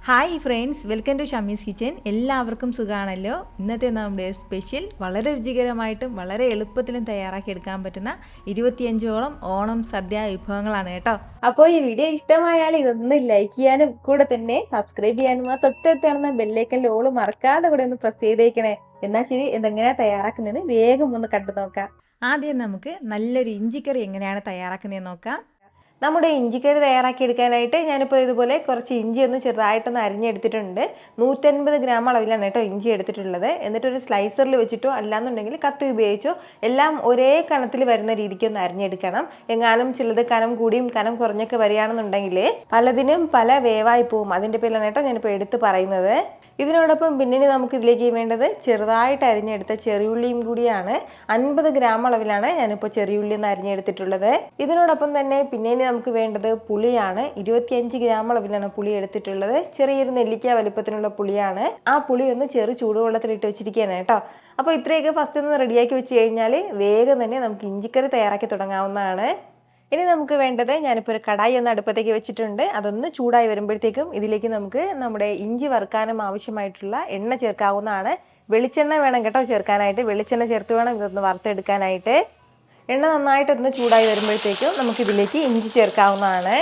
Hi friends, welcome to Shamees kitchen. എല്ലാവർക്കും സുഖമാണല്ലോ. ഇന്നത്തെ നമ്മുടെ സ്പെഷ്യൽ വളരെ രുചികരമായിട്ടും വളരെ എളുപ്പത്തിലും തയ്യാറാക്കി എടുക്കാൻ പറ്റുന്ന 25ഓളം ഓണം സദ്യ വിഭവങ്ങളാണ് കേട്ടോ. അപ്പോൾ ഈ വീഡിയോ ഇഷ്ടമായാൽ ഇതൊന്ന് ലൈക്ക് ചെയ്യാനും കൂടെ തന്നെ സബ്സ്ക്രൈബ് ചെയ്യാനും ആ തൊട്ടടുത്ത് കാണുന്ന ബെല്ലൈക്കൻ്റെ ഓൾ മറക്കാതെ കൂടെ ഒന്ന് പ്രസ് ചെയ്തേക്കണേ. എന്നാൽ ശരി, ഇതെങ്ങനെയാണ് തയ്യാറാക്കുന്നതെന്ന് വേഗം ഒന്ന് കണ്ടു നോക്കാം. ആദ്യം നമുക്ക് നല്ലൊരു ഇഞ്ചിക്കറി എങ്ങനെയാണ് തയ്യാറാക്കുന്നതെന്ന് നോക്കാം. നമ്മുടെ ഇഞ്ചിക്കറി തയ്യാറാക്കി എടുക്കാനായിട്ട് ഞാനിപ്പോൾ ഇതുപോലെ കുറച്ച് ഇഞ്ചി ഒന്ന് ചെറുതായിട്ടൊന്ന് അരിഞ്ഞെടുത്തിട്ടുണ്ട്. 150 ഗ്രാം അളവിലാണ് കേട്ടോ ഇഞ്ചി എടുത്തിട്ടുള്ളത്. എന്നിട്ടൊരു സ്ലൈസറിൽ വെച്ചിട്ടോ അല്ലാന്നുണ്ടെങ്കിൽ കത്തി ഉപയോഗിച്ചോ എല്ലാം ഒരേ കനത്തിൽ വരുന്ന രീതിക്ക് ഒന്ന് അരിഞ്ഞെടുക്കണം. എങ്ങാനും ചിലത് കനം കൂടിയും കനം കുറഞ്ഞൊക്കെ വരികയാണെന്നുണ്ടെങ്കിൽ പലതിനും പല വേവായി പോവും. അതിൻ്റെ പേരിലാണ് കേട്ടോ ഞാനിപ്പോൾ എടുത്ത് പറയുന്നത്. ഇതിനോടൊപ്പം പിന്നെ നമുക്ക് ഇതിലേക്ക് വേണ്ടത് ചെറുതായിട്ട് അരിഞ്ഞെടുത്ത ചെറിയുള്ളിയും കൂടിയാണ്. 50 ഗ്രാം അളവിലാണ് ഞാനിപ്പോൾ ചെറിയുള്ളി ഒന്ന് അരിഞ്ഞെടുത്തിട്ടുള്ളത്. ഇതിനോടൊപ്പം തന്നെ പിന്നെ നമുക്ക് വേണ്ടത് പുളിയാണ്. 25 ഗ്രാം അളവിലാണ് പുളി എടുത്തിട്ടുള്ളത്. ചെറിയൊരു നെല്ലിക്ക വലുപ്പത്തിനുള്ള പുളിയാണ്. ആ പുളി ഒന്ന് ചെറു ചൂടുവെള്ളത്തിലിട്ട് വെച്ചിരിക്കുകയാണ് കേട്ടോ. അപ്പോൾ ഇത്രയൊക്കെ ഫസ്റ്റ് ഒന്ന് റെഡിയാക്കി വെച്ച് കഴിഞ്ഞാൽ വേഗം തന്നെ നമുക്ക് ഇഞ്ചിക്കറി തയ്യാറാക്കി തുടങ്ങാവുന്നതാണ്. ഇനി നമുക്ക് വേണ്ടത്, ഞാനിപ്പോൾ ഒരു കടായി ഒന്ന് അടുപ്പത്തേക്ക് വെച്ചിട്ടുണ്ട്. അതൊന്ന് ചൂടായി വരുമ്പോഴത്തേക്കും ഇതിലേക്ക് നമുക്ക് നമ്മുടെ ഇഞ്ചി വറുക്കാനും ആവശ്യമായിട്ടുള്ള എണ്ണ ചേർക്കാവുന്നതാണ്. വെളിച്ചെണ്ണ വേണം കേട്ടോ ചേർക്കാനായിട്ട്. വെളിച്ചെണ്ണ ചേർത്ത് വേണം ഇതൊന്ന് വറുത്തെടുക്കാനായിട്ട്. എണ്ണ നന്നായിട്ടൊന്ന് ചൂടായി വരുമ്പോഴത്തേക്കും നമുക്കിതിലേക്ക് ഇഞ്ചി ചേർക്കാവുന്നതാണ്.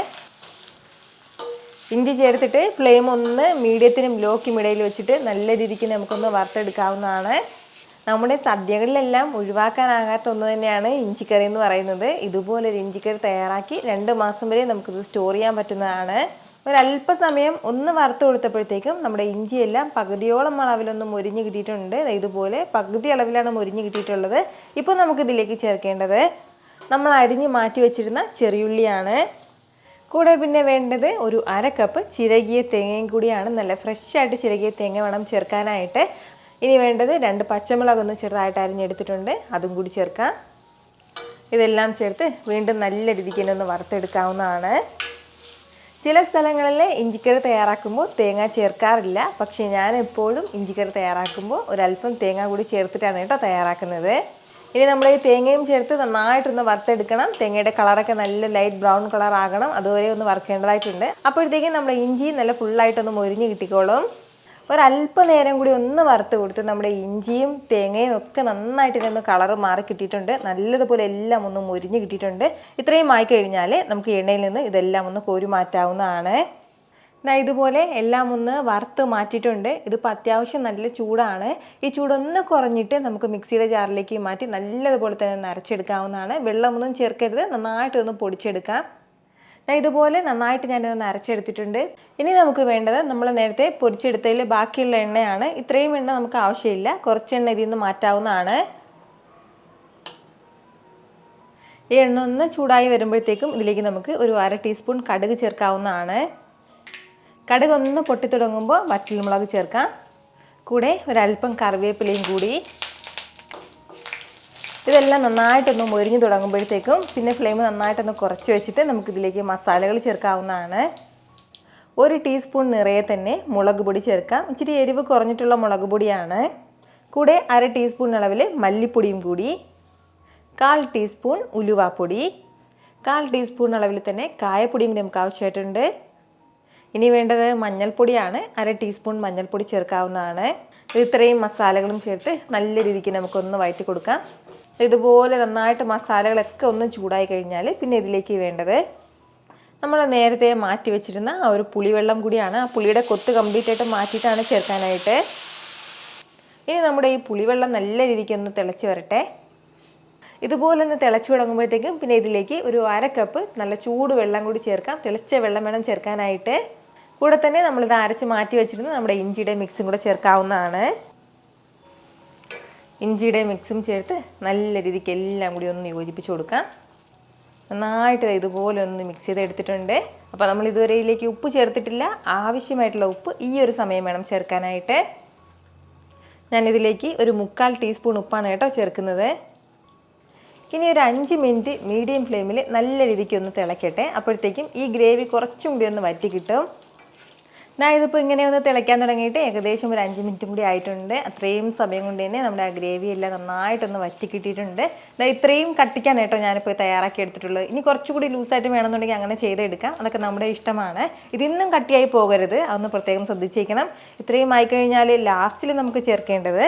ഇഞ്ചി ചേർത്തിട്ട് ഫ്ലെയിം ഒന്ന് മീഡിയത്തിനും ലോക്കും ഇടയിൽ വെച്ചിട്ട് നല്ല രീതിക്ക് നമുക്കൊന്ന് വറുത്തെടുക്കാവുന്നതാണ്. നമ്മുടെ സദ്യകളിലെല്ലാം ഒഴിവാക്കാനാകാത്ത ഒന്ന് തന്നെയാണ് ഇഞ്ചിക്കറി എന്ന് പറയുന്നത്. ഇതുപോലൊരു ഇഞ്ചിക്കറി തയ്യാറാക്കി 2 മാസം വരെ നമുക്കിത് സ്റ്റോർ ചെയ്യാൻ പറ്റുന്നതാണ്. ഒരല്പസമയം ഒന്ന് വറുത്ത് കൊടുത്തപ്പോഴത്തേക്കും നമ്മുടെ ഇഞ്ചിയെല്ലാം പകുതിയോളം അളവിലൊന്ന് മൊരിഞ്ഞ് കിട്ടിയിട്ടുണ്ട്. ഇതുപോലെ പകുതി അളവിലാണ് മൊരിഞ്ഞ് കിട്ടിയിട്ടുള്ളത്. ഇപ്പോൾ നമുക്കിതിലേക്ക് ചേർക്കേണ്ടത് നമ്മൾ അരിഞ്ഞ് മാറ്റി വെച്ചിരുന്ന ചെറിയുള്ളിയാണ്. കൂടെ പിന്നെ വേണ്ടത് ഒരു 1/2 കപ്പ് ചിരകിയ തേങ്ങയും കൂടിയാണ്. നല്ല ഫ്രഷായിട്ട് ചിരകിയ തേങ്ങ വേണം ചേർക്കാനായിട്ട്. ഇനി വേണ്ടത് 2 പച്ചമുളക് ഒന്ന് ചെറുതായിട്ട് അരിഞ്ഞെടുത്തിട്ടുണ്ട്, അതും കൂടി ചേർക്കാം. ഇതെല്ലാം ചേർത്ത് വീണ്ടും നല്ല രീതിക്ക് തന്നെ ഒന്ന് വറുത്തെടുക്കാവുന്നതാണ്. ചില സ്ഥലങ്ങളിൽ ഇഞ്ചിക്കറി തയ്യാറാക്കുമ്പോൾ തേങ്ങ ചേർക്കാറില്ല. പക്ഷേ ഞാൻ എപ്പോഴും ഇഞ്ചിക്കറി തയ്യാറാക്കുമ്പോൾ ഒരല്പം തേങ്ങ കൂടി ചേർത്തിട്ടാണ് കേട്ടോ തയ്യാറാക്കുന്നത്. ഇനി നമ്മൾ ഈ തേങ്ങയും ചേർത്ത് നന്നായിട്ടൊന്ന് വറുത്തെടുക്കണം. തേങ്ങയുടെ കളറൊക്കെ നല്ല ലൈറ്റ് ബ്രൗൺ കളർ ആകണം. അതുവരെ ഒന്ന് വറുക്കേണ്ടതായിട്ടുണ്ട്. അപ്പോഴത്തേക്കും നമ്മുടെ ഇഞ്ചി നല്ല ഫുള്ളായിട്ടൊന്ന് മൊരിഞ്ഞ് കിട്ടിക്കോളും. ഒരല്പനേരം കൂടി ഒന്ന് വറുത്ത് കൊടുത്ത് നമ്മുടെ ഇഞ്ചിയും തേങ്ങയും ഒക്കെ നന്നായിട്ട് ഇതിനൊന്ന് കളറ് മാറി കിട്ടിയിട്ടുണ്ട്. നല്ലതുപോലെ എല്ലാം ഒന്ന് മൊരിഞ്ഞ് കിട്ടിയിട്ടുണ്ട്. ഇത്രയും ആയി കഴിഞ്ഞാൽ നമുക്ക് എണ്ണയിൽ നിന്ന് ഇതെല്ലാം ഒന്ന് കോരി മാറ്റാവുന്നതാണ്. ഇതുപോലെ എല്ലാം ഒന്ന് വറുത്ത് മാറ്റിയിട്ടുണ്ട്. ഇതിപ്പോൾ അത്യാവശ്യം നല്ല ചൂടാണ്. ഈ ചൂടൊന്ന് കുറഞ്ഞിട്ട് നമുക്ക് മിക്സിയുടെ ജാറിലേക്ക് മാറ്റി നല്ലതുപോലെ തന്നെ ഒന്ന് അരച്ചെടുക്കാവുന്നതാണ്. വെള്ളമൊന്നും ചേർക്കരുത്, നന്നായിട്ടൊന്ന് പൊടിച്ചെടുക്കാം. ഇതുപോലെ നന്നായിട്ട് ഞാനിതൊന്ന് അരച്ചെടുത്തിട്ടുണ്ട്. ഇനി നമുക്ക് വേണ്ടത് നമ്മൾ നേരത്തെ പൊരിച്ചെടുത്തതിൽ ബാക്കിയുള്ള എണ്ണയാണ്. ഇത്രയും എണ്ണ നമുക്ക് ആവശ്യമില്ല, കുറച്ച് എണ്ണ ഇതിൽ നിന്ന് മാറ്റാവുന്നതാണ്. ഈ എണ്ണ ഒന്ന് ചൂടായി വരുമ്പോഴത്തേക്കും ഇതിലേക്ക് നമുക്ക് ഒരു 1/2 ടീസ്പൂൺ കടുക് ചേർക്കാവുന്നതാണ്. കടുക് ഒന്ന് പൊട്ടി തുടങ്ങുമ്പോൾ വറ്റൽമുളക് ചേർക്കാം. കൂടെ ഒരല്പം കറിവേപ്പിലയും കൂടി. ഇതെല്ലാം നന്നായിട്ടൊന്ന് മൊരിഞ്ഞ് തുടങ്ങുമ്പോഴത്തേക്കും പിന്നെ ഫ്ലെയിം നന്നായിട്ടൊന്ന് കുറച്ച് വെച്ചിട്ട് നമുക്കിതിലേക്ക് മസാലകൾ ചേർക്കാവുന്നതാണ്. 1 ടീസ്പൂൺ നിറയെ തന്നെ മുളക് പൊടി ചേർക്കാം. ഇച്ചിരി എരിവ് കുറഞ്ഞിട്ടുള്ള മുളക് പൊടിയാണ്. കൂടെ 1/2 ടീസ്പൂൺ അളവിൽ മല്ലിപ്പൊടിയും കൂടി, 1/4 ടീസ്പൂൺ ഉലുവാപ്പൊടി, 1/4 ടീസ്പൂൺ അളവിൽ തന്നെ കായപ്പൊടിയും കൂടി നമുക്ക് ആവശ്യമായിട്ടുണ്ട്. ഇനി വേണ്ടത് മഞ്ഞൾപ്പൊടിയാണ്. 1/2 ടീസ്പൂൺ മഞ്ഞൾപ്പൊടി ചേർക്കാവുന്നതാണ്. ഇത്രയും മസാലകളും ചേർത്ത് നല്ല രീതിക്ക് നമുക്കൊന്ന് വഴറ്റി കൊടുക്കാം. ഇതുപോലെ നന്നായിട്ട് മസാലകളൊക്കെ ഒന്ന് ചൂടായി കഴിഞ്ഞാൽ പിന്നെ ഇതിലേക്ക് വേണ്ടത് നമ്മൾ നേരത്തെ മാറ്റി വെച്ചിരുന്ന ആ ഒരു പുളിവെള്ളം കൂടിയാണ്. ആ പുളിയുടെ കൊത്ത് കംപ്ലീറ്റ് ആയിട്ട് മാറ്റിയിട്ടാണ് ചേർക്കാനായിട്ട്. ഇനി നമ്മുടെ ഈ പുളിവെള്ളം നല്ല രീതിക്ക് ഒന്ന് തിളച്ച് വരട്ടെ. ഇതുപോലെ ഒന്ന് തിളച്ച് തുടങ്ങുമ്പോഴത്തേക്കും പിന്നെ ഇതിലേക്ക് ഒരു 1/2 കപ്പ് നല്ല ചൂട് വെള്ളം കൂടി ചേർക്കാം. തിളച്ച വെള്ളം വേണം ചേർക്കാനായിട്ട്. കൂടെ തന്നെ നമ്മളിത് അരച്ച് മാറ്റി വെച്ചിരുന്ന നമ്മുടെ ഇഞ്ചിയുടെ മിക്സും കൂടെ ചേർക്കാവുന്നതാണ്. ഇഞ്ചിയുടെ മിക്സും ചേർത്ത് നല്ല രീതിക്ക് എല്ലാം കൂടി ഒന്ന് യോജിപ്പിച്ച് കൊടുക്കാം. നന്നായിട്ട് ഇതുപോലെ ഒന്ന് മിക്സ് ചെയ്തെടുത്തിട്ടുണ്ട്. അപ്പോൾ നമ്മൾ ഇതുവരെ ഇതിലേക്ക് ഉപ്പ് ചേർത്തിട്ടില്ല. ആവശ്യമായിട്ടുള്ള ഉപ്പ് ഈ ഒരു സമയം വേണം ചേർക്കാനായിട്ട്. ഞാനിതിലേക്ക് ഒരു 1/4 ടീസ്പൂൺ ഉപ്പാണ് കേട്ടോ ചേർക്കുന്നത്. ഇനി ഒരു 5 മിനിറ്റ് മീഡിയം ഫ്ലെയിമിൽ നല്ല രീതിക്ക് ഒന്ന് തിളക്കട്ടെ. അപ്പോഴത്തേക്കും ഈ ഗ്രേവി കുറച്ചും കൂടി ഒന്ന് വറ്റി കിട്ടും. ഞാൻ ഇതിപ്പോൾ ഇങ്ങനെ ഒന്ന് തിളയ്ക്കാൻ തുടങ്ങിയിട്ട് ഏകദേശം ഒരു 5 മിനിറ്റും കൂടി ആയിട്ടുണ്ട്. അത്രയും സമയം കൊണ്ട് തന്നെ നമ്മുടെ ആ ഗ്രേവി എല്ലാം നന്നായിട്ടൊന്ന് വറ്റി കിട്ടിയിട്ടുണ്ട്. ഇത്രയും കട്ടിക്കാണ് കേട്ടോ ഞാനിപ്പോൾ തയ്യാറാക്കി എടുത്തിട്ടുള്ളത്. ഇനി കുറച്ചുകൂടി ലൂസായിട്ട് വേണമെന്നുണ്ടെങ്കിൽ അങ്ങനെ ചെയ്തെടുക്കാം, അതൊക്കെ നമ്മുടെ ഇഷ്ടമാണ്. ഇതിന്നും കട്ടിയായി പോകരുത്, അതൊന്ന് പ്രത്യേകം ശ്രദ്ധിച്ചേക്കണം. ഇത്രയും ആയിക്കഴിഞ്ഞാൽ ലാസ്റ്റിൽ നമുക്ക് ചേർക്കേണ്ടത്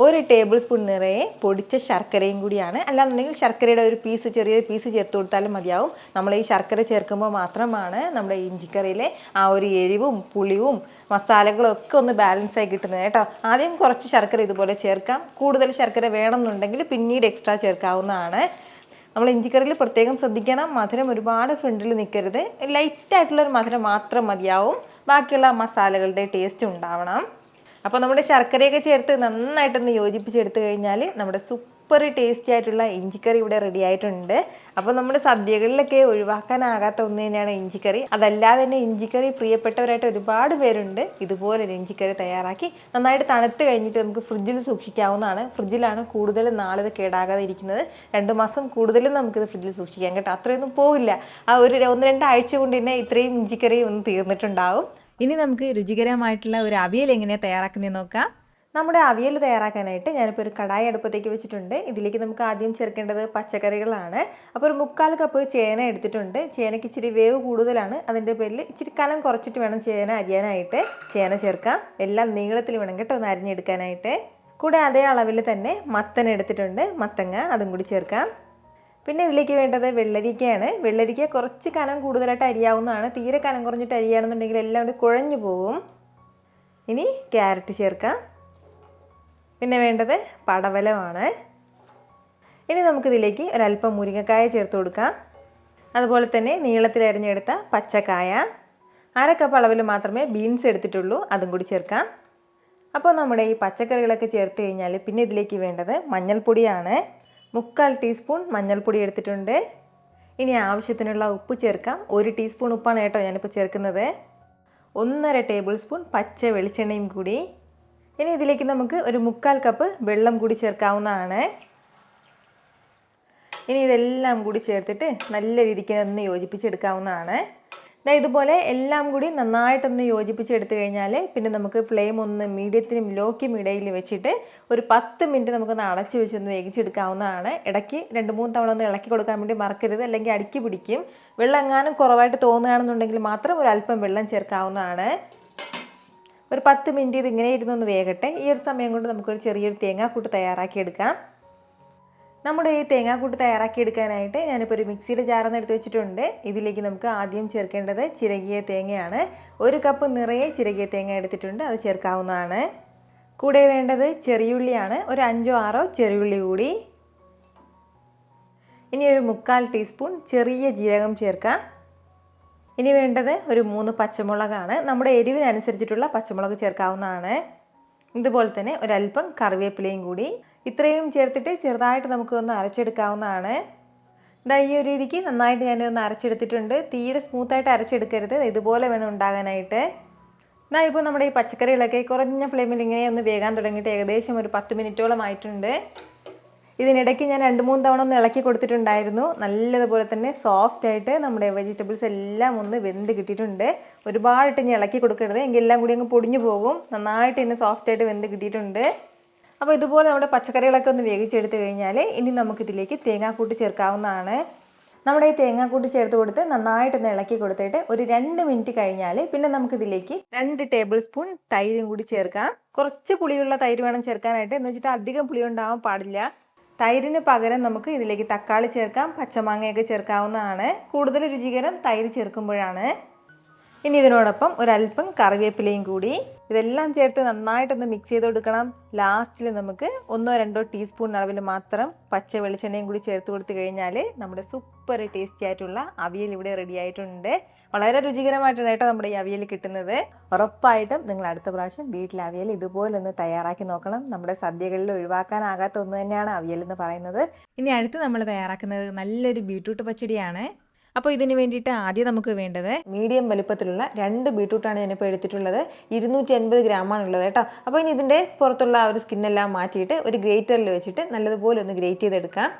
1 ടേബിൾ സ്പൂൺ നിറയെ പൊടിച്ച ശർക്കരയും കൂടിയാണ്. അല്ലാന്നുണ്ടെങ്കിൽ ശർക്കരയുടെ ഒരു ചെറിയൊരു പീസ് ചേർത്ത് കൊടുത്താലും മതിയാവും. നമ്മൾ ഈ ശർക്കര ചേർക്കുമ്പോൾ മാത്രമാണ് നമ്മുടെ ഇഞ്ചിക്കറിയിലെ ആ ഒരു എരിവും പുളിയും മസാലകളും ഒക്കെ ഒന്ന് ബാലൻസ് ആയി കിട്ടുന്നത് കേട്ടോ. ആദ്യം കുറച്ച് ശർക്കര ഇതുപോലെ ചേർക്കാം. കൂടുതൽ ശർക്കര വേണമെന്നുണ്ടെങ്കിൽ പിന്നീട് എക്സ്ട്രാ ചേർക്കാവുന്നതാണ്. നമ്മൾ ഇഞ്ചിക്കറിയിൽ പ്രത്യേകം ശ്രദ്ധിക്കണം, മധുരം ഒരുപാട് ഫ്രണ്ടിൽ നിൽക്കരുത്. ലൈറ്റായിട്ടുള്ളൊരു മധുരം മാത്രം മതിയാവും, ബാക്കിയുള്ള മസാലകളുടെ ടേസ്റ്റ് ഉണ്ടാവണം. അപ്പോൾ നമ്മുടെ ശർക്കരയൊക്കെ ചേർത്ത് നന്നായിട്ടൊന്ന് യോജിപ്പിച്ചെടുത്ത് കഴിഞ്ഞാൽ നമ്മുടെ സൂപ്പർ ടേസ്റ്റി ആയിട്ടുള്ള ഇഞ്ചിക്കറി ഇവിടെ റെഡി ആയിട്ടുണ്ട്. അപ്പോൾ നമ്മുടെ സദ്യകളിലൊക്കെ ഒഴിവാക്കാനാകാത്ത ഒന്ന് തന്നെയാണ് ഇഞ്ചിക്കറി. അതല്ലാതെ തന്നെ ഇഞ്ചിക്കറി പ്രിയപ്പെട്ടവരായിട്ട് ഒരുപാട് പേരുണ്ട്. ഇതുപോലൊരു ഇഞ്ചിക്കറി തയ്യാറാക്കി നന്നായിട്ട് തണുത്ത് കഴിഞ്ഞിട്ട് നമുക്ക് ഫ്രിഡ്ജിൽ സൂക്ഷിക്കാവുന്നതാണ്. ഫ്രിഡ്ജിലാണ് കൂടുതൽ നാളിത് കേടാകാതെ ഇരിക്കുന്നത്. 2 മാസം കൂടുതലും നമുക്കിത് ഫ്രിഡ്ജിൽ സൂക്ഷിക്കാം കേട്ടോ. അത്രയൊന്നും പോവില്ല. ആ ഒരു 1-2 ആഴ്ച കൊണ്ട് തന്നെ ഇത്രയും ഇഞ്ചിക്കറി ഒന്ന് തീർന്നിട്ടുണ്ടാവും. ഇനി നമുക്ക് രുചികരമായിട്ടുള്ള ഒരു അവിയൽ എങ്ങനെയാണ് തയ്യാറാക്കുന്നത് നോക്കാം. നമ്മുടെ അവിയൽ തയ്യാറാക്കാനായിട്ട് ഞാനിപ്പോൾ ഒരു കടായി അടുപ്പത്തേക്ക് വെച്ചിട്ടുണ്ട്. ഇതിലേക്ക് നമുക്ക് ആദ്യം ചേർക്കേണ്ടത് പച്ചക്കറികളാണ്. അപ്പോൾ ഒരു 1/4 കപ്പ് ചേന എടുത്തിട്ടുണ്ട്. ചേനയ്ക്ക് ഇച്ചിരി വേവ് കൂടുതലാണ്, അതിൻ്റെ പേരിൽ ഇച്ചിരി കനം കുറച്ചിട്ട് വേണം ചേന അരിയാനായിട്ട്. ചേന ചേർക്കാം. എല്ലാം നീളത്തിൽ വേണം കേട്ടോ ഒന്ന് അരിഞ്ഞെടുക്കാനായിട്ട്. കൂടെ അതേ അളവിൽ തന്നെ മത്തൻ എടുത്തിട്ടുണ്ട്, മത്തങ്ങ അതും കൂടി ചേർക്കാം. പിന്നെ ഇതിലേക്ക് വേണ്ടത് വെള്ളരിക്കയാണ്. വെള്ളരിക്ക കുറച്ച് കനം കൂടുതലായിട്ട് അരിയാവുന്നതാണ്. തീരെ കനം കുറഞ്ഞിട്ട് അരിയാണെന്നുണ്ടെങ്കിൽ എല്ലാം കൂടി കുഴഞ്ഞു പോകും. ഇനി ക്യാരറ്റ് ചേർക്കാം. പിന്നെ വേണ്ടത് പടവലമാണ്. ഇനി നമുക്കിതിലേക്ക് ഒരല്പം മുരിങ്ങക്കായ ചേർത്ത് കൊടുക്കാം. അതുപോലെ തന്നെ നീളത്തിൽ അരിഞ്ഞെടുത്ത പച്ചക്കായ. 1/2 കപ്പ് അളവിൽ മാത്രമേ ബീൻസ് എടുത്തിട്ടുള്ളൂ, അതും കൂടി ചേർക്കാം. അപ്പോൾ നമ്മുടെ ഈ പച്ചക്കറികളൊക്കെ ചേർത്ത് കഴിഞ്ഞാൽ പിന്നെ ഇതിലേക്ക് വേണ്ടത് മഞ്ഞൾപ്പൊടിയാണ്. 1/4 ടീസ്പൂൺ മഞ്ഞൾപ്പൊടി എടുത്തിട്ടുണ്ട്. ഇനി ആവശ്യത്തിനുള്ള ഉപ്പ് ചേർക്കാം. 1 ടീസ്പൂൺ ഉപ്പാണ് കേട്ടോ ഞാനിപ്പോൾ ചേർക്കുന്നത്. 1.5 ടേബിൾ സ്പൂൺ പച്ച വെളിച്ചെണ്ണയും കൂടി. ഇനി ഇതിലേക്ക് നമുക്ക് ഒരു 1/4 കപ്പ് വെള്ളം കൂടി ചേർക്കാവുന്നതാണ്. ഇനി ഇതെല്ലാം കൂടി ചേർത്തിട്ട് നല്ല രീതിക്ക് ഒന്ന് യോജിപ്പിച്ചെടുക്കാവുന്നതാണ്. ഇതുപോലെ എല്ലാം കൂടി നന്നായിട്ടൊന്ന് യോജിപ്പിച്ചെടുത്ത് കഴിഞ്ഞാൽ പിന്നെ നമുക്ക് ഫ്ലെയിം ഒന്ന് മീഡിയത്തിനും ലോക്കും ഇടയിൽ വെച്ചിട്ട് ഒരു 10 മിനിറ്റ് നമുക്കൊന്ന് അടച്ച് വെച്ചൊന്ന് വേവിച്ചെടുക്കാവുന്നതാണ്. ഇടയ്ക്ക് 2-3 തവണ ഒന്ന് ഇളക്കി കൊടുക്കാൻ വേണ്ടി മറക്കരുത്, അല്ലെങ്കിൽ അടുക്കി പിടിക്കും. വെള്ളം എങ്ങാനും കുറവായിട്ട് തോന്നുകയാണെന്നുണ്ടെങ്കിൽ മാത്രം ഒരല്പം വെള്ളം ചേർക്കാവുന്നതാണ്. ഒരു 10 മിനിറ്റ് ഇതിങ്ങനെ ഇരുന്നൊന്ന് വേകട്ടെ. ഈ ഒരു സമയം കൊണ്ട് നമുക്കൊരു ചെറിയൊരു തേങ്ങാക്കൂട്ട് തയ്യാറാക്കിയെടുക്കാം. നമ്മുടെ ഈ തേങ്ങാക്കൂട്ട് തയ്യാറാക്കിയെടുക്കാനായിട്ട് ഞാനിപ്പോൾ ഒരു മിക്സിയുടെ ജാറൊന്ന് എടുത്ത് വെച്ചിട്ടുണ്ട്. ഇതിലേക്ക് നമുക്ക് ആദ്യം ചേർക്കേണ്ടത് ചിരകിയ തേങ്ങയാണ്. 1 കപ്പ് നിറയെ ചിരകിയ തേങ്ങ എടുത്തിട്ടുണ്ട്, അത് ചേർക്കാവുന്നതാണ്. കൂടെ വേണ്ടത് ചെറിയുള്ളിയാണ്. ഒരു 5-6 ചെറിയുള്ളി കൂടി. ഇനി ഒരു 1/4 ടീസ്പൂൺ ചെറിയ ജീരകം ചേർക്കാം. ഇനി വേണ്ടത് ഒരു 3 പച്ചമുളകാണ്. നമ്മുടെ എരിവിനനുസരിച്ചിട്ടുള്ള പച്ചമുളക് ചേർക്കാവുന്നതാണ്. ഇതുപോലെ തന്നെ ഒരല്പം കറിവേപ്പിലയും കൂടി. ഇത്രയും ചേർത്തിട്ട് ചെറുതായിട്ട് നമുക്കൊന്ന് അരച്ചെടുക്കാവുന്നതാണ്. ഈ ഒരു രീതിക്ക് നന്നായിട്ട് ഞാനൊന്ന് അരച്ചെടുത്തിട്ടുണ്ട്. തീരെ സ്മൂത്തായിട്ട് അരച്ചെടുക്കരുത്, ഇതുപോലെ വേണം ഉണ്ടാകാനായിട്ട്. ഇപ്പോൾ നമ്മുടെ ഈ പച്ചക്കറികളൊക്കെ കുറഞ്ഞ ഫ്ലെയിമിൽ ഇങ്ങനെ ഒന്ന് വേകാൻ തുടങ്ങിയിട്ട് ഏകദേശം ഒരു 10 മിനിറ്റോളം ആയിട്ടുണ്ട്. ഇതിനിടയ്ക്ക് ഞാൻ 2-3 തവണ ഒന്ന് ഇളക്കി കൊടുത്തിട്ടുണ്ടായിരുന്നു. നല്ലതുപോലെ തന്നെ സോഫ്റ്റായിട്ട് നമ്മുടെ വെജിറ്റബിൾസ് എല്ലാം ഒന്ന് വെന്ത് കിട്ടിയിട്ടുണ്ട്. ഒരുപാടിട്ട് ഇനി ഇളക്കി കൊടുക്കരുത്, എങ്കിൽ എല്ലാം കൂടി അങ്ങ് പൊടിഞ്ഞു പോകും. നന്നായിട്ട് തന്നെ സോഫ്റ്റായിട്ട് വെന്ത് കിട്ടിയിട്ടുണ്ട്. അപ്പോൾ ഇതുപോലെ നമ്മുടെ പച്ചക്കറികളൊക്കെ ഒന്ന് വേവിച്ചെടുത്ത് കഴിഞ്ഞാൽ ഇനി നമുക്കിതിലേക്ക് തേങ്ങാക്കൂട്ട് ചേർക്കാവുന്നതാണ്. നമ്മുടെ ഈ തേങ്ങാക്കൂട്ട് ചേർത്ത് കൊടുത്ത് നന്നായിട്ടൊന്ന് ഇളക്കി കൊടുത്തിട്ട് ഒരു 2 മിനിറ്റ് കഴിഞ്ഞാൽ പിന്നെ നമുക്കിതിലേക്ക് 2 ടേബിൾ സ്പൂൺ തൈരും കൂടി ചേർക്കാം. കുറച്ച് പുളിയുള്ള തൈര് വേണം ചേർക്കാനായിട്ട്, എന്ന് വെച്ചിട്ട് അധികം പുളി ഉണ്ടാവാൻ പാടില്ല. തൈരിന് പകരം നമുക്ക് ഇതിലേക്ക് തക്കാളി ചേർക്കാം, പച്ചമാങ്ങയൊക്കെ ചേർക്കാവുന്നതാണ്. കൂടുതൽ രുചികരം തൈര് ചേർക്കുമ്പോഴാണ്. ഇനി ഇതിനോടൊപ്പം ഒരല്പം കറിവേപ്പിലയും കൂടി. ഇതെല്ലാം ചേർത്ത് നന്നായിട്ടൊന്ന് മിക്സ് ചെയ്ത് കൊടുക്കണം. ലാസ്റ്റിൽ നമുക്ക് 1-2 ടീസ്പൂൺ അളവിൽ മാത്രം പച്ച വെളിച്ചെണ്ണയും കൂടി ചേർത്ത് കൊടുത്തു കഴിഞ്ഞാൽ നമ്മുടെ സൂപ്പർ ടേസ്റ്റി ആയിട്ടുള്ള അവിയൽ ഇവിടെ റെഡി ആയിട്ടുണ്ട്. വളരെ രുചികരമായിട്ടാണ് കേട്ടോ നമ്മുടെ ഈ അവിയൽ കിട്ടുന്നത്. ഉറപ്പായിട്ടും നിങ്ങൾ അടുത്ത പ്രാവശ്യം വീട്ടിൽ അവിയൽ ഇതുപോലെ ഒന്ന് തയ്യാറാക്കി നോക്കണം. നമ്മുടെ സദ്യകളിൽ ഒഴിവാക്കാനാകാത്ത ഒന്ന് തന്നെയാണ് അവിയൽ എന്ന് പറയുന്നത്. ഇനി അടുത്ത് നമ്മൾ തയ്യാറാക്കുന്നത് നല്ലൊരു ബീട്രൂട്ട് പച്ചടിയാണ്. അപ്പോൾ ഇതിന് വേണ്ടിയിട്ട് ആദ്യം നമുക്ക് വേണ്ടത് മീഡിയം വലുപ്പത്തിലുള്ള 2 ബീട്രൂട്ടാണ് ഞാനിപ്പോൾ എടുത്തിട്ടുള്ളത്. 250 ഗ്രാമാണുള്ളത് കേട്ടോ. അപ്പോൾ ഇനി ഇതിൻ്റെ പുറത്തുള്ള ആ ഒരു സ്കിന്നെല്ലാം മാറ്റിയിട്ട് ഒരു ഗ്രേറ്ററിൽ വെച്ചിട്ട് നല്ലതുപോലെ ഒന്ന് ഗ്രേറ്റ് ചെയ്തെടുക്കാം.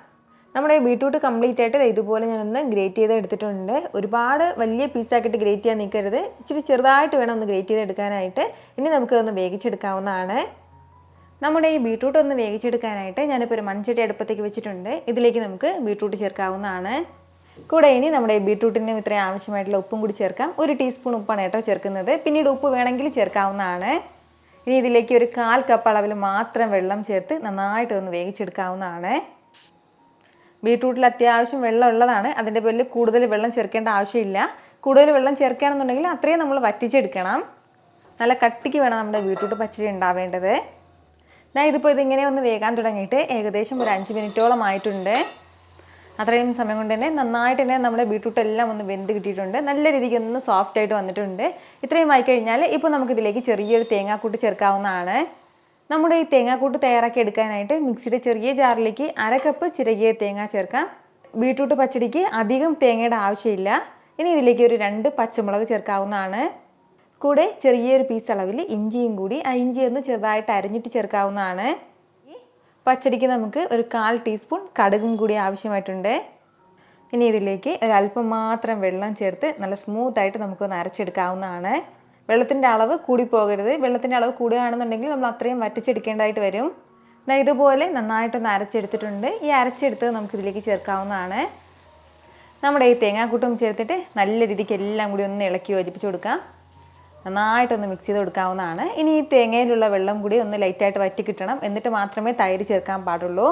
നമ്മുടെ ബീട്രൂട്ട് കംപ്ലീറ്റ് ആയിട്ട് ഇതുപോലെ ഞാനൊന്ന് ഗ്രേറ്റ് ചെയ്ത് എടുത്തിട്ടുണ്ട്. ഒരുപാട് വലിയ പീസാക്കിയിട്ട് ഗ്രേറ്റ് ചെയ്യാൻ നിൽക്കരുത്, ഇച്ചിരി ചെറുതായിട്ട് വേണം ഒന്ന് ഗ്രേറ്റ് ചെയ്തെടുക്കാനായിട്ട്. ഇനി നമുക്കതൊന്ന് വേവിച്ചെടുക്കാവുന്നതാണ്. നമ്മുടെ ഈ ബീട്രൂട്ട് ഒന്ന് വേവിച്ചെടുക്കാനായിട്ട് ഞാനിപ്പോൾ ഒരു മൺചട്ടി അടുപ്പത്തേക്ക് വെച്ചിട്ടുണ്ട്. ഇതിലേക്ക് നമുക്ക് ബീട്രൂട്ട് ചേർക്കാവുന്നതാണ്. കൂടെ ഇനി നമ്മുടെ ബീട്രൂട്ടിന് ഇത്രയും ആവശ്യമായിട്ടുള്ള ഉപ്പും കൂടി ചേർക്കാം. 1 ടീസ്പൂൺ ഉപ്പാണ് കേട്ടോ ചേർക്കുന്നത്. പിന്നീട് ഉപ്പ് വേണമെങ്കിൽ ചേർക്കാവുന്നതാണ്. ഇനി ഇതിലേക്ക് ഒരു 1/4 കപ്പ് അളവിൽ മാത്രം വെള്ളം ചേർത്ത് നന്നായിട്ടൊന്ന് വേവിച്ചെടുക്കാവുന്നതാണ്. ബീട്രൂട്ടിൽ അത്യാവശ്യം വെള്ളം ഉള്ളതാണ്, അതിൻ്റെ പേരിൽ കൂടുതൽ വെള്ളം ചേർക്കേണ്ട ആവശ്യമില്ല. കൂടുതൽ വെള്ളം ചേർക്കുകയാണെന്നുണ്ടെങ്കിൽ അത്രയും നമ്മൾ വറ്റിച്ചെടുക്കണം. നല്ല കട്ടിക്ക് വേണം നമ്മുടെ ബീട്രൂട്ട് പച്ചടി ഉണ്ടാവേണ്ടത്. ഇതിപ്പോൾ ഇതിങ്ങനെ ഒന്ന് വേകാൻ തുടങ്ങിയിട്ട് ഏകദേശം ഒരു 5 മിനിറ്റോളം ആയിട്ടുണ്ട്. അത്രയും സമയം കൊണ്ട് തന്നെ നന്നായിട്ട് തന്നെ നമ്മുടെ ബീട്രൂട്ട് എല്ലാം ഒന്ന് വെന്ത് കിട്ടിയിട്ടുണ്ട്. നല്ല രീതിക്ക് ഒന്ന് സോഫ്റ്റ് ആയിട്ട് വന്നിട്ടുണ്ട്. ഇത്രയും ആയി കഴിഞ്ഞാൽ ഇപ്പോൾ നമുക്കിതിലേക്ക് ചെറിയൊരു തേങ്ങാക്കൂട്ട് ചേർക്കാവുന്നതാണ്. നമ്മുടെ ഈ തേങ്ങാക്കൂട്ട് തയ്യാറാക്കി എടുക്കാനായിട്ട് മിക്സിയുടെ ചെറിയ ജാറിലേക്ക് 1/2 കപ്പ് ചിരകിയ തേങ്ങ ചേർക്കാം. ബീട്രൂട്ട് പച്ചടിക്ക് അധികം തേങ്ങയുടെ ആവശ്യമില്ല. ഇനി ഇതിലേക്ക് ഒരു 2 പച്ചമുളക് ചേർക്കാവുന്നതാണ്. കൂടെ ചെറിയൊരു പീസ് അളവിൽ ഇഞ്ചിയും കൂടി, ആ ഇഞ്ചി ഒന്ന് ചെറുതായിട്ട് അരിഞ്ഞിട്ട് ചേർക്കാവുന്നതാണ്. പച്ചടിക്ക് നമുക്ക് ഒരു 1/4 ടീസ്പൂൺ കടുകും കൂടി ആവശ്യമായിട്ടുണ്ട്. ഇനി ഇതിലേക്ക് ഒരല്പം മാത്രം വെള്ളം ചേർത്ത് നല്ല സ്മൂത്തായിട്ട് നമുക്കൊന്ന് അരച്ചെടുക്കാവുന്നതാണ്. വെള്ളത്തിൻ്റെ അളവ് കൂടി പോകരുത്. വെള്ളത്തിൻ്റെ അളവ് കൂടുകയാണെന്നുണ്ടെങ്കിൽ നമ്മൾ അത്രയും വറ്റിച്ചെടുക്കേണ്ടതായിട്ട് വരും. ഇതുപോലെ നന്നായിട്ടൊന്ന് അരച്ചെടുത്തിട്ടുണ്ട്. ഈ അരച്ചെടുത്തത് നമുക്കിതിലേക്ക് ചേർക്കാവുന്നതാണ്. നമ്മുടെ ഈ തേങ്ങാക്കൂട്ടും ചേർത്തിട്ട് നല്ല രീതിക്ക് എല്ലാം കൂടി ഒന്ന് ഇളക്കി യോജിപ്പിച്ച് കൊടുക്കാം. നന്നായിട്ടൊന്ന് മിക്സ് ചെയ്ത് കൊടുക്കാവുന്നതാണ്. ഇനി ഈ തേങ്ങയിലുള്ള വെള്ളം കൂടി ഒന്ന് ലൈറ്റായിട്ട് വറ്റി കിട്ടണം. എന്നിട്ട് മാത്രമേ തൈര് ചേർക്കാൻ പാടുള്ളൂ.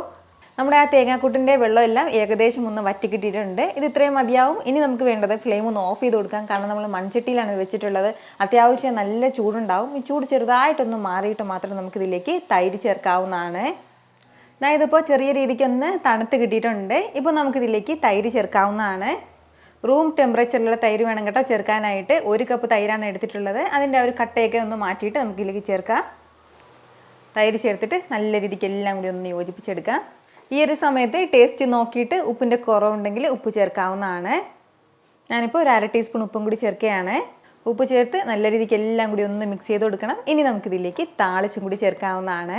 നമ്മുടെ ആ തേങ്ങാക്കൂട്ടിൻ്റെ വെള്ളം എല്ലാം ഏകദേശം ഒന്ന് വറ്റി കിട്ടിയിട്ടുണ്ട്. ഇത് ഇത്രയും മതിയാവും. ഇനി നമുക്ക് വേണ്ടത് ഫ്ലെയിം ഒന്ന് ഓഫ് ചെയ്ത് കൊടുക്കാം. കാരണം നമ്മൾ മൺചട്ടിയിലാണ് ഇത് വെച്ചിട്ടുള്ളത്. അത്യാവശ്യം നല്ല ചൂടുണ്ടാവും. ഈ ചൂട് ചെറുതായിട്ടൊന്ന് മാറിയിട്ട് മാത്രം നമുക്കിതിലേക്ക് തൈര് ചേർക്കാവുന്നതാണ്. ഇതിപ്പോൾ ചെറിയ രീതിക്കൊന്ന് തണുത്ത് കിട്ടിയിട്ടുണ്ട്. ഇപ്പോൾ നമുക്കിതിലേക്ക് തൈര് ചേർക്കാവുന്നതാണ്. റൂം ടെമ്പറേച്ചറിലുള്ള തൈര് വേണം കേട്ടോ ചേർക്കാനായിട്ട്. 1 കപ്പ് തൈരാണ് എടുത്തിട്ടുള്ളത്. അതിൻ്റെ ഒരു കട്ടയൊക്കെ ഒന്ന് മാറ്റിയിട്ട് നമുക്കിതിലേക്ക് ചേർക്കാം. തൈര് ചേർത്തിട്ട് നല്ല രീതിക്ക് എല്ലാം കൂടി ഒന്ന് യോജിപ്പിച്ചെടുക്കാം. ഈ ഒരു സമയത്ത് ടേസ്റ്റ് നോക്കിയിട്ട് ഉപ്പിൻ്റെ കുറവുണ്ടെങ്കിൽ ഉപ്പ് ചേർക്കാവുന്നതാണ്. ഞാനിപ്പോൾ ഒരു 1/2 ടീസ്പൂൺ ഉപ്പും കൂടി ചേർക്കുകയാണ്. ഉപ്പ് ചേർത്ത് നല്ല രീതിക്ക് എല്ലാം കൂടി ഒന്ന് മിക്സ് ചെയ്ത് കൊടുക്കണം. ഇനി നമുക്കിതിലേക്ക് താളിച്ചും കൂടി ചേർക്കാവുന്നതാണ്.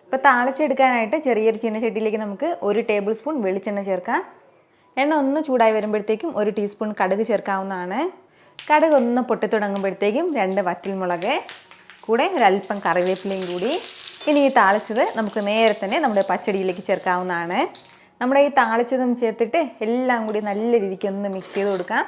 ഇപ്പോൾ താളിച്ചെടുക്കാനായിട്ട് ചെറിയൊരു ചീനച്ചട്ടിയിലേക്ക് നമുക്ക് 1 ടേബിൾ സ്പൂൺ വെളിച്ചെണ്ണ ചേർക്കാം. എണ്ണ ഒന്ന് ചൂടായി വരുമ്പോഴത്തേക്കും 1 ടീസ്പൂൺ കടുക് ചേർക്കാവുന്നതാണ്. കടുക് ഒന്ന് പൊട്ടി തുടങ്ങുമ്പോഴത്തേക്കും 2 വറ്റൽമുളക്, കൂടെ ഒരല്പം കറിവേപ്പിലയും കൂടി. ഇനി ഈ താളിച്ചത് നമുക്ക് നേരെ തന്നെ നമ്മുടെ പച്ചടിയിലേക്ക് ചേർക്കാവുന്നതാണ്. നമ്മുടെ ഈ താളിച്ചതും ചേർത്തിട്ട് എല്ലാം കൂടി നല്ല രീതിക്ക് ഒന്ന് മിക്സ് ചെയ്ത് കൊടുക്കാം.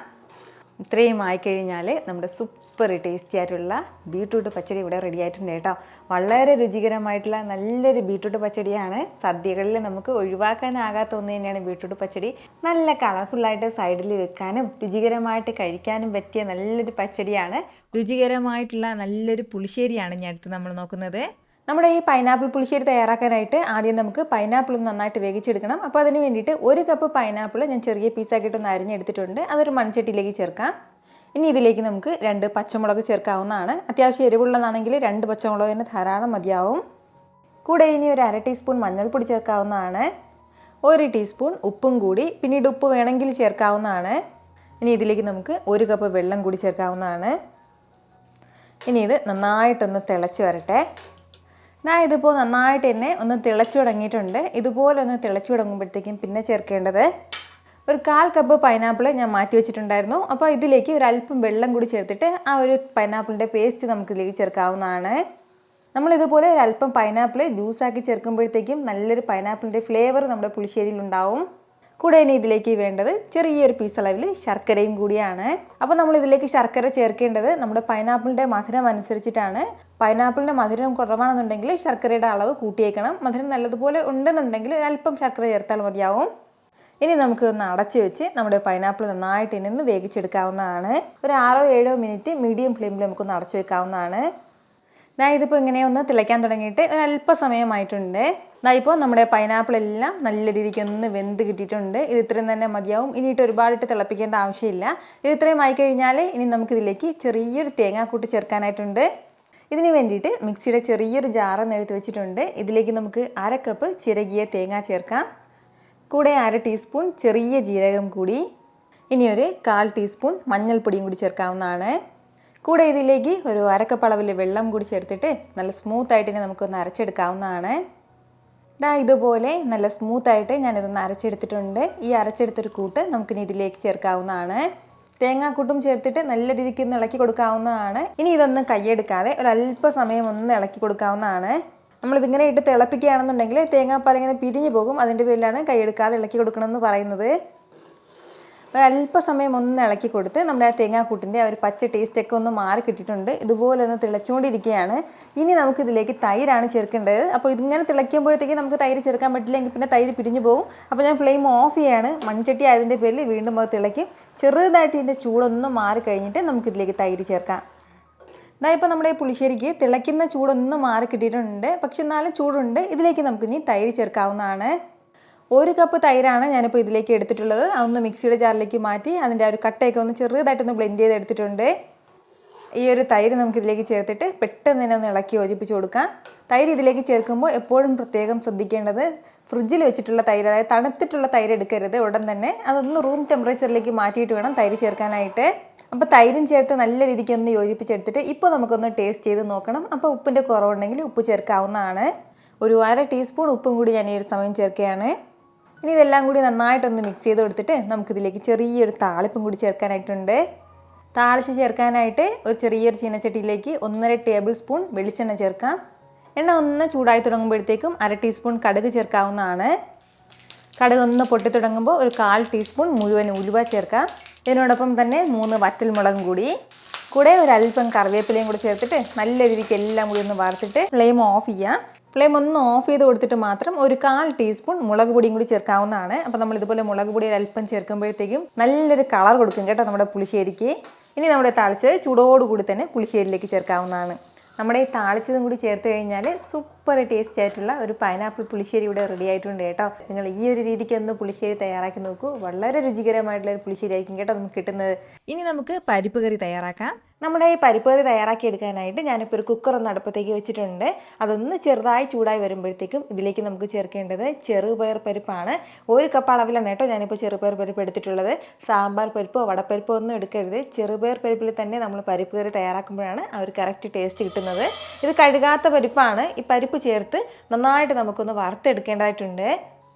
ഇത്രയും ആയിക്കഴിഞ്ഞാൽ നമ്മുടെ സൂപ്പർ ടേസ്റ്റി ആയിട്ടുള്ള ബീട്രൂട്ട് പച്ചടി ഇവിടെ റെഡി ആയിട്ടുണ്ട് കേട്ടോ. വളരെ രുചികരമായിട്ടുള്ള നല്ലൊരു ബീട്രൂട്ട് പച്ചടിയാണ്. സദ്യകളിൽ നമുക്ക് ഒഴിവാക്കാനാകാത്ത ഒന്ന് തന്നെയാണ് ബീട്രൂട്ട് പച്ചടി. നല്ല കളർഫുള്ളായിട്ട് സൈഡിൽ വെക്കാനും രുചികരമായിട്ട് കഴിക്കാനും പറ്റിയ നല്ലൊരു പച്ചടിയാണ്. രുചികരമായിട്ടുള്ള നല്ലൊരു പുളിശ്ശേരിയാണ് ഞാൻ അടുത്ത് നമ്മൾ നോക്കുന്നത്. നമ്മുടെ ഈ പൈനാപ്പിൾ പുളിശ്ശേരി തയ്യാറാക്കാനായിട്ട് ആദ്യം നമുക്ക് പൈനാപ്പിൾ നന്നായിട്ട് വേവിച്ചെടുക്കണം. അപ്പോൾ അതിന് വേണ്ടിയിട്ട് 1 കപ്പ് പൈനാപ്പിൾ ഞാൻ ചെറിയ പീസാക്കിയിട്ടൊന്ന് അരിഞ്ഞെടുത്തിട്ടുണ്ട്. അതൊരു മൺചട്ടിയിലേക്ക് ചേർക്കാം. ഇനി ഇതിലേക്ക് നമുക്ക് 2 പച്ചമുളക് ചേർക്കാവുന്നതാണ്. അത്യാവശ്യം എരിവുള്ളതാണെങ്കിൽ 2 പച്ചമുളക് തന്നെ ധാരാളം മതിയാവും. കൂടെ ഇനി ഒരു 1/2 ടീസ്പൂൺ മഞ്ഞൾപ്പൊടി ചേർക്കാവുന്നതാണ്. 1 ടീസ്പൂൺ ഉപ്പും കൂടി, പിന്നീട് ഉപ്പ് വേണമെങ്കിൽ ചേർക്കാവുന്നതാണ്. ഇനി ഇതിലേക്ക് നമുക്ക് 1 കപ്പ് വെള്ളം കൂടി ചേർക്കാവുന്നതാണ്. ഇനി ഇത് നന്നായിട്ടൊന്ന് തിളച്ച് വരട്ടെ. ഇതിപ്പോൾ നന്നായിട്ട് തന്നെ ഒന്ന് തിളച്ചു തുടങ്ങിയിട്ടുണ്ട്. ഇതുപോലെ ഒന്ന് തിളച്ചു തുടങ്ങുമ്പോഴത്തേക്കും പിന്നെ ചേർക്കേണ്ടത് ഒരു 1/4 കപ്പ് പൈനാപ്പിൾ ഞാൻ മാറ്റി വെച്ചിട്ടുണ്ടായിരുന്നു. അപ്പോൾ ഇതിലേക്ക് ഒരല്പം വെള്ളം കൂടി ചേർത്തിട്ട് ആ ഒരു പൈനാപ്പിളിൻ്റെ പേസ്റ്റ് നമുക്കിതിലേക്ക് ചേർക്കാവുന്നതാണ്. നമ്മളിതുപോലെ ഒരല്പം പൈനാപ്പിൾ ജ്യൂസാക്കി ചേർക്കുമ്പോഴത്തേക്കും നല്ലൊരു പൈനാപ്പിളിൻ്റെ ഫ്ലേവർ നമ്മുടെ പുളിശ്ശേരിയിൽ ഉണ്ടാവും. കൂടെ ഇനി ഇതിലേക്ക് വേണ്ടത് ചെറിയൊരു പീസ് അളവിൽ ശർക്കരയും കൂടിയാണ്. അപ്പോൾ നമ്മൾ ഇതിലേക്ക് ശർക്കര ചേർക്കേണ്ടത് നമ്മുടെ പൈനാപ്പിളിൻ്റെ മധുരം അനുസരിച്ചിട്ടാണ്. പൈനാപ്പിളിൻ്റെ മധുരം കുറവാണെന്നുണ്ടെങ്കിൽ ശർക്കരയുടെ അളവ് കൂട്ടിയേക്കണം. മധുരം നല്ലതുപോലെ ഉണ്ടെന്നുണ്ടെങ്കിൽ ഒരല്പം ശർക്കര ചേർത്താൽ മതിയാവും. ഇനി നമുക്ക് ഒന്ന് അടച്ചു വെച്ച് നമ്മുടെ പൈനാപ്പിൾ നന്നായിട്ട് ഇനി വേവിച്ചെടുക്കാവുന്നതാണ്. ഒരു 6-7 മിനിറ്റ് മീഡിയം ഫ്ലെയിമിൽ നമുക്കൊന്ന് അടച്ചു വെക്കാവുന്നതാണ്. ഇതിപ്പോൾ ഇങ്ങനെ ഒന്ന് തിളയ്ക്കാൻ തുടങ്ങിയിട്ട് ഒരല്പസമയമായിട്ടുണ്ട്. ഇപ്പോൾ നമ്മുടെ പൈനാപ്പിൾ എല്ലാം നല്ല രീതിക്ക് ഒന്ന് വെന്ത് കിട്ടിയിട്ടുണ്ട്. ഇത് ഇത്രയും തന്നെ മതിയാവും. ഇനിയിട്ട് ഒരുപാടിട്ട് തിളപ്പിക്കേണ്ട ആവശ്യമില്ല. ഇത് ഇത്രയും ആയിക്കഴിഞ്ഞാൽ ഇനി നമുക്കിതിലേക്ക് ചെറിയൊരു തേങ്ങാക്കൂട്ട് ചേർക്കാനായിട്ടുണ്ട്. ഇതിന് വേണ്ടിയിട്ട് മിക്സിയുടെ ചെറിയൊരു ജാറൊന്ന് എടുത്ത് വെച്ചിട്ടുണ്ട്. ഇതിലേക്ക് നമുക്ക് 1/2 കപ്പ് ചിരകിയ തേങ്ങ ചേർക്കാം. കൂടെ 1/2 ടീസ്പൂൺ ചെറിയ ജീരകം കൂടി, ഇനി ഒരു 1/4 ടീസ്പൂൺ മഞ്ഞൾപ്പൊടിയും കൂടി ചേർക്കാവുന്നതാണ്. കൂടെ ഇതിലേക്ക് ഒരു 1/2 കപ്പ് അളവിൽ വെള്ളം കൂടി ചേർത്തിട്ട് നല്ല സ്മൂത്തായിട്ട് നമുക്കൊന്ന് അരച്ചെടുക്കാവുന്നതാണ്. ഇതുപോലെ നല്ല സ്മൂത്തായിട്ട് ഞാനിതൊന്ന് അരച്ചെടുത്തിട്ടുണ്ട്. ഈ അരച്ചെടുത്തൊരു കൂട്ട് നമുക്കിനി ഇതിലേക്ക് ചേർക്കാവുന്നതാണ്. തേങ്ങാക്കൂട്ടും ചേർത്തിട്ട് നല്ല രീതിക്ക് ഒന്ന് ഇളക്കി കൊടുക്കാവുന്നതാണ്. ഇനി ഇതൊന്ന് കൈയെടുക്കാതെ ഒരല്പസമയം ഒന്ന് ഇളക്കി കൊടുക്കാവുന്നതാണ്. നമ്മളിതിങ്ങനെ ഇട്ട് തിളപ്പിക്കുകയാണെന്നുണ്ടെങ്കിൽ തേങ്ങാപ്പാൽ ഇങ്ങനെ പിരിഞ്ഞു പോകും. അതിൻ്റെ പേരിലാണ് കൈയെടുക്കാതെ ഇളക്കി കൊടുക്കണമെന്ന് പറയുന്നത്. ഒരല്പസമയം ഒന്ന് ഇളക്കി കൊടുത്ത് നമ്മുടെ ആ തേങ്ങാക്കൂട്ടിൻ്റെ ആ ഒരു പച്ച ടേസ്റ്റൊക്കെ ഒന്ന് മാറി കിട്ടിയിട്ടുണ്ട്. ഇതുപോലെ ഒന്ന് തിളച്ചുകൊണ്ടിരിക്കുകയാണ്. ഇനി നമുക്കിതിലേക്ക് തൈരാണ് ചേർക്കേണ്ടത്. അപ്പോൾ ഇതിങ്ങനെ തിളയ്ക്കുമ്പോഴത്തേക്ക് നമുക്ക് തൈര് ചേർക്കാൻ പറ്റില്ലെങ്കിൽ പിന്നെ തൈര് പിരിഞ്ഞു പോകും. അപ്പോൾ ഞാൻ ഫ്ലെയിം ഓഫ് ചെയ്യാണ്. മൺചട്ടി ആയതിൻ്റെ പേരിൽ വീണ്ടും അത് തിളയ്ക്കും. ചെറുതായിട്ട് ഇതിൻ്റെ ചൂടൊന്ന് മാറി കഴിഞ്ഞിട്ട് നമുക്കിതിലേക്ക് തൈര് ചേർക്കാം. ഇപ്പോൾ നമ്മുടെ പുളിശ്ശേരിക്ക് തിളയ്ക്കുന്ന ചൂടൊന്ന് മാറി കിട്ടിയിട്ടുണ്ട്. പക്ഷെ എന്നാലും ചൂടുണ്ട്. ഇതിലേക്ക് നമുക്കിനി തൈര് ചേർക്കാവുന്നതാണ്. 1 കപ്പ് തൈരാണ് ഞാനിപ്പോൾ ഇതിലേക്ക് എടുത്തിട്ടുള്ളത്. അതൊന്ന് മിക്സിയുടെ ജാറിലേക്ക് മാറ്റി അതിൻ്റെ ആ ഒരു കട്ടയൊക്കെ ഒന്ന് ചെറുതായിട്ടൊന്ന് ബ്ലെൻഡ് ചെയ്ത് എടുത്തിട്ടുണ്ട്. ഈ ഒരു തൈര് നമുക്കിതിലേക്ക് ചേർത്തിട്ട് പെട്ടെന്ന് തന്നെ ഒന്ന് ഇളക്കി യോജിപ്പിച്ച് കൊടുക്കാം. തൈര് ഇതിലേക്ക് ചേർക്കുമ്പോൾ എപ്പോഴും പ്രത്യേകം ശ്രദ്ധിക്കേണ്ടത് ഫ്രിഡ്ജിൽ വെച്ചിട്ടുള്ള തൈര്, അതായത് തണുത്തിട്ടുള്ള തൈര് എടുക്കരുത് ഉടൻ തന്നെ. അതൊന്ന് റൂം ടെമ്പറേച്ചറിലേക്ക് മാറ്റിയിട്ട് വേണം തൈര് ചേർക്കാനായിട്ട്. അപ്പോൾ തൈരും ചേർത്ത് നല്ല രീതിക്ക് ഒന്ന് യോജിപ്പിച്ചെടുത്തിട്ട് ഇപ്പോൾ നമുക്കൊന്ന് ടേസ്റ്റ് ചെയ്ത് നോക്കണം. അപ്പോൾ ഉപ്പിൻ്റെ കുറവുണ്ടെങ്കിൽ ഉപ്പ് ചേർക്കാവുന്നതാണ്. ഒരു 1/2 ടീസ്പൂൺ ഉപ്പും കൂടി ഞാൻ ഈ ഒരു സമയം ചേർക്കുകയാണ്. ഇനി ഇതെല്ലാം കൂടി നന്നായിട്ടൊന്ന് മിക്സ് ചെയ്ത് കൊടുത്തിട്ട് നമുക്കിതിലേക്ക് ചെറിയൊരു താളിപ്പും കൂടി ചേർക്കാനായിട്ടുണ്ട്. താളിച്ച് ചേർക്കാനായിട്ട് ഒരു ചെറിയൊരു ചീനച്ചട്ടിയിലേക്ക് 1.5 ടേബിൾ സ്പൂൺ വെളിച്ചെണ്ണ ചേർക്കാം. എണ്ണ ഒന്ന് ചൂടായി തുടങ്ങുമ്പോഴത്തേക്കും 1/2 ടീസ്പൂൺ കടുക് ചേർക്കാവുന്നതാണ്. കടുക് ഒന്ന് പൊട്ടി തുടങ്ങുമ്പോൾ ഒരു 1/4 ടീസ്പൂൺ മുഴുവൻ ഉലുവ ചേർക്കാം. ഇതിനോടൊപ്പം തന്നെ 3 വറ്റൽമുളകും കൂടെ ഒരല്പം കറിവേപ്പിലയും കൂടി ചേർത്തിട്ട് നല്ല രീതിക്ക് എല്ലാം കൂടി ഒന്ന് വറുത്തിട്ട് ഫ്ലെയിം ഓഫ് ചെയ്യാം. ഫ്ലെയിം ഒന്ന് ഓഫ് ചെയ്ത് കൊടുത്തിട്ട് മാത്രം ഒരു 1/4 ടീസ്പൂൺ മുളക് പൊടിയും കൂടി ചേർക്കാവുന്നതാണ്. അപ്പോൾ നമ്മൾ ഇതുപോലെ മുളക് പൊടി ഒരല്പം ചേർക്കുമ്പോഴത്തേക്കും നല്ലൊരു കളർ കൊടുക്കും കേട്ടോ നമ്മുടെ പുളിശ്ശേരിക്ക്. ഇനി നമ്മുടെ താളിച്ചത് ചൂടോടുകൂടി തന്നെ പുളിശ്ശേരിയിലേക്ക് ചേർക്കാവുന്നതാണ്. നമ്മുടെ ഈ താളിച്ചതും കൂടി ചേർത്ത് കഴിഞ്ഞാൽ സൂപ്പർ ടേസ്റ്റ് ആയിട്ടുള്ള ഒരു പൈനാപ്പിൾ പുളിശ്ശേരി ഇവിടെ റെഡി ആയിട്ടുണ്ട് കേട്ടോ. നിങ്ങൾ ഈ ഒരു രീതിക്ക് ഒന്ന് പുളിശ്ശേരി തയ്യാറാക്കി നോക്കൂ. വളരെ രുചികരമായിട്ടുള്ള ഒരു പുളിശ്ശേരി ആയിരിക്കും കേട്ടോ നമുക്ക് കിട്ടുന്നത്. ഇനി നമുക്ക് പരിപ്പ് കറി തയ്യാറാക്കാം. നമ്മുടെ ഈ പരിപ്പ് കറി തയ്യാറാക്കി എടുക്കാനായിട്ട് ഞാനിപ്പോൾ ഒരു കുക്കർ ഒന്ന് അടുപ്പത്തേക്ക് വെച്ചിട്ടുണ്ട്. അതൊന്ന് ചെറുതായി ചൂടായി വരുമ്പോഴത്തേക്കും ഇതിലേക്ക് നമുക്ക് ചേർക്കേണ്ടത് ചെറുപയർ പരിപ്പാണ്. 1 കപ്പ് അളവിലാണ് കേട്ടോ ഞാനിപ്പോൾ ചെറുപയർ പരിപ്പ് എടുത്തിട്ടുള്ളത്. സാമ്പാർ പരിപ്പോ വടപ്പരിപ്പോ ഒന്നും എടുക്കരുത്. ചെറുപയർ പരിപ്പിൽ തന്നെ നമ്മൾ പരിപ്പ് കറി തയ്യാറാക്കുമ്പോഴാണ് ആ ഒരു കറക്റ്റ് ടേസ്റ്റ് കിട്ടുന്നത്. ഇത് കഴുകാത്ത പരിപ്പാണ്. ഈ പരിപ്പ് ചേർത്ത് നന്നായിട്ട് നമുക്കൊന്ന് വറുത്തെടുക്കേണ്ടതായിട്ടുണ്ട്.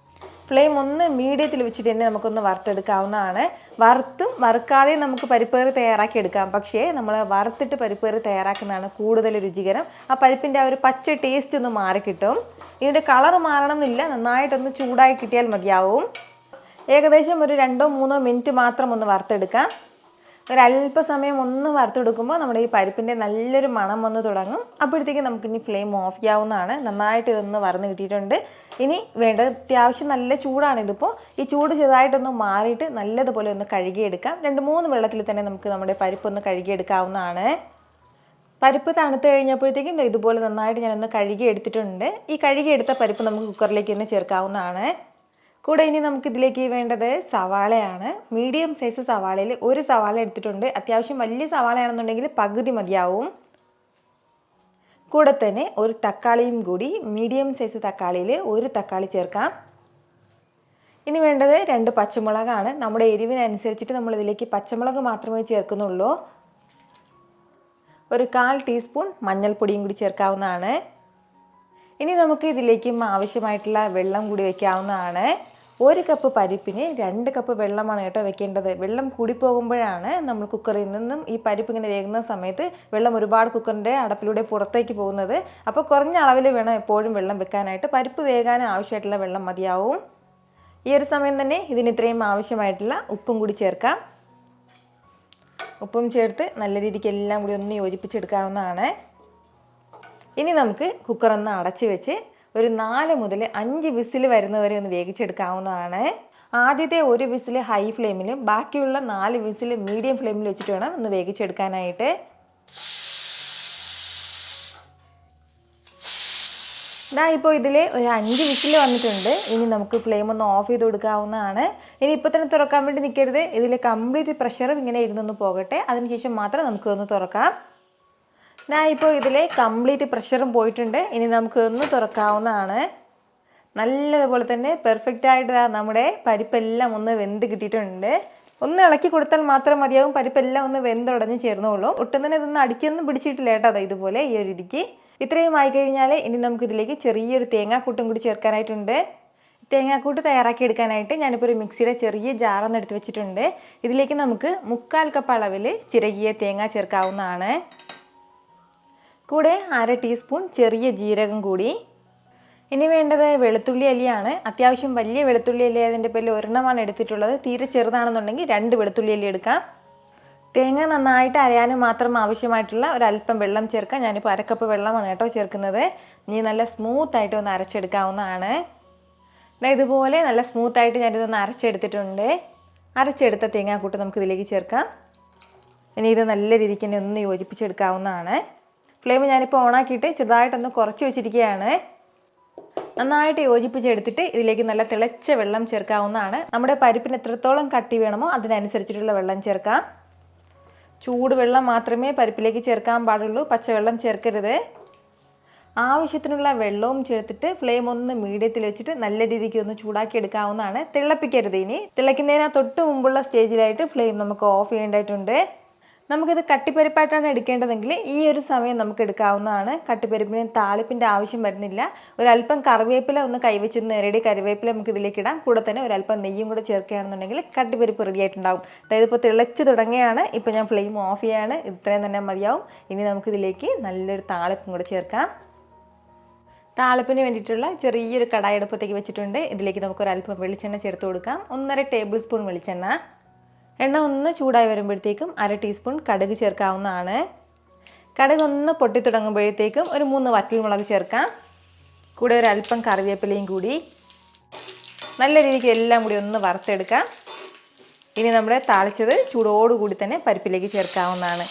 ഫ്ലെയിം ഒന്ന് മീഡിയത്തിൽ വെച്ചിട്ട് തന്നെ നമുക്കൊന്ന് വറുത്തെടുക്കാവുന്നതാണ്. വറുത്തും വറുക്കാതെയും നമുക്ക് പരിപ്പ് കറി തയ്യാറാക്കി എടുക്കാം. പക്ഷേ നമ്മൾ വറുത്തിട്ട് പരിപ്പ് കറി തയ്യാറാക്കുന്നതാണ് കൂടുതൽ രുചികരം. ആ പരിപ്പിൻ്റെ ആ ഒരു പച്ച ടേസ്റ്റ് ഒന്ന് മാറിക്കിട്ടും. ഇതിൻ്റെ കളർ മാറണം എന്നില്ല, നന്നായിട്ടൊന്ന് ചൂടായി കിട്ടിയാൽ മതിയാവും. ഏകദേശം ഒരു 2-3 മിനിറ്റ് മാത്രം ഒന്ന് വറുത്തെടുക്കാം. ഒരല്പസമയം ഒന്ന് വറുത്തെടുക്കുമ്പോൾ നമ്മുടെ ഈ പരിപ്പിൻ്റെ നല്ലൊരു മണം വന്ന് തുടങ്ങും. അപ്പോഴത്തേക്കും നമുക്കിനി ഫ്ലെയിം ഓഫ് ചെയ്യാവുന്നതാണ്. നന്നായിട്ട് ഇതൊന്ന് വറന്ന് കിട്ടിയിട്ടുണ്ട്. ഇനി വേണ്ടത് അത്യാവശ്യം നല്ല ചൂടാണ് ഇതിപ്പോൾ. ഈ ചൂട് ചെറുതായിട്ടൊന്ന് മാറിയിട്ട് നല്ലതുപോലെ ഒന്ന് കഴുകിയെടുക്കാം. 2-3 വെള്ളത്തിൽ തന്നെ നമുക്ക് നമ്മുടെ പരിപ്പൊന്ന് കഴുകിയെടുക്കാവുന്നതാണ്. പരിപ്പ് തണുത്ത് കഴിഞ്ഞപ്പോഴത്തേക്കും ഇതുപോലെ നന്നായിട്ട് ഞാനൊന്ന് കഴുകി എടുത്തിട്ടുണ്ട്. ഈ കഴുകിയെടുത്ത പരിപ്പ് നമുക്ക് കുക്കറിലേക്ക് തന്നെ ചേർക്കാവുന്നതാണ്. കൂടെ ഇനി നമുക്കിതിലേക്ക് വേണ്ടത് സവാളയാണ്. മീഡിയം സൈസ് സവാളയിൽ 1 സവാള എടുത്തിട്ടുണ്ട്. അത്യാവശ്യം വലിയ സവാളയാണെന്നുണ്ടെങ്കിൽ പകുതി മതിയാവും. കൂടെ തന്നെ ഒരു തക്കാളിയും കൂടി, മീഡിയം സൈസ് തക്കാളിയിൽ 1 തക്കാളി ചേർക്കാം. ഇനി വേണ്ടത് 2 പച്ചമുളകാണ്. നമ്മുടെ എരിവിനനുസരിച്ചിട്ട് നമ്മളിതിലേക്ക് പച്ചമുളക് മാത്രമേ ചേർക്കുന്നുള്ളൂ. ഒരു 1/4 ടീസ്പൂൺ മഞ്ഞൾപ്പൊടിയും കൂടി ചേർക്കാവുന്നതാണ്. ഇനി നമുക്ക് ഇതിലേക്ക് ആവശ്യമായിട്ടുള്ള വെള്ളം കൂടി വെക്കാവുന്നതാണ്. 1 കപ്പ് പരിപ്പിന് 2 കപ്പ് വെള്ളമാണ് കേട്ടോ വെക്കേണ്ടത്. വെള്ളം കൂടിപ്പോകുമ്പോഴാണ് നമ്മൾ കുക്കറിൽ നിന്നും ഈ പരിപ്പ് ഇങ്ങനെ വേകുന്ന സമയത്ത് വെള്ളം ഒരുപാട് കുക്കറിൻ്റെ അടപ്പിലൂടെ പുറത്തേക്ക് പോകുന്നത്. അപ്പോൾ കുറഞ്ഞ അളവിൽ വേണം എപ്പോഴും വെള്ളം വെക്കാനായിട്ട്. പരിപ്പ് വേകാൻ ആവശ്യമായിട്ടുള്ള വെള്ളം മതിയാവും. ഈ ഒരു സമയം തന്നെ ഇതിന് ഇത്രയും ആവശ്യമായിട്ടുള്ള ഉപ്പും കൂടി ചേർക്കാം. ഉപ്പും ചേർത്ത് നല്ല രീതിക്ക് എല്ലാം കൂടി ഒന്ന് യോജിപ്പിച്ചെടുക്കാവുന്നതാണ്. ഇനി നമുക്ക് കുക്കറൊന്ന് അടച്ച് വെച്ച് ഒരു 4 മുതൽ 5 വിസിൽ വരുന്നവരെ ഒന്ന് വേവിച്ചെടുക്കാവുന്നതാണ്. ആദ്യത്തെ 1 വിസിൽ ഹൈ ഫ്ലെയിമിലും ബാക്കിയുള്ള 4 വിസിൽ മീഡിയം ഫ്ലെയിമിൽ വെച്ചിട്ട് വേണം ഒന്ന് വേവിച്ചെടുക്കാനായിട്ട്. ഇപ്പോൾ ഇതിൽ ഒരു 5 വിസിൽ വന്നിട്ടുണ്ട്. ഇനി നമുക്ക് ഫ്ലെയിം ഒന്ന് ഓഫ് ചെയ്ത് കൊടുക്കാവുന്നതാണ്. ഇനി ഇപ്പോൾ തന്നെ തുറക്കാൻ വേണ്ടി നിൽക്കരുത്. ഇതിൽ കംപ്ലീറ്റ് പ്രഷറും ഇങ്ങനെ ഇരുന്നൊന്ന് പോകട്ടെ. അതിനുശേഷം മാത്രം നമുക്കൊന്ന് തുറക്കാം. ഇപ്പോൾ ഇതിലെ കംപ്ലീറ്റ് പ്രഷറും പോയിട്ടുണ്ട്. ഇനി നമുക്കൊന്ന് തുറക്കാവുന്നതാണ്. നല്ലതുപോലെ തന്നെ പെർഫെക്റ്റായിട്ട് നമ്മുടെ പരിപ്പെല്ലാം ഒന്ന് വെന്ത് കിട്ടിയിട്ടുണ്ട്. ഒന്ന് ഇളക്കി കൊടുത്താൽ മാത്രം മതിയാവും. പരിപ്പെല്ലാം ഒന്ന് വെന്തുടഞ്ഞ് ചേർന്നോളൂ. ഒട്ടും തന്നെ ഇതൊന്നും അടിക്കൊന്നും പിടിച്ചിട്ടില്ല കേട്ടോ. ഇതുപോലെ ഈ ഒരു രീതിക്ക് ഇത്രയും ആയിക്കഴിഞ്ഞാൽ ഇനി നമുക്കിതിലേക്ക് ചെറിയൊരു തേങ്ങാക്കൂട്ടും കൂടി ചേർക്കാനായിട്ടുണ്ട്. തേങ്ങാക്കൂട്ട് തയ്യാറാക്കി എടുക്കാനായിട്ട് ഞാനിപ്പോൾ ഒരു മിക്സിയുടെ ചെറിയ ജാറൊന്ന് എടുത്ത് വെച്ചിട്ടുണ്ട്. ഇതിലേക്ക് നമുക്ക് 1/4 കപ്പ് അളവിൽ ചിരകിയ തേങ്ങ ചേർക്കാവുന്നതാണ്. കൂടെ 1/2 ടീസ്പൂൺ ചെറിയ ജീരകം കൂടി. ഇനി വേണ്ടത് വെളുത്തുള്ളി അല്ലിയാണ്. അത്യാവശ്യം വലിയ വെളുത്തുള്ളി അല്ലി അതിൻ്റെ പേരിൽ ഒരെണ്ണമാണ് എടുത്തിട്ടുള്ളത്. തീരെ ചെറുതാണെന്നുണ്ടെങ്കിൽ 2 വെളുത്തുള്ളി അല്ലി എടുക്കാം. തേങ്ങ നന്നായിട്ട് അരയാനും മാത്രം ആവശ്യമായിട്ടുള്ള ഒരല്പം വെള്ളം ചേർക്കാം. ഞാനിപ്പോൾ 1/2 കപ്പ് വെള്ളമാണ് കേട്ടോ ചേർക്കുന്നത്. ഇനി നല്ല സ്മൂത്തായിട്ട് ഒന്ന് അരച്ചെടുക്കാവുന്നതാണ്. ഇതുപോലെ നല്ല സ്മൂത്തായിട്ട് ഞാനിതൊന്ന് അരച്ചെടുത്തിട്ടുണ്ട്. അരച്ചെടുത്ത തേങ്ങാക്കൂട്ട് നമുക്കിതിലേക്ക് ചേർക്കാം. ഇനി ഇത് നല്ല രീതിക്ക് തന്നെ ഒന്ന് യോജിപ്പിച്ചെടുക്കാവുന്നതാണ്. ഫ്ലെയിം ഞാനിപ്പോൾ ഓണാക്കിയിട്ട് ചെറുതായിട്ടൊന്ന് കുറച്ച് വെച്ചിരിക്കുകയാണ്. നന്നായിട്ട് യോജിപ്പിച്ചെടുത്തിട്ട് ഇതിലേക്ക് നല്ല തിളച്ച വെള്ളം ചേർക്കാവുന്നതാണ്. നമ്മുടെ പരിപ്പിന് എത്രത്തോളം കട്ടി വേണമോ അതിനനുസരിച്ചിട്ടുള്ള വെള്ളം ചേർക്കാം. ചൂട് വെള്ളം മാത്രമേ പരിപ്പിലേക്ക് ചേർക്കാൻ പാടുള്ളൂ, പച്ചവെള്ളം ചേർക്കരുത്. ആവശ്യത്തിനുള്ള വെള്ളവും ചേർത്തിട്ട് ഫ്ലെയിം ഒന്ന് മീഡിയത്തിൽ വെച്ചിട്ട് നല്ല രീതിക്ക് ഒന്ന് ചൂടാക്കി എടുക്കാവുന്നതാണ്. തിളപ്പിക്കരുത്. ഇനി തിളയ്ക്കുന്നതിന് തൊട്ട് മുമ്പുള്ള സ്റ്റേജിലായിട്ട് ഫ്ലെയിം നമുക്ക് ഓഫ് ചെയ്യേണ്ടതായിട്ടുണ്ട്. നമുക്കിത് കട്ടിപ്പരിപ്പായിട്ടാണ് എടുക്കേണ്ടതെങ്കിൽ ഈ ഒരു സമയം നമുക്ക് എടുക്കാവുന്നതാണ്. കട്ടിപ്പരിപ്പിന് താളിപ്പിൻ്റെ ആവശ്യം വരുന്നില്ല. ഒരല്പം കറിവേപ്പില ഒന്ന് കൈവച്ച് നേരടി കറിവേപ്പില നമുക്ക് ഇതിലേക്ക് ഇടാം. കൂടെ തന്നെ ഒരല്പം നെയ്യും കൂടെ ചേർക്കുകയാണെന്നുണ്ടെങ്കിൽ കട്ടിപ്പരിപ്പ് റെഡി ആയിട്ടുണ്ടാകും. അതായത് ഇപ്പോൾ തിളച്ച് തുടങ്ങിയാണ്. ഇപ്പോൾ ഞാൻ ഫ്ലെയിം ഓഫ് ചെയ്യാണ്. ഇത്രയും തന്നെ മതിയാവും. ഇനി നമുക്കിതിലേക്ക് നല്ലൊരു താളിപ്പും കൂടെ ചേർക്കാം. താളിപ്പിന് വേണ്ടിയിട്ടുള്ള ചെറിയൊരു കടായി അടുപ്പത്തേക്ക് വെച്ചിട്ടുണ്ട്. ഇതിലേക്ക് നമുക്കൊരല്പം വെളിച്ചെണ്ണ ചേർത്ത് കൊടുക്കാം. 1.5 ടേബിൾ സ്പൂൺ വെളിച്ചെണ്ണ. എണ്ണ ഒന്ന് ചൂടായി വരുമ്പോഴത്തേക്കും 1/2 ടീസ്പൂൺ കടുക് ചേർക്കാവുന്നതാണ്. കടുക് ഒന്ന് പൊട്ടി തുടങ്ങുമ്പോഴത്തേക്കും ഒരു 3 വറ്റൽമുളക് ചേർക്കാം. കൂടെ ഒരല്പം കറിവേപ്പിലയും കൂടി. നല്ല രീതിക്ക് എല്ലാം കൂടി ഒന്ന് വറുത്തെടുക്കാം. ഇനി നമ്മുടെ താളിച്ചത് ചൂടോടുകൂടി തന്നെ പരിപ്പിലേക്ക് ചേർക്കാവുന്നതാണ്.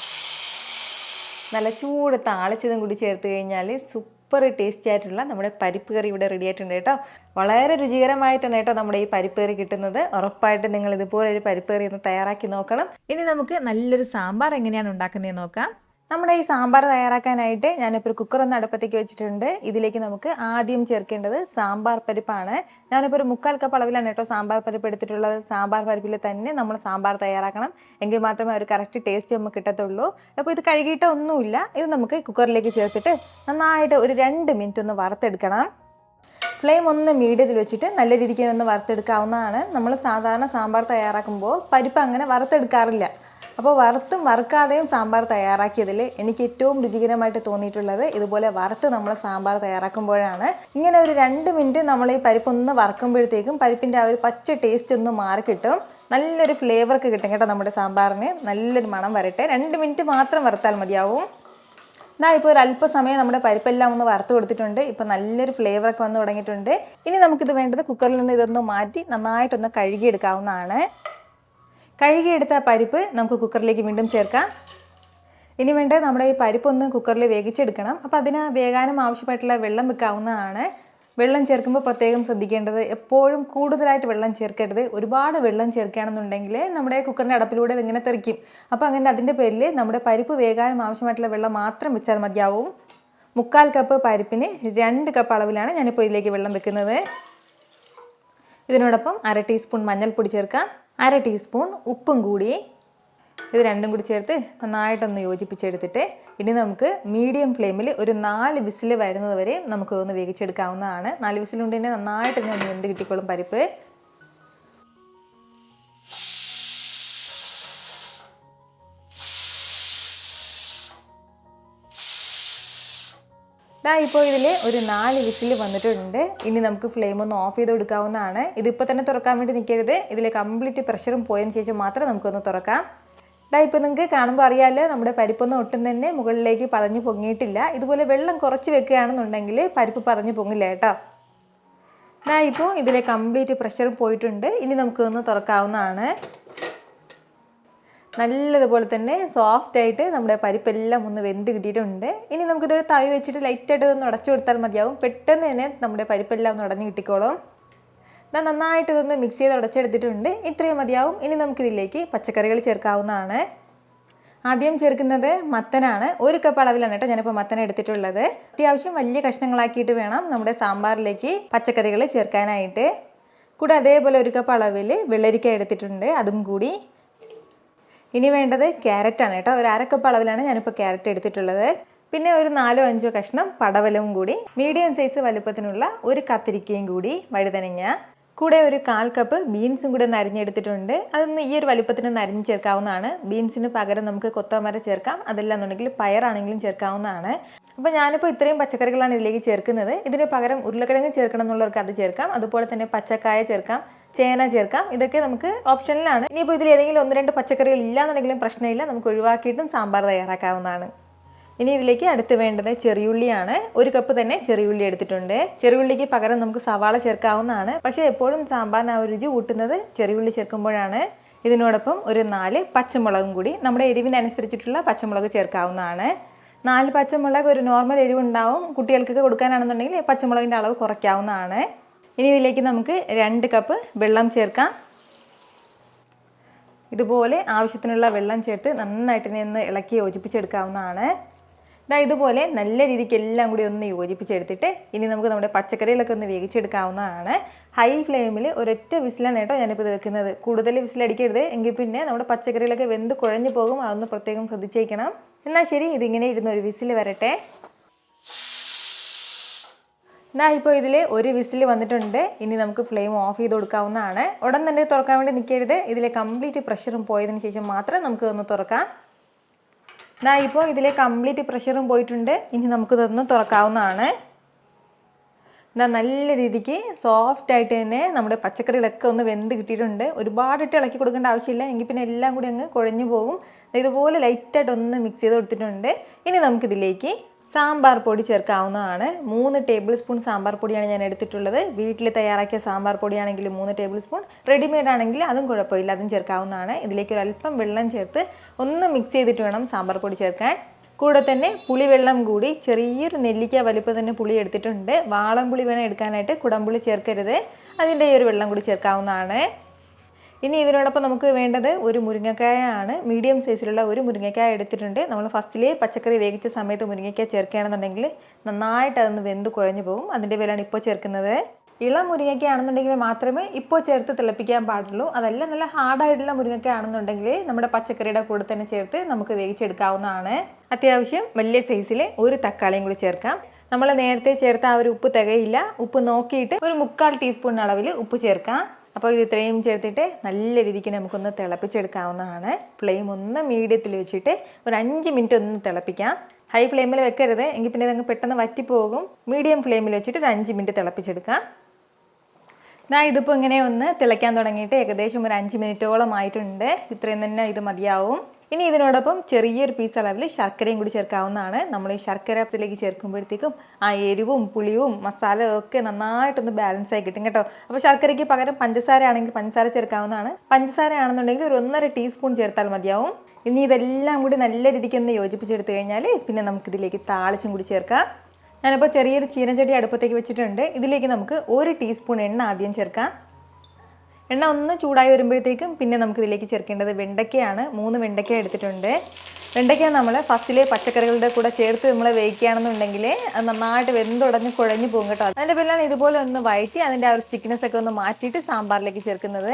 നല്ല ചൂട് താളിച്ചതും കൂടി ചേർത്ത് കഴിഞ്ഞാൽ സൂപ്പർ ടേസ്റ്റി ആയിട്ടുള്ള നമ്മുടെ പരിപ്പ് കറി ഇവിടെ റെഡി ആയിട്ടുണ്ട് കേട്ടോ. വളരെ രുചികരമായിട്ടാണ് കേട്ടോ നമ്മുടെ ഈ പരിപ്പ് കറി കിട്ടുന്നത്. ഉറപ്പായിട്ട് നിങ്ങൾ ഇതുപോലെ ഒരു പരിപ്പ് കറി ഒന്ന് തയ്യാറാക്കി നോക്കണം. ഇനി നമുക്ക് നല്ലൊരു സാമ്പാർ എങ്ങനെയാണ് ഉണ്ടാക്കുന്നതെന്ന് നോക്കാം. നമ്മുടെ ഈ സാമ്പാർ തയ്യാറാക്കാനായിട്ട് ഞാനിപ്പോൾ ഒരു കുക്കർ ഒന്ന് അടുപ്പത്തേക്ക് വെച്ചിട്ടുണ്ട്. ഇതിലേക്ക് നമുക്ക് ആദ്യം ചേർക്കേണ്ടത് സാമ്പാർ പരിപ്പാണ്. ഞാനിപ്പോൾ ഒരു 1/4 കപ്പ് അളവിലാണ് കേട്ടോ സാമ്പാർ പരിപ്പ് എടുത്തിട്ടുള്ളത്. സാമ്പാർ പരിപ്പിൽ തന്നെ നമ്മൾ സാമ്പാർ തയ്യാറാക്കണം. എങ്കിൽ മാത്രമേ ഒരു കറക്റ്റ് ടേസ്റ്റ് നമുക്ക് കിട്ടത്തുള്ളൂ. അപ്പോൾ ഇത് കഴുകിയിട്ട് ഒന്നുമില്ല. ഇത് നമുക്ക് കുക്കറിലേക്ക് ചേർത്തിട്ട് നന്നായിട്ട് ഒരു 2 മിനിറ്റ് ഒന്ന് വറുത്തെടുക്കണം. ഫ്ലെയിം ഒന്ന് മീഡിയത്തിൽ വെച്ചിട്ട് നല്ല രീതിക്ക് ഒന്ന് വറുത്തെടുക്കാവുന്നതാണ്. നമ്മൾ സാധാരണ സാമ്പാർ തയ്യാറാക്കുമ്പോൾ പരിപ്പ് അങ്ങനെ വറുത്തെടുക്കാറില്ല. അപ്പോൾ വറുത്തും വറുക്കാതെയും സാമ്പാർ തയ്യാറാക്കിയതിൽ എനിക്ക് ഏറ്റവും രുചികരമായിട്ട് തോന്നിയിട്ടുള്ളത് ഇതുപോലെ വറുത്ത് നമ്മൾ സാമ്പാർ തയ്യാറാക്കുമ്പോഴാണ്. ഇങ്ങനെ ഒരു 2 മിനിറ്റ് നമ്മൾ ഈ പരിപ്പൊന്ന് വറുക്കുമ്പോഴത്തേക്കും പരിപ്പിൻ്റെ ആ ഒരു പച്ച ടേസ്റ്റ് ഒന്ന് മാറി കിട്ടും. നല്ലൊരു ഫ്ലേവർക്ക് കിട്ടും കേട്ടോ നമ്മുടെ സാമ്പാറിന്. നല്ലൊരു മണം വരട്ടെ. 2 മിനിറ്റ് മാത്രം വറുത്താൽ മതിയാവും. ഇപ്പോൾ ഒരു അല്പസമയം നമ്മുടെ പരിപ്പെല്ലാം ഒന്ന് വറുത്ത് കൊടുത്തിട്ടുണ്ട്. ഇപ്പോൾ നല്ലൊരു ഫ്ലേവറൊക്കെ വന്ന് തുടങ്ങിയിട്ടുണ്ട്. ഇനി നമുക്കിത് വേണ്ടത് കുക്കറിൽ നിന്ന് ഇതൊന്ന് മാറ്റി നന്നായിട്ടൊന്ന് കഴുകിയെടുക്കാവുന്നതാണ്. കഴുകിയെടുത്ത പരിപ്പ് നമുക്ക് കുക്കറിലേക്ക് വീണ്ടും ചേർക്കാം. ഇനി വേണ്ടത് നമ്മുടെ ഈ പരിപ്പൊന്ന് കുക്കറിൽ വേവിച്ചെടുക്കണം. അപ്പോൾ അതിന് വേകാനും ആവശ്യമായിട്ടുള്ള വെള്ളം വെക്കാവുന്നതാണ്. വെള്ളം ചേർക്കുമ്പോൾ പ്രത്യേകം ശ്രദ്ധിക്കേണ്ടത് എപ്പോഴും കൂടുതലായിട്ട് വെള്ളം ചേർക്കരുത്. ഒരുപാട് വെള്ളം ചേർക്കുകയാണെന്നുണ്ടെങ്കിൽ നമ്മുടെ കുക്കറിൻ്റെ അടപ്പിലൂടെ ഇതിങ്ങനെ തെറിക്കും. അപ്പോൾ അങ്ങനെ അതിൻ്റെ പേരിൽ നമ്മുടെ പരിപ്പ് വേകാനും ആവശ്യമായിട്ടുള്ള വെള്ളം മാത്രം വെച്ചാൽ മതിയാവും. 1/4 കപ്പ് പരിപ്പിന് 2 കപ്പ് അളവിലാണ് ഞാനിപ്പോൾ ഇതിലേക്ക് വെള്ളം വെക്കുന്നത്. ഇതിനോടൊപ്പം 1/2 ടീസ്പൂൺ മഞ്ഞൾപ്പൊടി ചേർക്കാം. 1/2 ടീസ്പൂൺ ഉപ്പും കൂടി. ഇത് രണ്ടും കൂടി ചേർത്ത് നന്നായിട്ടൊന്ന് യോജിപ്പിച്ചെടുത്തിട്ട് ഇനി നമുക്ക് മീഡിയം ഫ്ലെയിമിൽ ഒരു 4 വിസിൽ വരുന്നത് വരെ നമുക്ക് ഒന്ന് വേവിച്ചെടുക്കാവുന്നതാണ്. 4 വിസിലുകൊണ്ട് തന്നെ നന്നായിട്ട് തന്നെ ഒന്ന് വെന്ത് കിട്ടിക്കോളും പരിപ്പ്. ഇപ്പോൾ ഇതിൽ ഒരു 4 വിസിൽ വന്നിട്ടുണ്ട്. ഇനി നമുക്ക് ഫ്ലെയിം ഒന്ന് ഓഫ് ചെയ്ത് കൊടുക്കാവുന്നതാണ്. ഇതിപ്പോൾ തന്നെ തുറക്കാൻ വേണ്ടി നിൽക്കരുത്. ഇതിൽ കംപ്ലീറ്റ് പ്രഷറും പോയതിന് ശേഷം മാത്രം നമുക്കൊന്ന് തുറക്കാം. ഇപ്പോൾ നിങ്ങൾക്ക് കാണുമ്പോൾ അറിയാമല്ലോ നമ്മുടെ പരിപ്പൊന്നും ഒട്ടും തന്നെ മുകളിലേക്ക് പതഞ്ഞ് പൊങ്ങിയിട്ടില്ല. ഇതുപോലെ വെള്ളം കുറച്ച് വെക്കുകയാണെന്നുണ്ടെങ്കിൽ പരിപ്പ് പതഞ്ഞ് പൊങ്ങില്ല കേട്ടോ. ഇപ്പോൾ ഇതിലെ കംപ്ലീറ്റ് പ്രഷറും പോയിട്ടുണ്ട്. ഇനി നമുക്കൊന്ന് തുറക്കാവുന്നതാണ്. നല്ലതുപോലെ തന്നെ സോഫ്റ്റായിട്ട് നമ്മുടെ പരിപ്പെല്ലാം ഒന്ന് വെന്ത് കിട്ടിയിട്ടുണ്ട്. ഇനി നമുക്കിതൊരു തവി വെച്ചിട്ട് ലൈറ്റായിട്ട് ഒന്ന് ഉടച്ചു കൊടുത്താൽ മതിയാവും. പെട്ടെന്ന് തന്നെ നമ്മുടെ പരിപ്പെല്ലാം ഒന്ന് ഉടഞ്ഞ് കിട്ടിക്കോളും. നന്നായിട്ട് ഇതൊന്ന് മിക്സ് ചെയ്ത് ഉടച്ചെടുത്തിട്ടുണ്ട്. ഇത്രയും മതിയാവും. ഇനി നമുക്കിതിലേക്ക് പച്ചക്കറികൾ ചേർക്കാവുന്നതാണ്. ആദ്യം ചേർക്കുന്നത് മത്തനാണ്. 1 കപ്പ് അളവിലാണ് കേട്ടോ ഞാനിപ്പോൾ മത്തന എടുത്തിട്ടുള്ളത്. അത്യാവശ്യം വലിയ കഷ്ണങ്ങളാക്കിയിട്ട് വേണം നമ്മുടെ സാമ്പാറിലേക്ക് പച്ചക്കറികൾ ചേർക്കാനായിട്ട്. കൂടെ അതേപോലെ 1 കപ്പ് അളവിൽ വെള്ളരിക്ക എടുത്തിട്ടുണ്ട്, അതും കൂടി. ഇനി വേണ്ടത് ക്യാരറ്റാണ് കേട്ടോ. ഒരു 1/2 കപ്പ് അളവിലാണ് ഞാനിപ്പോൾ ക്യാരറ്റ് എടുത്തിട്ടുള്ളത്. പിന്നെ ഒരു 4-5 കഷ്ണം പടവലവും കൂടി, മീഡിയം സൈസ് വലുപ്പത്തിനുള്ള ഒരു കത്തിരിക്കയും കൂടി, വഴുതനങ്ങ, കൂടെ ഒരു 1/4 കപ്പ് ബീൻസും കൂടെ അരിഞ്ഞെടുത്തിട്ടുണ്ട്. അതൊന്ന് ഈ ഒരു വലുപ്പത്തിന് അരിഞ്ഞ് ചേർക്കാവുന്നതാണ്. ബീൻസിന് പകരം നമുക്ക് കൊത്തമര ചേർക്കാം, അതല്ലാന്നുണ്ടെങ്കിൽ പയറാണെങ്കിലും ചേർക്കാവുന്നതാണ്. അപ്പോൾ ഞാനിപ്പോൾ ഇത്രയും പച്ചക്കറികളാണ് ഇതിലേക്ക് ചേർക്കുന്നത്. ഇതിന് പകരം ഉരുളക്കിഴങ്ങ് ചേർക്കണം എന്നുള്ളവർക്ക് അത് ചേർക്കാം, അതുപോലെ തന്നെ പച്ചക്കായ ചേർക്കാം, ചേന ചേർക്കാം. ഇതൊക്കെ നമുക്ക് ഓപ്ഷനിലാണ്. ഇനിയിപ്പോൾ ഇതിൽ ഏതെങ്കിലും 1-2 പച്ചക്കറികൾ ഇല്ലാന്നുണ്ടെങ്കിലും പ്രശ്നമില്ല, നമുക്ക് ഒഴിവാക്കിയിട്ടും സാമ്പാർ തയ്യാറാക്കാവുന്നതാണ്. ഇനി ഇതിലേക്ക് അടുത്ത് വേണ്ടത് ചെറിയുള്ളിയാണ്. 1 കപ്പ് തന്നെ ചെറിയുള്ളി എടുത്തിട്ടുണ്ട്. ചെറിയുള്ളിക്ക് പകരം നമുക്ക് സവാള ചേർക്കാവുന്നതാണ്, പക്ഷേ എപ്പോഴും സാമ്പാറിന് ആ രുചി കൂട്ടുന്നത് ചെറിയുള്ളി ചേർക്കുമ്പോഴാണ്. ഇതിനോടൊപ്പം ഒരു 4 പച്ചമുളകും കൂടി, നമ്മുടെ എരിവിനനുസരിച്ചിട്ടുള്ള പച്ചമുളക് ചേർക്കാവുന്നതാണ്. 4 പച്ചമുളക് ഒരു നോർമൽ എരിവുണ്ടാവും. കുട്ടികൾക്കൊക്കെ കൊടുക്കാനാണെന്നുണ്ടെങ്കിൽ പച്ചമുളകിൻ്റെ അളവ് കുറയ്ക്കാവുന്നതാണ്. ഇനി ഇതിലേക്ക് നമുക്ക് 2 കപ്പ് വെള്ളം ചേർക്കാം. ഇതുപോലെ ആവശ്യത്തിനുള്ള വെള്ളം ചേർത്ത് നന്നായിട്ട് ഒന്ന് ഇളക്കി യോജിപ്പിച്ചെടുക്കാവുന്നതാണ്. ഇതുപോലെ നല്ല രീതിക്ക് എല്ലാം കൂടി ഒന്ന് യോജിപ്പിച്ചെടുത്തിട്ട് ഇനി നമുക്ക് നമ്മുടെ പച്ചക്കറികളൊക്കെ ഒന്ന് വേവിച്ചെടുക്കാവുന്നതാണ്. ഹൈ ഫ്ലെയിമിൽ ഒരൊറ്റ വിസിലാണ് കേട്ടോ ഞാനിപ്പോൾ ഇത് വെക്കുന്നത്. കൂടുതൽ വിസിലടിക്കരുത്, എങ്കിൽ പിന്നെ നമ്മുടെ പച്ചക്കറികളൊക്കെ വെന്ത് കുഴഞ്ഞു പോകും. അതൊന്ന് പ്രത്യേകം ശ്രദ്ധിച്ചേക്കണം. എന്നാൽ ശരി, ഇതിങ്ങനെ ഇരുന്ന് ഒരു വിസിൽ വരട്ടെ. ഇപ്പോൾ ഇതിൽ ഒരു വിസിൽ വന്നിട്ടുണ്ട്. ഇനി നമുക്ക് ഫ്ലെയിം ഓഫ് ചെയ്ത് കൊടുക്കാവുന്നതാണ്. ഉടൻ തന്നെ തുറക്കാൻ വേണ്ടി നിൽക്കരുത്. ഇതിലെ കംപ്ലീറ്റ് പ്രഷറും പോയതിന് ശേഷം മാത്രം നമുക്ക് ഒന്ന് തുറക്കാം. ഇപ്പോൾ ഇതിലെ കംപ്ലീറ്റ് പ്രഷറും പോയിട്ടുണ്ട്. ഇനി നമുക്കിതൊന്ന് തുറക്കാവുന്നതാണ്. നല്ല രീതിക്ക് സോഫ്റ്റായിട്ട് തന്നെ നമ്മുടെ പച്ചക്കറികളൊക്കെ ഒന്ന് വെന്ത് കിട്ടിയിട്ടുണ്ട്. ഒരുപാടിട്ട് ഇളക്കി കൊടുക്കേണ്ട ആവശ്യമില്ല, എങ്കിൽ പിന്നെ എല്ലാം കൂടി അങ്ങ് കുഴഞ്ഞു പോകും. ഇതുപോലെ ലൈറ്റായിട്ട് ഒന്ന് മിക്സ് ചെയ്ത് കൊടുത്തിട്ടുണ്ട്. ഇനി നമുക്കിതിലേക്ക് സാമ്പാർ പൊടി ചേർക്കാവുന്നതാണ്. 3 ടേബിൾ സ്പൂൺ സാമ്പാർ പൊടിയാണ് ഞാൻ എടുത്തിട്ടുള്ളത്. വീട്ടിൽ തയ്യാറാക്കിയ സാമ്പാർ പൊടിയാണെങ്കിൽ 3 ടേബിൾ സ്പൂൺ, റെഡിമെയ്ഡ് ആണെങ്കിൽ അതും കുഴപ്പമില്ല, അതും ചേർക്കാവുന്നതാണ്. ഇതിലേക്ക് ഒരു അല്പം വെള്ളം ചേർത്ത് ഒന്ന് മിക്സ് ചെയ്തിട്ട് വേണം സാമ്പാർ പൊടി ചേർക്കാൻ. കൂടെ തന്നെ പുളിവെള്ളം കൂടി, ചെറിയൊരു നെല്ലിക്ക വലിപ്പം തന്നെ പുളി എടുത്തിട്ടുണ്ട്. വാളംപുളി വേണം എടുക്കാനായിട്ട്, കുടംപുളി ചേർക്കരുത്. അതിൻ്റെ ഈ ഒരു വെള്ളം കൂടി ചേർക്കാവുന്നതാണ്. ഇനി ഇതിനോടൊപ്പം നമുക്ക് വേണ്ടത് ഒരു മുരിങ്ങക്കായാണ്. മീഡിയം സൈസിലുള്ള ഒരു മുരിങ്ങക്കായ എടുത്തിട്ടുണ്ട്. നമ്മൾ ഫസ്റ്റിലെ പച്ചക്കറി വേവിച്ച സമയത്ത് മുരിങ്ങക്കായ ചേർക്കുകയാണെന്നുണ്ടെങ്കിൽ നന്നായിട്ട് അതൊന്ന് വെന്ത് കുഴഞ്ഞു പോകും. അതിൻ്റെ പേരാണ് ഇപ്പോൾ ചേർക്കുന്നത്. ഇളം മുരിങ്ങയ്ക്കാണെന്നുണ്ടെങ്കിൽ മാത്രമേ ഇപ്പോൾ ചേർത്ത് തിളപ്പിക്കാൻ പാടുള്ളൂ. അതല്ല നല്ല ഹാർഡായിട്ടുള്ള മുരിങ്ങയ്ക്കാണെന്നുണ്ടെങ്കിൽ നമ്മുടെ പച്ചക്കറിയുടെ കൂടെ തന്നെ ചേർത്ത് നമുക്ക് വേവിച്ചെടുക്കാവുന്നതാണ്. അത്യാവശ്യം വലിയ സൈസിൽ ഒരു തക്കാളിയും കൂടി ചേർക്കാം. നമ്മൾ നേരത്തെ ചേർത്ത ആ ഒരു ഉപ്പ് തികയില്ല. ഉപ്പ് നോക്കിയിട്ട് ഒരു 3/4 ടീസ്പൂൺ അളവിൽ ഉപ്പ് ചേർക്കാം. അപ്പോൾ ഇത് ഇത്രയും ചേർത്തിട്ട് നല്ല രീതിക്ക് നമുക്കൊന്ന് തിളപ്പിച്ചെടുക്കാവുന്നതാണ്. ഫ്ലെയിം ഒന്ന് മീഡിയത്തിൽ വെച്ചിട്ട് ഒരു 5 മിനിറ്റ് ഒന്ന് തിളപ്പിക്കാം. ഹൈ ഫ്ലെയിമിൽ വെക്കരുത്, എങ്കിൽ പിന്നെ ഇതങ്ങ് പെട്ടെന്ന് വറ്റിപ്പോകും. മീഡിയം ഫ്ലെയിമിൽ വെച്ചിട്ട് ഒരു 5 മിനിറ്റ് തിളപ്പിച്ചെടുക്കാം. ഇതിപ്പോൾ ഇങ്ങനെ ഒന്ന് തിളയ്ക്കാൻ തുടങ്ങിയിട്ട് ഏകദേശം ഒരു 5 മിനിറ്റോളം ആയിട്ടുണ്ട്. ഇത്രയും തന്നെ ഇത് മതിയാവും. ഇനി ഇതിനോടൊപ്പം ചെറിയൊരു പീസ് അളവിൽ ശർക്കരയും കൂടി ചേർക്കാവുന്നതാണ്. നമ്മൾ ഈ ശർക്കരത്തിലേക്ക് ചേർക്കുമ്പോഴത്തേക്കും ആ എരിവും പുളിയും മസാല ഒക്കെ നന്നായിട്ടൊന്ന് ബാലൻസ് ആയി കിട്ടും കേട്ടോ. അപ്പോൾ ശർക്കരയ്ക്ക് പകരം പഞ്ചസാര ആണെങ്കിൽ പഞ്ചസാര ചേർക്കാവുന്നതാണ്. പഞ്ചസാര ആണെന്നുണ്ടെങ്കിൽ ഒരു 1.5 ടീസ്പൂൺ ചേർത്താൽ മതിയാവും. ഇനി ഇതെല്ലാം കൂടി നല്ല രീതിക്ക് ഒന്ന് യോജിപ്പിച്ചെടുത്ത് കഴിഞ്ഞാൽ പിന്നെ നമുക്കിതിലേക്ക് താളിച്ചും കൂടി ചേർക്കാം. ഞാനിപ്പോൾ ചെറിയൊരു ചീനച്ചട്ടി അടുപ്പത്തേക്ക് വെച്ചിട്ടുണ്ട്. ഇതിലേക്ക് നമുക്ക് 1 ടീസ്പൂൺ എണ്ണ ആദ്യം ചേർക്കാം. എണ്ണ ഒന്ന് ചൂടായി വരുമ്പോഴത്തേക്കും പിന്നെ നമുക്കിതിലേക്ക് ചേർക്കേണ്ടത് വെണ്ടയ്ക്കയാണ്. 3 വെണ്ടയ്ക്ക എടുത്തിട്ടുണ്ട്. വെണ്ടയ്ക്ക നമ്മൾ ഫസ്റ്റിലെ പച്ചക്കറികളുടെ കൂടെ ചേർത്ത് നമ്മൾ വേവിക്കുകയാണെന്നുണ്ടെങ്കിൽ അത് നന്നായിട്ട് വെന്തുടഞ്ഞ് കുഴഞ്ഞു പോകും കേട്ടോ. അതിൻ്റെ പേരിലാണ് ഇതുപോലെ ഒന്ന് വഴറ്റി അതിൻ്റെ ആ ഒരു സ്റ്റിക്നെസ് ഒക്കെ ഒന്ന് മാറ്റിയിട്ട് സാമ്പാറിലേക്ക് ചേർക്കുന്നത്.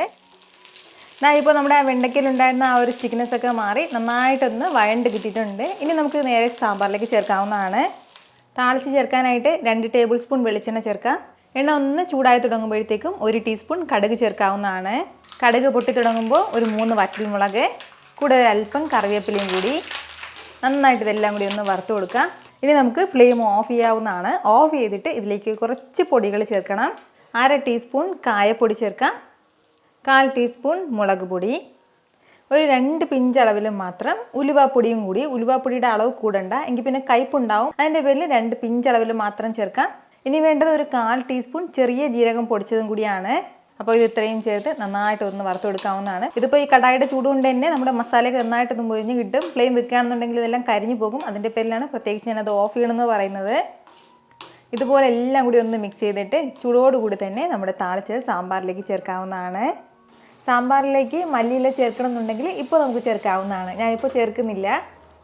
ഇപ്പോൾ നമ്മുടെ ആ വെണ്ടയ്ക്കയിലുണ്ടായിരുന്ന ആ ഒരു സ്റ്റിക്നെസ് ഒക്കെ മാറി നന്നായിട്ടൊന്ന് വഴണ്ട് കിട്ടിയിട്ടുണ്ട്. ഇനി നമുക്ക് നേരെ സാമ്പാറിലേക്ക് ചേർക്കാവുന്നതാണ്. താളിച്ച് ചേർക്കാനായിട്ട് 2 ടേബിൾ സ്പൂൺ വെളിച്ചെണ്ണ ചേർക്കാം. എണ്ണ ഒന്ന് ചൂടായി തുടങ്ങുമ്പോഴത്തേക്കും 1 ടീസ്പൂൺ കടുക് ചേർക്കാവുന്നതാണ്. കടുക് പൊട്ടി തുടങ്ങുമ്പോൾ ഒരു 3 വറ്റൽമുളക്, കൂടെ അല്പം കറിവേപ്പിലയും കൂടി നന്നായിട്ട് ഇതെല്ലാം കൂടി ഒന്ന് വറുത്ത് കൊടുക്കാം. ഇനി നമുക്ക് ഫ്ലെയിം ഓഫ് ചെയ്യാവുന്നതാണ്. ഓഫ് ചെയ്തിട്ട് ഇതിലേക്ക് കുറച്ച് പൊടികൾ ചേർക്കണം. 1/2 ടീസ്പൂൺ കായപ്പൊടി ചേർക്കാം. 1/4 ടീസ്പൂൺ മുളക് പൊടി, ഒരു 2 പിഞ്ച് അളവിൽ മാത്രം ഉലുവാപ്പൊടിയും കൂടി. ഉലുവാപ്പൊടിയുടെ അളവ് കൂടണ്ട, എങ്കിൽ പിന്നെ കയ്പുണ്ടാവും. അതിൻ്റെ പേരിൽ 2 പിഞ്ച് അളവിൽ മാത്രം ചേർക്കാം. ഇനി വേണ്ടത് ഒരു 1/4 ടീസ്പൂൺ ചെറിയ ജീരകം പൊടിച്ചതും കൂടിയാണ്. അപ്പോൾ ഇത് ഇത്രയും ചേർത്ത് നന്നായിട്ട് ഒന്ന് വറുത്ത് കൊടുക്കാവുന്നതാണ്. ഇതിപ്പോൾ ഈ കടായിയുടെ ചൂട് കൊണ്ട് തന്നെ നമ്മുടെ മസാലയൊക്കെ നന്നായിട്ടൊന്ന് മുരിഞ്ഞ് കിട്ടും. ഫ്ലെയിം വെക്കുകയാണെന്നുണ്ടെങ്കിൽ ഇതെല്ലാം കരിഞ്ഞു പോകും. അതിൻ്റെ പേരിലാണ് പ്രത്യേകിച്ച് ഞാനത് ഓഫ് ചെയ്യണമെന്ന് പറയുന്നത്. ഇതുപോലെ എല്ലാം കൂടി ഒന്ന് മിക്സ് ചെയ്തിട്ട് ചൂടോടുകൂടി തന്നെ നമ്മുടെ താളിച്ച് സാമ്പാറിലേക്ക് ചേർക്കാവുന്നതാണ്. സാമ്പാറിലേക്ക് മല്ലിയില ചേർക്കണം എന്നുണ്ടെങ്കിൽ ഇപ്പോൾ നമുക്ക് ചേർക്കാവുന്നതാണ്. ഞാനിപ്പോൾ ചേർക്കുന്നില്ല.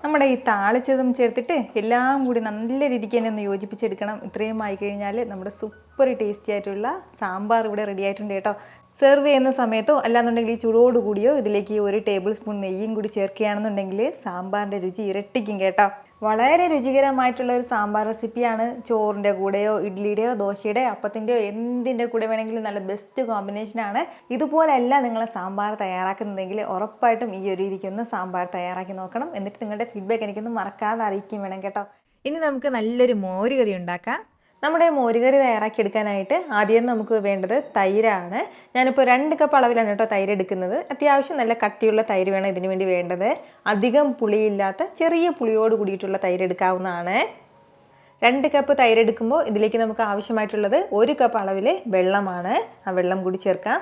നമ്മുടെ ഈ താളിച്ചതും ചേർത്തിട്ട് എല്ലാം കൂടി നല്ല രീതിക്ക് തന്നെ ഒന്ന് യോജിപ്പിച്ചെടുക്കണം. ഇത്രയും ആയിക്കഴിഞ്ഞാൽ നമ്മുടെ സൂപ്പർ ടേസ്റ്റി ആയിട്ടുള്ള സാമ്പാർ ഇവിടെ റെഡി ആയിട്ടുണ്ട് കേട്ടോ. സെർവ് ചെയ്യുന്ന സമയത്തോ അല്ലാന്നുണ്ടെങ്കിൽ ഈ ചൂടോടുകൂടിയോ ഇതിലേക്ക് 1 ടേബിൾ സ്പൂൺ നെയ്യും കൂടി ചേർക്കുകയാണെന്നുണ്ടെങ്കിൽ സാമ്പാറിൻ്റെ രുചി ഇരട്ടിക്കും കേട്ടോ. വളരെ രുചികരമായിട്ടുള്ള ഒരു സാമ്പാർ റെസിപ്പിയാണ്. ചോറിൻ്റെ കൂടെയോ ഇഡ്ഡലിയുടെയോ ദോശയുടെയോ അപ്പത്തിൻ്റെയോ എന്തിൻ്റെ കൂടെ വേണമെങ്കിലും നല്ല ബെസ്റ്റ് കോമ്പിനേഷനാണ്. ഇതുപോലെയല്ല നിങ്ങൾ സാമ്പാർ തയ്യാറാക്കുന്നുണ്ടെങ്കിൽ ഉറപ്പായിട്ടും ഈ ഒരു രീതിക്കൊന്ന് സാമ്പാർ തയ്യാറാക്കി നോക്കണം. എന്നിട്ട് നിങ്ങളുടെ ഫീഡ്ബാക്ക് എനിക്കൊന്ന് മറക്കാതെ അറിയിക്കും വേണം കേട്ടോ. ഇനി നമുക്ക് നല്ലൊരു മോരുകറി ഉണ്ടാക്കാം. നമ്മുടെ മോരുകറി തയ്യാറാക്കിയെടുക്കാനായിട്ട് ആദ്യം നമുക്ക് വേണ്ടത് തൈരാണ്. ഞാനിപ്പോൾ 2 കപ്പ് അളവിലാണ് കേട്ടോ തൈര് എടുക്കുന്നത്. അത്യാവശ്യം നല്ല കട്ടിയുള്ള തൈര് വേണം ഇതിനു വേണ്ടി വേണ്ടത്. അധികം പുളിയില്ലാത്ത ചെറിയ പുളിയോട് കൂടിയിട്ടുള്ള തൈര് എടുക്കാവുന്നതാണ്. 2 കപ്പ് തൈര് എടുക്കുമ്പോൾ ഇതിലേക്ക് നമുക്ക് ആവശ്യമായിട്ടുള്ളത് 1 കപ്പ് അളവിൽ വെള്ളമാണ്. ആ വെള്ളം കൂടി ചേർക്കാം.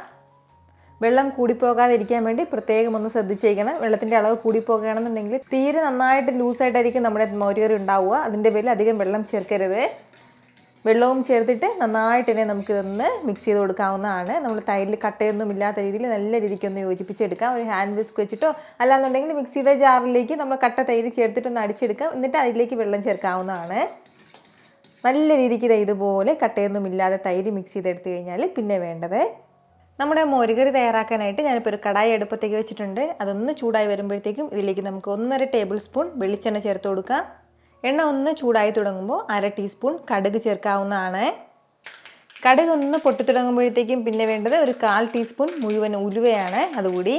വെള്ളം കൂടിപ്പോകാതിരിക്കാൻ വേണ്ടി പ്രത്യേകം ഒന്ന് ശ്രദ്ധിച്ചേക്കണം. വെള്ളത്തിൻ്റെ അളവ് കൂടിപ്പോകുകയാണെന്നുണ്ടെങ്കിൽ തീരെ നന്നായിട്ട് ലൂസായിട്ടായിരിക്കും നമ്മുടെ മോരുകറി ഉണ്ടാവുക. അതിൻ്റെ പേരിൽ അധികം വെള്ളം ചേർക്കരുത്. വെള്ളവും ചേർത്തിട്ട് നന്നായിട്ട് തന്നെ നമുക്കിതൊന്ന് മിക്സ് ചെയ്ത് കൊടുക്കാവുന്നതാണ്. നമ്മൾ തൈരിൽ കട്ടയൊന്നും ഇല്ലാത്ത രീതിയിൽ നല്ല രീതിക്കൊന്ന് യോജിപ്പിച്ചെടുക്കാം. ഒരു ഹാൻഡ് വിസ്ക് വെച്ചിട്ടോ അല്ലാന്നുണ്ടെങ്കിൽ മിക്സിയുടെ ജാറിലേക്ക് നമ്മൾ കട്ട തൈര് ചേർത്തിട്ടൊന്ന് അടിച്ചെടുക്കാം. എന്നിട്ട് അതിലേക്ക് വെള്ളം ചേർക്കാവുന്നതാണ്. നല്ല രീതിക്ക് ഇതുപോലെ കട്ടയൊന്നും ഇല്ലാതെ തൈര് മിക്സ് ചെയ്തെടുത്ത് കഴിഞ്ഞാൽ പിന്നെ വേണ്ടത് നമ്മുടെ മോരുകറി തയ്യാറാക്കാനായിട്ട് ഞാനിപ്പോൾ ഒരു കടായി അടുപ്പത്തേക്ക് വെച്ചിട്ടുണ്ട്. അതൊന്ന് ചൂടായി വരുമ്പോഴത്തേക്കും ഇതിലേക്ക് നമുക്ക് 1.5 ടേബിൾ സ്പൂൺ വെളിച്ചെണ്ണ ചേർത്ത് കൊടുക്കാം. എണ്ണ ഒന്ന് ചൂടായി തുടങ്ങുമ്പോൾ 1/2 ടീസ്പൂൺ കടുക് ചേർക്കാവുന്നതാണ്. കടുക് ഒന്ന് പൊട്ടി തുടങ്ങുമ്പോഴത്തേക്കും പിന്നെ വേണ്ടത് ഒരു 1/4 ടീസ്പൂൺ മുഴുവൻ ഉലുവയാണ്. അതുകൂടി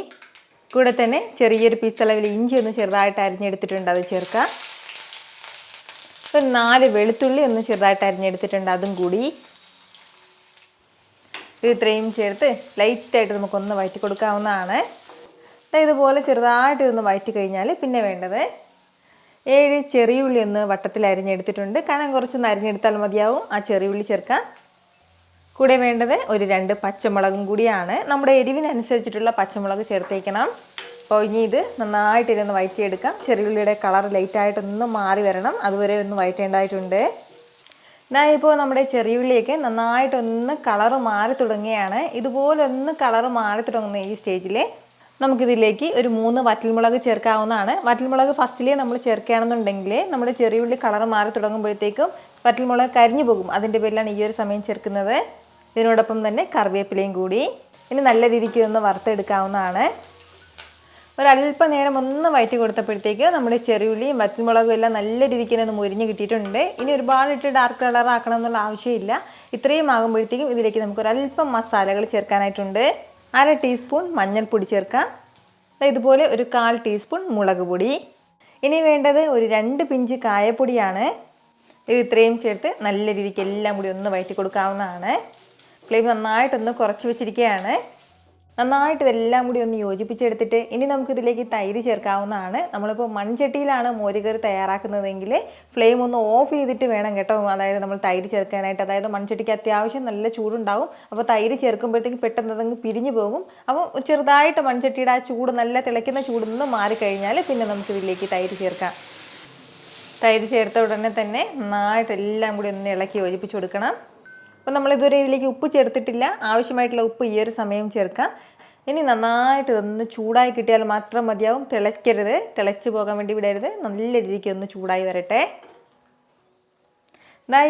കൂടെ തന്നെ ചെറിയൊരു പീസ് അളവിൽ ഇഞ്ചി ഒന്ന് ചെറുതായിട്ട് അരിഞ്ഞെടുത്തിട്ടുണ്ട്, അത് ചേർക്കാം. ഒരു 4 വെളുത്തുള്ളി ഒന്ന് ചെറുതായിട്ട് അരിഞ്ഞെടുത്തിട്ടുണ്ട്, അതും കൂടി. ഇത്രയും ചേർത്ത് ലൈറ്റായിട്ട് നമുക്കൊന്ന് വഴറ്റി കൊടുക്കാവുന്നതാണ്. ഇതുപോലെ ചെറുതായിട്ട് ഇതൊന്ന് വഴറ്റി കഴിഞ്ഞാൽ പിന്നെ വേണ്ടത് 7 ചെറിയുള്ളി ഒന്ന് വട്ടത്തിൽ അരിഞ്ഞെടുത്തിട്ടുണ്ട്. കനം കുറച്ചൊന്ന് അരിഞ്ഞെടുത്താൽ മതിയാവും. ആ ചെറിയുള്ളി ചേർക്കാം. കൂടെ വേണ്ടത് ഒരു 2 പച്ചമുളകും കൂടിയാണ്. നമ്മുടെ എരിവിനനുസരിച്ചിട്ടുള്ള പച്ചമുളക് ചേർത്തേക്കണം. അപ്പോൾ ഇനി ഇത് നന്നായിട്ട് ഇതൊന്ന് വഴറ്റിയെടുക്കാം. ചെറിയുള്ളിയുടെ കളർ ലൈറ്റായിട്ടൊന്ന് മാറി വരണം, അതുവരെ ഒന്ന് വഴറ്റേണ്ടതായിട്ടുണ്ട്. ഇപ്പോൾ നമ്മുടെ ചെറിയുള്ളിയൊക്കെ നന്നായിട്ടൊന്ന് കളറ് മാറി തുടങ്ങുകയാണ്. ഇതുപോലെ ഒന്ന് കളറ് മാറി തുടങ്ങുന്ന ഈ സ്റ്റേജിൽ നമുക്കിതിലേക്ക് ഒരു 3 വറ്റൽമുളക് ചേർക്കാവുന്നതാണ്. വറ്റൽമുളക് ഫസ്റ്റിലേ നമ്മൾ ചേർക്കുകയാണെന്നുണ്ടെങ്കിൽ നമ്മുടെ ചെറിയുള്ളി കളർ മാറി തുടങ്ങുമ്പോഴത്തേക്കും വറ്റൽമുളക് കരിഞ്ഞു പോകും. അതിൻ്റെ പേരിലാണ് ഈ ഒരു സമയം ചേർക്കുന്നത്. ഇതിനോടൊപ്പം തന്നെ കറിവേപ്പിലയും കൂടി. ഇനി നല്ല രീതിക്ക് ഒന്ന് വറുത്തെടുക്കാവുന്നതാണ്. ഒരല്പ നേരം ഒന്ന് വഴറ്റി കൊടുത്തപ്പോഴത്തേക്ക് നമ്മുടെ ചെറിയുള്ളിയും വറ്റൽമുളകും എല്ലാം നല്ല രീതിക്ക് ഒന്ന് മുരിഞ്ഞ് കിട്ടിയിട്ടുണ്ട്. ഇനി ഒരുപാടിട്ട് ഡാർക്ക് കളർ ആക്കണം എന്നുള്ള ആവശ്യമില്ല. ഇത്രയും ആകുമ്പോഴത്തേക്കും ഇതിലേക്ക് നമുക്കൊരല്പം മസാലകൾ ചേർക്കാനായിട്ടുണ്ട്. 1/2 ടീസ്പൂൺ മഞ്ഞൾപ്പൊടി ചേർക്കാം. ഇതുപോലെ ഒരു 1/4 ടീസ്പൂൺ മുളക് പൊടി. ഇനി വേണ്ടത് ഒരു 2 പിഞ്ച് കായപ്പൊടിയാണ്. ഇത് ഇത്രയും ചേർത്ത് നല്ല രീതിക്ക് എല്ലാം കൂടി ഒന്ന് വഴറ്റി കൊടുക്കാവുന്നതാണ്. ഫ്ലെയിം നന്നായിട്ടൊന്ന് കുറച്ച് വെച്ചിരിക്കുകയാണ്. നന്നായിട്ട് ഇതെല്ലാം കൂടി ഒന്ന് യോജിപ്പിച്ചെടുത്തിട്ട് ഇനി നമുക്കിതിലേക്ക് തൈര് ചേർക്കാവുന്നതാണ്. നമ്മളിപ്പോൾ മൺചട്ടിയിലാണ് മോരുകറി തയ്യാറാക്കുന്നതെങ്കിൽ ഫ്ലെയിം ഒന്ന് ഓഫ് ചെയ്തിട്ട് വേണം കേട്ടോ, അതായത് നമ്മൾ തൈര് ചേർക്കാനായിട്ട്. അതായത് മൺചട്ടിക്ക് അത്യാവശ്യം നല്ല ചൂടുണ്ടാവും. അപ്പോൾ തൈര് ചേർക്കുമ്പോഴത്തേക്ക് പെട്ടെന്ന് അതങ്ങ് പിരിഞ്ഞു പോകും. അപ്പോൾ ചെറുതായിട്ട് മൺചട്ടിയുടെ ആ ചൂട്, നല്ല തിളയ്ക്കുന്ന ചൂടൊന്ന് മാറിക്കഴിഞ്ഞാൽ പിന്നെ നമുക്കിതിലേക്ക് തൈര് ചേർക്കാം. തൈര് ചേർത്ത ഉടനെ തന്നെ നന്നായിട്ട് എല്ലാം കൂടി ഒന്ന് ഇളക്കി യോജിപ്പിച്ച് കൊടുക്കണം. അപ്പോൾ നമ്മളിതുവരെ ഇതിലേക്ക് ഉപ്പ് ചേർത്തിട്ടില്ല. ആവശ്യമായിട്ടുള്ള ഉപ്പ് ഈ ഒരു സമയം ചേർക്കാം. ഇനി നന്നായിട്ട് ഇതൊന്ന് ചൂടായി കിട്ടിയാൽ മാത്രം മതിയാവും. തിളയ്ക്കരുത്, തിളച്ച് പോകാൻ വേണ്ടി വിടരുത്. നല്ല രീതിക്ക് ഒന്ന് ചൂടായി വരട്ടെ.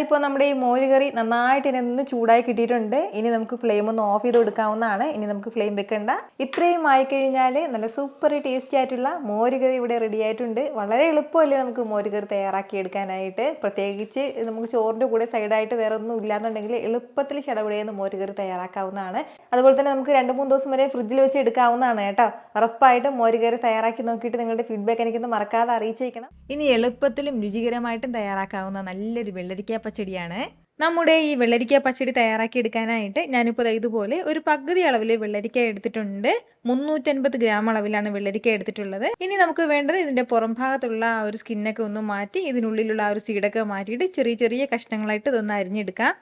ഇപ്പോൾ നമ്മുടെ ഈ മോരുകറി നന്നായിട്ട് ഇതിനൊന്ന് ചൂടായി കിട്ടിയിട്ടുണ്ട്. ഇനി നമുക്ക് ഫ്ലെയിം ഒന്ന് ഓഫ് ചെയ്ത് കൊടുക്കാവുന്നതാണ്. ഇനി നമുക്ക് ഫ്ലെയിം വെക്കണ്ട. ഇത്രയും ആയിക്കഴിഞ്ഞാൽ നല്ല സൂപ്പർ ടേസ്റ്റി ആയിട്ടുള്ള മോരുകറി ഇവിടെ റെഡി ആയിട്ടുണ്ട്. വളരെ എളുപ്പമല്ലേ നമുക്ക് മോരുകറി തയ്യാറാക്കി എടുക്കാനായിട്ട്. പ്രത്യേകിച്ച് നമുക്ക് ചോറിൻ്റെ കൂടെ സൈഡായിട്ട് വേറെ ഒന്നും ഇല്ലാന്നുണ്ടെങ്കിൽ എളുപ്പത്തിൽ ചടപടയെന്ന് മോരുകറി തയ്യാറാക്കാവുന്നതാണ്. അതുപോലെ തന്നെ നമുക്ക് 2-3 ദിവസം വരെ ഫ്രിഡ്ജിൽ വെച്ച് എടുക്കാവുന്നതാണ് കേട്ടോ. ഉറപ്പായിട്ടും മോരുകറി തയ്യാറാക്കി നോക്കിയിട്ട് നിങ്ങളുടെ ഫീഡ്ബാക്ക് എനിക്കൊന്ന് മറക്കാതെ അറിയിച്ചേക്കണം. ഇനി എളുപ്പത്തിലും രുചികരമായിട്ടും തയ്യാറാക്കാവുന്ന നല്ലൊരു വെള്ളരിക്ക പച്ചടിയാണ്. നമ്മുടെ ഈ വെള്ളരിക്ക പച്ചടി തയ്യാറാക്കി എടുക്കാനായിട്ട് ഞാനിപ്പോൾ ഇതുപോലെ ഒരു പകുതി അളവിൽ വെള്ളരിക്ക എടുത്തിട്ടുണ്ട്. 350 ഗ്രാം അളവിലാണ് വെള്ളരിക്ക എടുത്തിട്ടുള്ളത്. ഇനി നമുക്ക് വേണ്ടത് ഇതിൻ്റെ പുറം ഭാഗത്തുള്ള ആ ഒരു സ്കിന്നൊക്കെ ഒന്ന് മാറ്റി ഇതിനുള്ളിലുള്ള ആ ഒരു സീഡൊക്കെ മാറ്റിയിട്ട് ചെറിയ ചെറിയ കഷ്ണങ്ങളായിട്ട് ഇതൊന്ന് അരിഞ്ഞെടുക്കാം.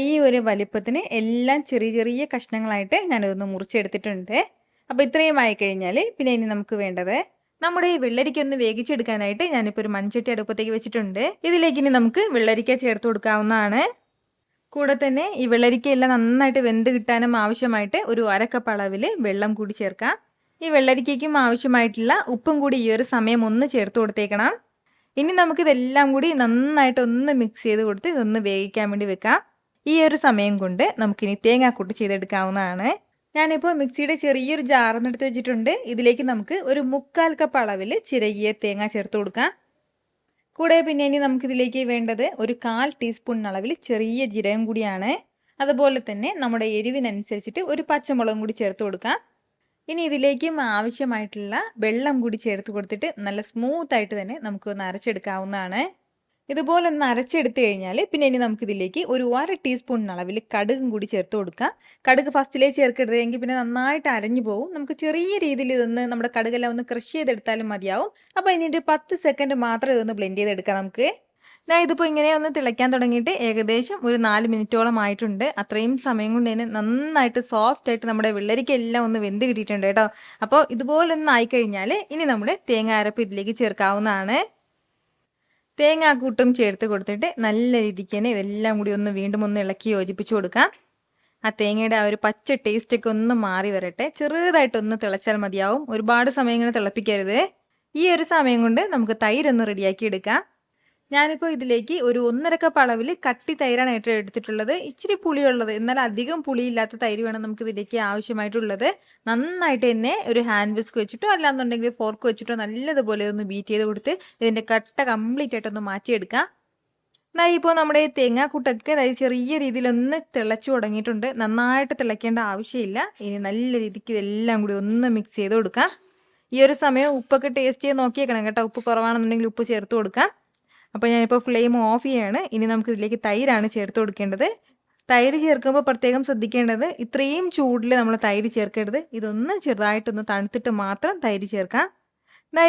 ഈ ഒരു വലിപ്പത്തിന് എല്ലാം ചെറിയ ചെറിയ കഷ്ണങ്ങളായിട്ട് ഞാനിതൊന്ന് മുറിച്ചെടുത്തിട്ടുണ്ട്. അപ്പോൾ ഇത്രയും ആയിക്കഴിഞ്ഞാൽ പിന്നെ ഇനി നമുക്ക് വേണ്ടത് നമ്മുടെ ഈ വെള്ളരിക്ക ഒന്ന് വേവിച്ചെടുക്കാനായിട്ട് ഞാനിപ്പോൾ ഒരു മൺചട്ടി അടുപ്പത്തേക്ക് വെച്ചിട്ടുണ്ട്. ഇതിലേക്ക് ഇനി നമുക്ക് വെള്ളരിക്ക ചേർത്ത് കൊടുക്കാവുന്നതാണ്. കൂടെ തന്നെ ഈ വെള്ളരിക്കയെല്ലാം നന്നായിട്ട് വെന്ത് കിട്ടാനും ആവശ്യമായിട്ട് ഒരു 1/2 കപ്പ് അളവിൽ വെള്ളം കൂടി ചേർക്കാം. ഈ വെള്ളരിക്കയ്ക്കും ആവശ്യമായിട്ടുള്ള ഉപ്പും കൂടി ഈ ഒരു സമയം ഒന്ന് ചേർത്ത് കൊടുത്തേക്കണം. ഇനി നമുക്കിതെല്ലാം കൂടി നന്നായിട്ട് ഒന്ന് മിക്സ് ചെയ്ത് കൊടുത്ത് ഇതൊന്ന് വേവിക്കാൻ വേണ്ടി വെക്കാം. ഈ ഒരു സമയം കൊണ്ട് നമുക്കിനി തേങ്ങാക്കൂട്ട് ചെയ്തെടുക്കാവുന്നതാണ്. ഞാനിപ്പോൾ മിക്സിയുടെ ചെറിയൊരു ജാറൊന്നെടുത്ത് വെച്ചിട്ടുണ്ട്. ഇതിലേക്ക് നമുക്ക് ഒരു 3/4 കപ്പ് അളവിൽ ചിരകിയ തേങ്ങ ചേർത്ത് കൊടുക്കാം. കൂടെ പിന്നെ ഇനി നമുക്കിതിലേക്ക് വേണ്ടത് ഒരു 1/4 ടീസ്പൂൺ അളവിൽ ചെറിയ ജീരകം കൂടിയാണ്. അതുപോലെ തന്നെ നമ്മുടെ എരിവിനനുസരിച്ചിട്ട് ഒരു പച്ചമുളകും കൂടി ചേർത്ത് കൊടുക്കാം. ഇനി ഇതിലേക്കും ആവശ്യമായിട്ടുള്ള വെള്ളം കൂടി ചേർത്ത് കൊടുത്തിട്ട് നല്ല സ്മൂത്തായിട്ട് തന്നെ നമുക്കൊന്ന് അരച്ചെടുക്കാവുന്നതാണ്. ഇതുപോലെ ഒന്ന് അരച്ചെടുത്ത് കഴിഞ്ഞാൽ പിന്നെ ഇനി നമുക്കിതിലേക്ക് ഒരു 1/2 ടീസ്പൂൺ അളവിൽ കടുകും കൂടി ചേർത്ത് കൊടുക്കാം. കടുക് ഫസ്റ്റിലേ ചേർക്കരുത്, എങ്കിൽ പിന്നെ നന്നായിട്ട് അരഞ്ഞു പോകും. നമുക്ക് ചെറിയ രീതിയിൽ ഇതൊന്ന് നമ്മുടെ കടുകെല്ലാം ഒന്ന് ക്രഷ് ചെയ്തെടുത്താലും മതിയാവും. അപ്പോൾ ഇനി ഒരു 10 സെക്കൻഡ് മാത്രം ഇതൊന്ന് ബ്ലെൻഡ് ചെയ്തെടുക്കാം നമുക്ക്. ഇതിപ്പോൾ ഇങ്ങനെ ഒന്ന് തിളയ്ക്കാൻ തുടങ്ങിയിട്ട് ഏകദേശം ഒരു 4 മിനിറ്റോളം ആയിട്ടുണ്ട്. അത്രയും സമയം കൊണ്ട് തന്നെ നന്നായിട്ട് സോഫ്റ്റ് ആയിട്ട് നമ്മുടെ വെള്ളരിക്കെല്ലാം ഒന്ന് വെന്ത് കിട്ടിയിട്ടുണ്ട് കേട്ടോ. അപ്പോൾ ഇതുപോലൊന്ന് ആയിക്കഴിഞ്ഞാൽ ഇനി നമ്മുടെ തേങ്ങ അരപ്പ് ഇതിലേക്ക് ചേർക്കാവുന്നതാണ്. തേങ്ങാക്കൂട്ടും ചേർത്ത് കൊടുത്തിട്ട് നല്ല രീതിക്ക് തന്നെ ഇതെല്ലാം കൂടി ഒന്ന് വീണ്ടും ഒന്ന് ഇളക്കി യോജിപ്പിച്ച് കൊടുക്കാം. ആ തേങ്ങയുടെ ആ ഒരു പച്ച ടേസ്റ്റൊക്കെ ഒന്ന് മാറി വരട്ടെ. ചെറുതായിട്ടൊന്ന് തിളച്ചാൽ മതിയാവും, ഒരുപാട് സമയം ഇങ്ങനെ തിളപ്പിക്കരുത്. ഈ ഒരു സമയം കൊണ്ട് നമുക്ക് തൈരൊന്ന് റെഡിയാക്കി എടുക്കാം. ഞാനിപ്പോൾ ഇതിലേക്ക് ഒരു 1.5 കപ്പ് അളവിൽ കട്ടി തൈരാണ് ഏറ്റവും എടുത്തിട്ടുള്ളത്. ഇച്ചിരി പുളിയുള്ളത്, എന്നാൽ അധികം പുളിയില്ലാത്ത തൈര് വേണം നമുക്ക് ഇതിലേക്ക് ആവശ്യമായിട്ടുള്ളത്. നന്നായിട്ട് തന്നെ ഒരു ഹാൻഡ് വിസ്ക് വെച്ചിട്ടോ അല്ലാന്നുണ്ടെങ്കിൽ ഫോർക്ക് വെച്ചിട്ടോ നല്ലതുപോലെ ഒന്ന് ബീറ്റ് ചെയ്ത് കൊടുത്ത് ഇതിൻ്റെ കട്ട കംപ്ലീറ്റ് ആയിട്ടൊന്ന് മാറ്റിയെടുക്കാം. ഇപ്പോൾ നമ്മുടെ തേങ്ങാക്കൂട്ടൊക്കെ ചെറിയ രീതിയിലൊന്ന് തിളച്ചു തുടങ്ങിയിട്ടുണ്ട്. നന്നായിട്ട് തിളയ്ക്കേണ്ട ആവശ്യമില്ല. ഇനി നല്ല രീതിക്ക് ഇതെല്ലാം കൂടി ഒന്ന് മിക്സ് ചെയ്ത് കൊടുക്കാം. ഈ ഒരു സമയം ഉപ്പൊക്കെ ടേസ്റ്റ് ചെയ്ത് നോക്കിയേക്കണം കേട്ടോ. ഉപ്പ് കുറവാണെന്നുണ്ടെങ്കിൽ ഉപ്പ് ചേർത്ത് കൊടുക്കാം. അപ്പോൾ ഞാനിപ്പോൾ ഫ്ലെയിം ഓഫ് ചെയ്യാണ്. ഇനി നമുക്ക് ഇതിലേക്ക് തൈരാണ് ചേർത്ത് കൊടുക്കേണ്ടത്. തൈര് ചേർക്കുമ്പോൾ പ്രത്യേകം ശ്രദ്ധിക്കേണ്ടത് ഇത്രയും ചൂടിൽ നമ്മൾ തൈര് ചേർക്കരുത്. ഇതൊന്ന് ചെറുതായിട്ടൊന്ന് തണുത്തിട്ട് മാത്രം തൈര് ചേർക്കാം.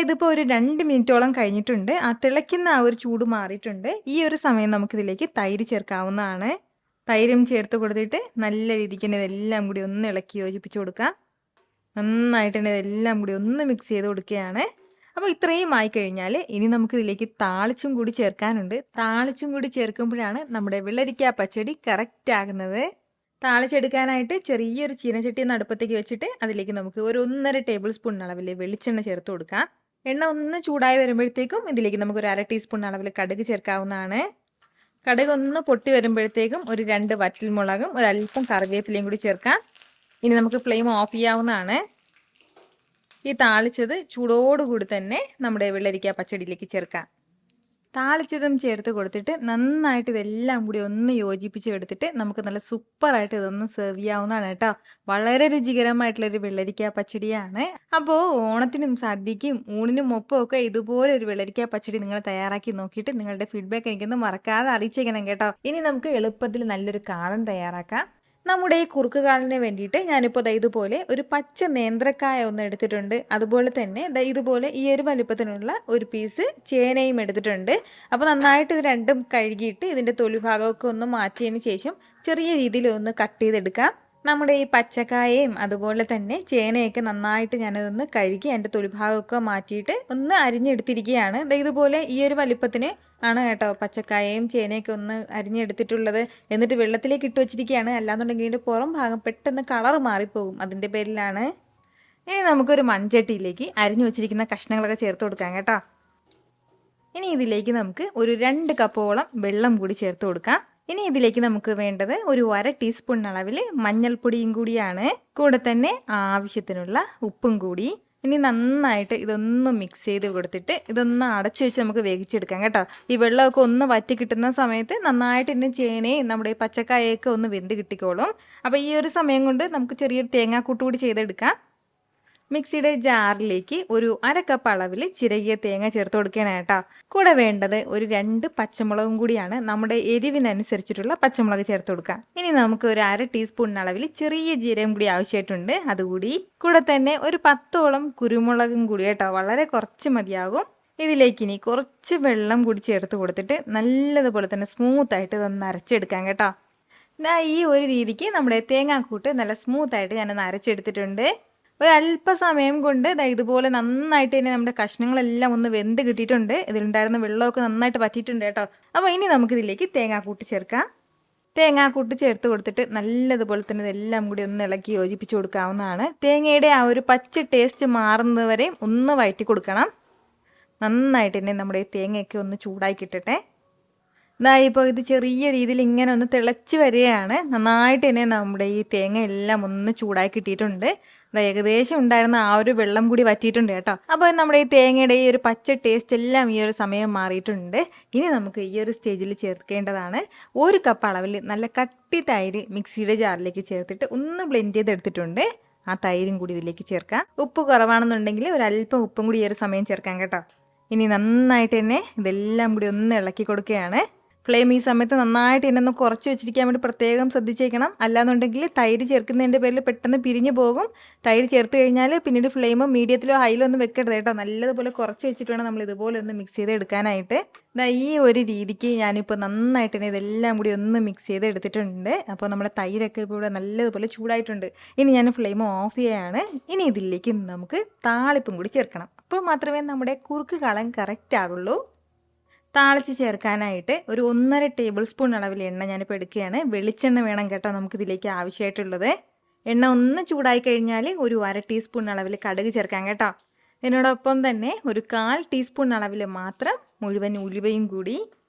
ഇതിപ്പോൾ ഒരു 2 മിനിറ്റോളം കഴിഞ്ഞിട്ടുണ്ട്. ആ തിളയ്ക്കുന്ന ആ ഒരു ചൂട് മാറിയിട്ടുണ്ട്. ഈ ഒരു സമയം നമുക്കിതിലേക്ക് തൈര് ചേർക്കാവുന്നതാണ്. തൈരും ചേർത്ത് കൊടുത്തിട്ട് നല്ല രീതിക്ക് തന്നെ ഇതെല്ലാം കൂടി ഒന്ന് ഇളക്കി യോജിപ്പിച്ച് കൊടുക്കാം. നന്നായിട്ട് തന്നെ ഇതെല്ലാം കൂടി ഒന്ന് മിക്സ് ചെയ്ത് കൊടുക്കുകയാണ്. അപ്പോൾ ഇത്രയും ആയിക്കഴിഞ്ഞാൽ ഇനി നമുക്കിതിലേക്ക് താളിച്ചും കൂടി ചേർക്കാനുണ്ട്. താളിച്ചും കൂടി ചേർക്കുമ്പോഴാണ് നമ്മുടെ വെള്ളരിക്ക പച്ചടി കറക്റ്റ് ആകുന്നത്. താളിച്ചെടുക്കാനായിട്ട് ചെറിയൊരു ചീനച്ചട്ടി ഒന്ന് അടുപ്പത്തേക്ക് വെച്ചിട്ട് അതിലേക്ക് നമുക്ക് ഒരു 1.5 ടേബിൾ സ്പൂൺ അളവിൽ വെളിച്ചെണ്ണ ചേർത്ത് കൊടുക്കാം. എണ്ണ ഒന്ന് ചൂടായി വരുമ്പോഴത്തേക്കും ഇതിലേക്ക് നമുക്ക് ഒരു 1/2 ടീസ്പൂൺ അളവിൽ കടുക് ചേർക്കാവുന്നതാണ്. കടുക് ഒന്ന് പൊട്ടി വരുമ്പോഴത്തേക്കും ഒരു 2 വറ്റൽമുളകും ഒരല്പം കറിവേപ്പിലയും കൂടി ചേർക്കാം. ഇനി നമുക്ക് ഫ്ലെയിം ഓഫ് ചെയ്യാവുന്നതാണ്. ഈ താളിച്ചത് ചൂടോടുകൂടി തന്നെ നമ്മുടെ വെള്ളരിക്ക പച്ചടിയിലേക്ക് ചേർക്കാം. താളിച്ചതും ചേർത്ത് കൊടുത്തിട്ട് നന്നായിട്ട് ഇതെല്ലാം കൂടി ഒന്ന് യോജിപ്പിച്ച് എടുത്തിട്ട് നമുക്ക് നല്ല സൂപ്പറായിട്ട് ഇതൊന്ന് സെർവ് ചെയ്യാവുന്നതാണ് കേട്ടോ. വളരെ രുചികരമായിട്ടുള്ളൊരു വെള്ളരിക്ക പച്ചടിയാണ്. അപ്പോൾ ഓണത്തിനും സദ്യക്കും ഊണിനും ഒപ്പമൊക്കെ ഇതുപോലെ ഒരു വെള്ളരിക്ക പച്ചടി നിങ്ങൾ തയ്യാറാക്കി നോക്കിയിട്ട് നിങ്ങളുടെ ഫീഡ്ബാക്ക് എനിക്കൊന്ന് മറക്കാതെ അറിയിച്ചേക്കണം കേട്ടോ. ഇനി നമുക്ക് എളുപ്പത്തിൽ നല്ലൊരു കാളൻ തയ്യാറാക്കാം. നമ്മുടെ ഈ കുറുക്ക് കാളിന് വേണ്ടിയിട്ട് ഞാനിപ്പോൾ ഇതുപോലെ ഒരു പച്ച നേന്ത്രക്കായ ഒന്ന് എടുത്തിട്ടുണ്ട്. അതുപോലെ തന്നെ ഇതുപോലെ ഈ ഒരു വലിപ്പത്തിനുള്ള ഒരു പീസ് ചേനയും എടുത്തിട്ടുണ്ട്. അപ്പോൾ നന്നായിട്ട് ഇത് രണ്ടും കഴുകിയിട്ട് ഇതിൻ്റെ തൊലി ഭാഗമൊക്കെ ഒന്ന് മാറ്റിയതിന് ശേഷം ചെറിയ രീതിയിൽ ഒന്ന് കട്ട് ചെയ്തെടുക്കാം. നമ്മുടെ ഈ പച്ചക്കായയും അതുപോലെ തന്നെ ചേനയൊക്കെ നന്നായിട്ട് ഞാനതൊന്ന് കഴുകി അതിൻ്റെ തൊലിഭാഗമൊക്കെ മാറ്റിയിട്ട് ഒന്ന് അരിഞ്ഞെടുത്തിരിക്കുകയാണ്. ഇതുപോലെ ഈ ഒരു വലിപ്പത്തിന് ആണ് കേട്ടോ പച്ചക്കായയും ചേനയൊക്കെ ഒന്ന് അരിഞ്ഞെടുത്തിട്ടുള്ളത്. എന്നിട്ട് വെള്ളത്തിലേക്ക് ഇട്ട് വെച്ചിരിക്കുകയാണ്. അല്ലാന്നുണ്ടെങ്കിൽ ഇതിൻ്റെ പുറം ഭാഗം പെട്ടെന്ന് കളർ മാറിപ്പോകും, അതിൻ്റെ പേരിലാണ്. ഇനി നമുക്കൊരു മൺചട്ടിയിലേക്ക് അരിഞ്ഞു വെച്ചിരിക്കുന്ന കഷ്ണങ്ങളൊക്കെ ചേർത്ത് കൊടുക്കാം കേട്ടോ. ഇനി ഇതിലേക്ക് നമുക്ക് ഒരു 2 കപ്പോളം വെള്ളം കൂടി ചേർത്ത് കൊടുക്കാം. ഇനി ഇതിലേക്ക് നമുക്ക് വേണ്ടത് ഒരു 1/2 ടീസ്പൂൺ അളവിൽ മഞ്ഞൾപ്പൊടിയും കൂടിയാണ്. കൂടെ തന്നെ ആവശ്യത്തിനുള്ള ഉപ്പും കൂടി. ഇനി നന്നായിട്ട് ഇതൊന്ന് മിക്സ് ചെയ്ത് കൊടുത്തിട്ട് ഇതൊന്ന് അടച്ചു വെച്ച് നമുക്ക് വേവിച്ചെടുക്കാം കേട്ടോ. ഈ വെള്ളമൊക്കെ ഒന്ന് വറ്റി കിട്ടുന്ന സമയത്ത് നന്നായിട്ട് തന്നെ ചേനയും നമ്മുടെ പച്ചക്കായൊക്കെ ഒന്ന് വെന്ത് കിട്ടിക്കോളും. അപ്പോൾ ഈ ഒരു സമയം കൊണ്ട് നമുക്ക് ചെറിയൊരു തേങ്ങാക്കൂട്ട് കൂടി ചെയ്തെടുക്കാം. മിക്സിയുടെ ജാറിലേക്ക് ഒരു 1/2 കപ്പ് അളവിൽ ചിരകിയ തേങ്ങ ചേർത്ത് കൊടുക്കണം കേട്ടോ. കൂടെ വേണ്ടത് ഒരു 2 പച്ചമുളകും കൂടിയാണ്. നമ്മുടെ എരിവിനനുസരിച്ചിട്ടുള്ള പച്ചമുളക് ചേർത്ത് കൊടുക്കാം. ഇനി നമുക്ക് ഒരു 1/2 ടീസ്പൂൺ അളവിൽ ചെറിയ ജീരകം കൂടി ആവശ്യമായിട്ടുണ്ട്, അതുകൂടി. കൂടെ തന്നെ ഒരു 10ഓളം കുരുമുളകും കൂടി കേട്ടോ, വളരെ കുറച്ച് മതിയാകും. ഇതിലേക്ക് ഇനി കുറച്ച് വെള്ളം കൂടി ചേർത്ത് കൊടുത്തിട്ട് നല്ലതുപോലെ തന്നെ സ്മൂത്തായിട്ട് ഇതൊന്ന് അരച്ചെടുക്കാം കേട്ടോ. ഈ ഒരു രീതിക്ക് നമ്മുടെ തേങ്ങാക്കൂട്ട് നല്ല സ്മൂത്തായിട്ട് ഞാനൊന്ന് അരച്ചെടുത്തിട്ടുണ്ട്. ഒരല്പസമയം കൊണ്ട് ഇതുപോലെ നന്നായിട്ട് തന്നെ നമ്മുടെ കഷ്ണങ്ങളെല്ലാം ഒന്ന് വെന്ത് കിട്ടിയിട്ടുണ്ട്. ഇതിലുണ്ടായിരുന്ന വെള്ളമൊക്കെ നന്നായിട്ട് പറ്റിയിട്ടുണ്ട് കേട്ടോ. അപ്പോൾ ഇനി നമുക്കിതിലേക്ക് തേങ്ങാക്കൂട്ട് ചേർക്കാം. തേങ്ങാക്കൂട്ട് ചേർത്ത് കൊടുത്തിട്ട് നല്ലതുപോലെ തന്നെ ഇതെല്ലാം കൂടി ഒന്ന് ഇളക്കി യോജിപ്പിച്ച് കൊടുക്കാവുന്നതാണ്. തേങ്ങയുടെ ആ ഒരു പച്ച ടേസ്റ്റ് മാറുന്നത് വരെയും ഒന്ന് വഴറ്റി കൊടുക്കണം. നന്നായിട്ട് തന്നെ നമ്മുടെ തേങ്ങയൊക്കെ ഒന്ന് ചൂടായി കിട്ടട്ടെ. ഇപ്പോൾ ഇത് ചെറിയ രീതിയിൽ ഇങ്ങനെ ഒന്ന് തിളച്ച് വരികയാണ്. നന്നായിട്ട് തന്നെ നമ്മുടെ ഈ തേങ്ങ എല്ലാം ഒന്ന് ചൂടായി കിട്ടിയിട്ടുണ്ട്. ഏകദേശം ഉണ്ടായിരുന്ന ആ ഒരു വെള്ളം കൂടി വറ്റിയിട്ടുണ്ട് കേട്ടോ. അപ്പോൾ നമ്മുടെ ഈ തേങ്ങയുടെ ഈ ഒരു പച്ച ടേസ്റ്റ് എല്ലാം ഈ ഒരു സമയം മാറിയിട്ടുണ്ട്. ഇനി നമുക്ക് ഈ ഒരു സ്റ്റേജിൽ ചേർക്കേണ്ടതാണ് 1 കപ്പ് അളവിൽ നല്ല കട്ടി തൈര് മിക്സിയുടെ ജാറിലേക്ക് ചേർത്തിട്ട് ഒന്ന് ബ്ലെൻഡ് ചെയ്തെടുത്തിട്ടുണ്ട്. ആ തൈരും കൂടി ഇതിലേക്ക് ചേർക്കാം. ഉപ്പ് കുറവാണെന്നുണ്ടെങ്കിൽ ഒരല്പം ഉപ്പും കൂടി ഈ ഒരു സമയം ചേർക്കാം കേട്ടോ. ഇനി നന്നായിട്ട് തന്നെ ഇതെല്ലാം കൂടി ഒന്ന് ഇളക്കി കൊടുക്കുകയാണ്. ഫ്ലെയിം ഈ സമയത്ത് നന്നായിട്ട് തന്നെ ഒന്ന് കുറച്ച് വെച്ചിരിക്കാൻ വേണ്ടി പ്രത്യേകം ശ്രദ്ധിച്ചേക്കണം. അല്ലാന്നുണ്ടെങ്കിൽ തൈര് ചേർക്കുന്നതിൻ്റെ പേരിൽ പെട്ടെന്ന് പിരിഞ്ഞു പോകും. തൈര് ചേർത്ത് കഴിഞ്ഞാൽ പിന്നീട് ഫ്ലെയിം മീഡിയത്തിലോ ഹൈയിലോ ഒന്നും വെക്കരുത് കേട്ടോ. നല്ലതുപോലെ കുറച്ച് വെച്ചിട്ട് വേണം നമ്മൾ ഇതുപോലെ ഒന്ന് മിക്സ് ചെയ്ത് എടുക്കാനായിട്ട്. ഈ ഒരു രീതിക്ക് ഞാനിപ്പോൾ നന്നായിട്ട് തന്നെ ഇതെല്ലാം കൂടി ഒന്ന് മിക്സ് ചെയ്ത് എടുത്തിട്ടുണ്ട്. അപ്പോൾ നമ്മുടെ തൈരൊക്കെ ഇപ്പോൾ ഇവിടെ നല്ലതുപോലെ ചൂടായിട്ടുണ്ട്. ഇനി ഞാൻ ഫ്ലെയിം ഓഫ് ചെയ്യുകയാണ്. ഇനി ഇതിലേക്ക് നമുക്ക് താളിപ്പും കൂടി ചേർക്കണം. അപ്പോൾ മാത്രമേ നമ്മുടെ കുറുക്ക് കാളൻ കറക്റ്റ് ആകുള്ളൂ. താളിച്ച് ചേർക്കാനായിട്ട് ഒരു 1.5 ടേബിൾ സ്പൂൺ അളവിൽ എണ്ണ ഞാനിപ്പോൾ എടുക്കുകയാണ്. വെളിച്ചെണ്ണ വേണം കേട്ടോ നമുക്കിതിലേക്ക് ആവശ്യമായിട്ടുള്ളത്. എണ്ണ ഒന്ന് ചൂടായി കഴിഞ്ഞാൽ ഒരു 1/2 ടീസ്പൂൺ അളവിൽ കടുക് ചേർക്കാം കേട്ടോ. ഇതിനോടൊപ്പം തന്നെ ഒരു 1/4 ടീസ്പൂൺ അളവിൽ മാത്രം മുഴുവൻ ഉലുവയും കൂടി.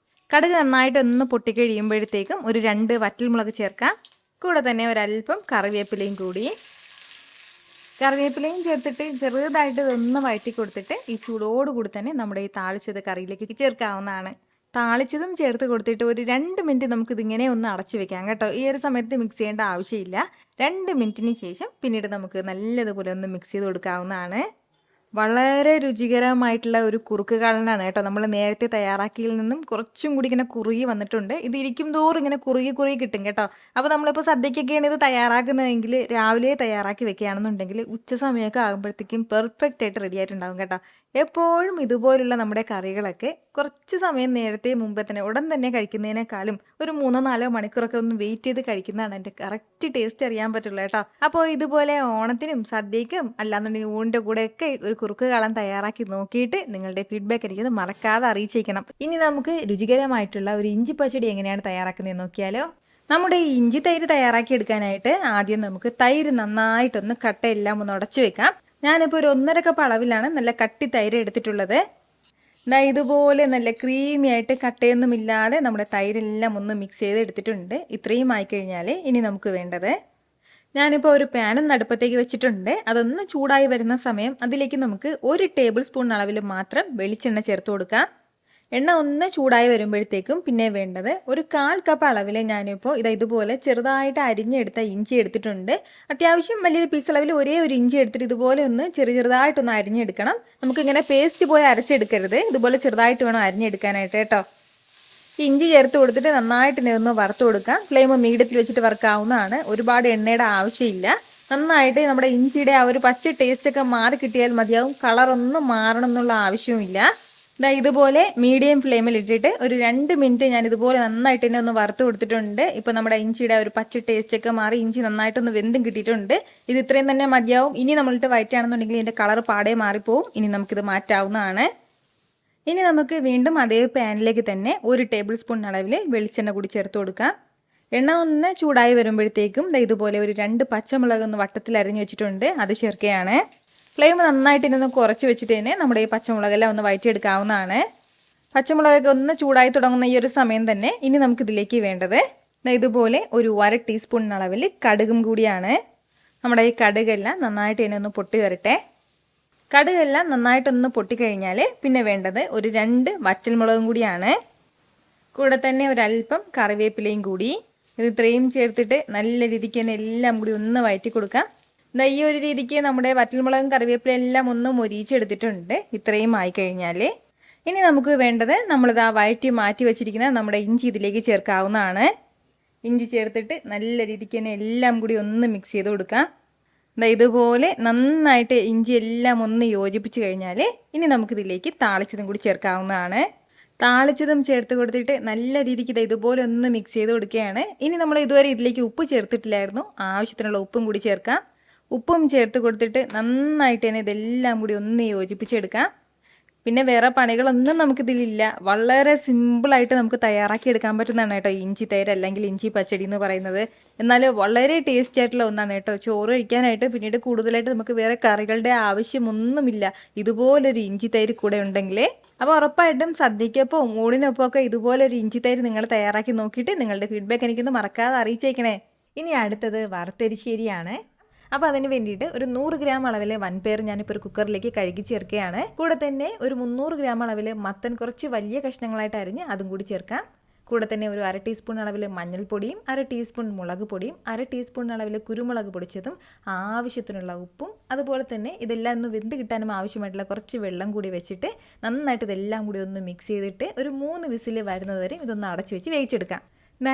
കടുക് നന്നായിട്ട് ഒന്ന് പൊട്ടിക്കഴിയുമ്പോഴത്തേക്കും ഒരു 2 വറ്റൽമുളക് ചേർക്കാം. കൂടെ തന്നെ ഒരല്പം കറിവേപ്പിലയും കൂടി. കറിവേപ്പിലയും ചേർത്തിട്ട് ചെറുതായിട്ട് ഇതൊന്ന് വഴറ്റി കൊടുത്തിട്ട് ഈ ചൂടോടുകൂടി തന്നെ നമ്മുടെ ഈ താളിച്ചത് കറിയിലേക്ക് ചേർക്കാവുന്നതാണ്. താളിച്ചതും ചേർത്ത് കൊടുത്തിട്ട് ഒരു 2 മിനിറ്റ് നമുക്കിതിങ്ങനെ ഒന്ന് അടച്ചു വെക്കാം കേട്ടോ. ഈ ഒരു സമയത്ത് മിക്സ് ചെയ്യേണ്ട ആവശ്യമില്ല. 2 മിനിറ്റിന് ശേഷം പിന്നീട് നമുക്ക് നല്ലതുപോലെ ഒന്ന് മിക്സ് ചെയ്ത് കൊടുക്കാവുന്നതാണ്. വളരെ രുചികരമായിട്ടുള്ള ഒരു കുറുക്ക് കാളനാണ് കേട്ടോ. നമ്മൾ നേരത്തെ തയ്യാറാക്കിയതിൽ നിന്നും കുറച്ചും കൂടി ഇങ്ങനെ കുറുകി വന്നിട്ടുണ്ട്. ഇത് ഇരിക്കും തോറും ഇങ്ങനെ കുറുകി കിട്ടും കേട്ടോ. അപ്പോൾ നമ്മളിപ്പോൾ സദ്യക്കൊക്കെയാണ് ഇത് തയ്യാറാക്കുന്നതെങ്കിൽ രാവിലെ തയ്യാറാക്കി വെക്കുകയാണെന്നുണ്ടെങ്കിൽ ഉച്ച സമയമൊക്കെ ആകുമ്പോഴത്തേക്കും പെർഫെക്റ്റ് ആയിട്ട് റെഡി ആയിട്ടുണ്ടാകും കേട്ടോ. എപ്പോഴും ഇതുപോലുള്ള നമ്മുടെ കറികളൊക്കെ കുറച്ച് സമയം നേരത്തെ മുമ്പേ തന്നെ ഉടൻ തന്നെ കഴിക്കുന്നതിനേക്കാളും ഒരു 3-4 മണിക്കൂറൊക്കെ ഒന്ന് വെയിറ്റ് ചെയ്ത് കഴിക്കുന്നതാണ് എൻ്റെ കറക്റ്റ് ടേസ്റ്റ് അറിയാൻ പറ്റുള്ളൂ കേട്ടോ. അപ്പോൾ ഇതുപോലെ ഓണത്തിനും സദ്യക്കും അല്ലാന്നുണ്ടെങ്കിൽ ഊണിൻ്റെ കൂടെയൊക്കെ ഒരു കുറുക്ക് കാളൻ തയ്യാറാക്കി നോക്കിയിട്ട് നിങ്ങളുടെ ഫീഡ്ബാക്ക് എനിക്കത് മറക്കാതെ അറിയിച്ചേക്കണം. ഇനി നമുക്ക് രുചികരമായിട്ടുള്ള ഒരു ഇഞ്ചി പച്ചടി എങ്ങനെയാണ് തയ്യാറാക്കുന്നത് നോക്കിയാലോ. നമ്മുടെ ഈ ഇഞ്ചി തൈര് തയ്യാറാക്കി എടുക്കാനായിട്ട് ആദ്യം നമുക്ക് തൈര് നന്നായിട്ടൊന്ന് കട്ടയെല്ലാം ഒന്ന് ഉടച്ചു വെക്കാം. ഞാനിപ്പോൾ ഒരു 1.5 കപ്പ് അളവിലാണ് നല്ല കട്ടി തൈര് എടുത്തിട്ടുള്ളത്. ഇതുപോലെ നല്ല ക്രീമി ആയിട്ട് കട്ടയൊന്നുമില്ലാതെ നമ്മുടെ തൈരെല്ലാം ഒന്ന് മിക്സ് ചെയ്ത് എടുത്തിട്ടുണ്ട്. ഇത്രയും ആയിക്കഴിഞ്ഞാൽ ഇനി നമുക്ക് വേണ്ടത്, ഞാനിപ്പോൾ ഒരു പാനും അടുപ്പത്തേക്ക് വെച്ചിട്ടുണ്ട്. അതൊന്ന് ചൂടായി വരുന്ന സമയം അതിലേക്ക് നമുക്ക് 1 ടേബിൾ സ്പൂൺ അളവിൽ മാത്രം വെളിച്ചെണ്ണ ചേർത്ത് കൊടുക്കാം. എണ്ണ ഒന്ന് ചൂടായി വരുമ്പോഴത്തേക്കും പിന്നെ വേണ്ടത് ഒരു 1/4 കപ്പ് അളവിൽ ഞാനിപ്പോൾ ഇതുപോലെ ചെറുതായിട്ട് അരിഞ്ഞെടുത്ത ഇഞ്ചി എടുത്തിട്ടുണ്ട്. അത്യാവശ്യം വലിയൊരു പീസ് അളവിൽ ഒരേ ഒരു ഇഞ്ചി എടുത്തിട്ട് ഇതുപോലെ ഒന്ന് ചെറുതായിട്ടൊന്ന് അരിഞ്ഞെടുക്കണം. നമുക്കിങ്ങനെ പേസ്റ്റ് പോലെ അരച്ചെടുക്കരുത്. ഇതുപോലെ ചെറുതായിട്ട് വേണം അരിഞ്ഞെടുക്കാനായിട്ട് കേട്ടോ. ഇഞ്ചി ചേർത്ത് കൊടുത്തിട്ട് നന്നായിട്ട് ഒന്ന് വറുത്ത് കൊടുക്കാം. ഫ്ലെയിം മീഡിയത്തിൽ വെച്ചിട്ട് വറുക്കാവുന്നതാണ്. ഒരുപാട് എണ്ണയുടെ ആവശ്യമില്ല. നന്നായിട്ട് നമ്മുടെ ഇഞ്ചിയുടെ ആ ഒരു പച്ച ടേസ്റ്റൊക്കെ മാറി കിട്ടിയാൽ മതിയാവും. കളറൊന്നും മാറണം എന്നുള്ള ആവശ്യവുമില്ല. ഇതുപോലെ മീഡിയം ഫ്ലെയിമിൽ ഇട്ടിട്ട് ഒരു 2 മിനിറ്റ് ഞാൻ ഇതുപോലെ നന്നായിട്ട് തന്നെ ഒന്ന് വറുത്ത് കൊടുത്തിട്ടുണ്ട്. ഇപ്പോൾ നമ്മുടെ ഇഞ്ചിയുടെ ഒരു പച്ച ടേസ്റ്റൊക്കെ മാറി ഇഞ്ചി നന്നായിട്ടൊന്ന് വെന്തും കിട്ടിയിട്ടുണ്ട്. ഇത് ഇത്രയും തന്നെ മതിയാവും. ഇനി നമ്മളിട്ട് വയറ്റാണെന്നുണ്ടെങ്കിൽ ഇതിൻ്റെ കളർ പാടെ മാറിപ്പോവും. ഇനി നമുക്കിത് മാറ്റാവുന്നതാണ്. ഇനി നമുക്ക് വീണ്ടും അതേ പാനിലേക്ക് തന്നെ 1 ടേബിൾ സ്പൂൺ അളവിൽ വെളിച്ചെണ്ണ കൂടി ചേർത്ത് കൊടുക്കാം. എണ്ണ ഒന്ന് ചൂടായി വരുമ്പോഴത്തേക്കും ഇതുപോലെ ഒരു 2 പച്ചമുളക് ഒന്ന് വട്ടത്തിൽ അരിഞ്ഞ് വെച്ചിട്ടുണ്ട്. അത് ചേർക്കുകയാണ്. ഫ്ലെയിം നന്നായിട്ട് ഇതൊന്ന് കുറച്ച് വെച്ചിട്ട് തന്നെ നമ്മുടെ ഈ പച്ചമുളകെല്ലാം ഒന്ന് വഴറ്റിയെടുക്കാവുന്നതാണ്. പച്ചമുളകൊക്കെ ഒന്ന് ചൂടായി തുടങ്ങുന്ന ഈ ഒരു സമയം തന്നെ ഇനി നമുക്കിതിലേക്ക് വേണ്ടത് ഇതുപോലെ ഒരു 1/2 ടീസ്പൂൺ അളവിൽ കടുകും കൂടിയാണ്. നമ്മുടെ ഈ കടുകെല്ലാം നന്നായിട്ട് തന്നെ ഒന്ന് പൊട്ടി വരട്ടെ. കടുകെല്ലാം നന്നായിട്ടൊന്ന് പൊട്ടിക്കഴിഞ്ഞാൽ പിന്നെ വേണ്ടത് ഒരു 2 വറ്റൽമുളകും കൂടിയാണ്. കൂടെ തന്നെ ഒരല്പം കറിവേപ്പിലയും കൂടി. ഇത് ഇത്രയും ചേർത്തിട്ട് നല്ല രീതിക്ക് തന്നെ എല്ലാം കൂടി ഒന്ന് വഴറ്റി കൊടുക്കാം. ഈ ഒരു രീതിക്ക് നമ്മുടെ വറ്റൽമുളകും കറിവേപ്പിലയും എല്ലാം ഒന്ന് മൊരിയിച്ചെടുത്തിട്ടുണ്ട്. ഇത്രയും ആയിക്കഴിഞ്ഞാൽ ഇനി നമുക്ക് വേണ്ടത് നമ്മളിതാ വഴറ്റി മാറ്റി വെച്ചിരിക്കുന്ന നമ്മുടെ ഇഞ്ചി ഇതിലേക്ക് ചേർക്കാവുന്നതാണ്. ഇഞ്ചി ചേർത്തിട്ട് നല്ല രീതിക്ക് തന്നെ എല്ലാം കൂടി ഒന്ന് മിക്സ് ചെയ്ത് കൊടുക്കാം. ഇതുപോലെ നന്നായിട്ട് ഇഞ്ചി എല്ലാം ഒന്ന് യോജിപ്പിച്ച് കഴിഞ്ഞാൽ ഇനി നമുക്കിതിലേക്ക് താളിച്ചതും കൂടി ചേർക്കാവുന്നതാണ്. താളിച്ചതും ചേർത്ത് കൊടുത്തിട്ട് നല്ല രീതിക്ക് ഇതുപോലെ ഒന്ന് മിക്സ് ചെയ്ത് കൊടുക്കുകയാണ്. ഇനി നമ്മൾ ഇതുവരെ ഇതിലേക്ക് ഉപ്പ് ചേർത്തിട്ടില്ലായിരുന്നു. ആവശ്യത്തിനുള്ള ഉപ്പും കൂടി ചേർക്കാം. ഉപ്പും ചേർത്ത് കൊടുത്തിട്ട് നന്നായിട്ട് തന്നെ ഇതെല്ലാം കൂടി ഒന്ന് യോജിപ്പിച്ചെടുക്കാം. പിന്നെ വേറെ പണികളൊന്നും നമുക്കിതിലില്ല. വളരെ സിമ്പിളായിട്ട് നമുക്ക് തയ്യാറാക്കി എടുക്കാൻ പറ്റുന്നതാണ് കേട്ടോ ഇഞ്ചി തൈര് അല്ലെങ്കിൽ ഇഞ്ചി പച്ചടി എന്ന് പറയുന്നത്. എന്നാൽ വളരെ ടേസ്റ്റി ആയിട്ടുള്ള ഒന്നാണ് കേട്ടോ. ചോറ് കഴിക്കാനായിട്ട് പിന്നീട് കൂടുതലായിട്ട് നമുക്ക് വേറെ കറികളുടെ ആവശ്യമൊന്നുമില്ല. ഇതുപോലൊരു ഇഞ്ചി തൈര് കൂടെ ഉണ്ടെങ്കിൽ. അപ്പോൾ ഉറപ്പായിട്ടും സദ്യക്കൊപ്പം ഊണിനൊപ്പം ഒക്കെ ഇതുപോലൊരു ഇഞ്ചി തൈര് നിങ്ങൾ തയ്യാറാക്കി നോക്കിയിട്ട് നിങ്ങളുടെ ഫീഡ്ബാക്ക് എനിക്കൊന്ന് മറക്കാതെ അറിയിച്ചേക്കണേ. ഇനി അടുത്തത് വറുത്തരിശ്ശേരിയാണ്. അപ്പോൾ അതിന് വേണ്ടിയിട്ട് ഒരു 100 ഗ്രാം അളവിൽ വൻപയർ ഞാനിപ്പോൾ ഒരു കുക്കറിലേക്ക് കഴുകി ചേർക്കുകയാണ്. കൂടെ തന്നെ ഒരു 300 ഗ്രാം അളവിൽ മത്തൻ കുറച്ച് വലിയ കഷ്ണങ്ങളായിട്ട് അരിഞ്ഞ് അതും കൂടി ചേർക്കാം. കൂടെ തന്നെ ഒരു 1/2 ടീസ്പൂൺ അളവിൽ മഞ്ഞൾപ്പൊടിയും 1/2 ടീസ്പൂൺ മുളക് പൊടിയും 1/2 ടീസ്പൂൺ അളവിൽ കുരുമുളക് പൊടിച്ചതും ആവശ്യത്തിനുള്ള ഉപ്പും അതുപോലെ തന്നെ ഇതെല്ലാം ഒന്ന് വെന്ത് കിട്ടാനും ആവശ്യമായിട്ടുള്ള കുറച്ച് വെള്ളം കൂടി വെച്ചിട്ട് നന്നായിട്ട് ഇതെല്ലാം കൂടി ഒന്ന് മിക്സ് ചെയ്തിട്ട് ഒരു 3 വിസിൽ വരുന്നത് വരെ ഇതൊന്ന് അടച്ചു വെച്ച് വേവിച്ചെടുക്കാം.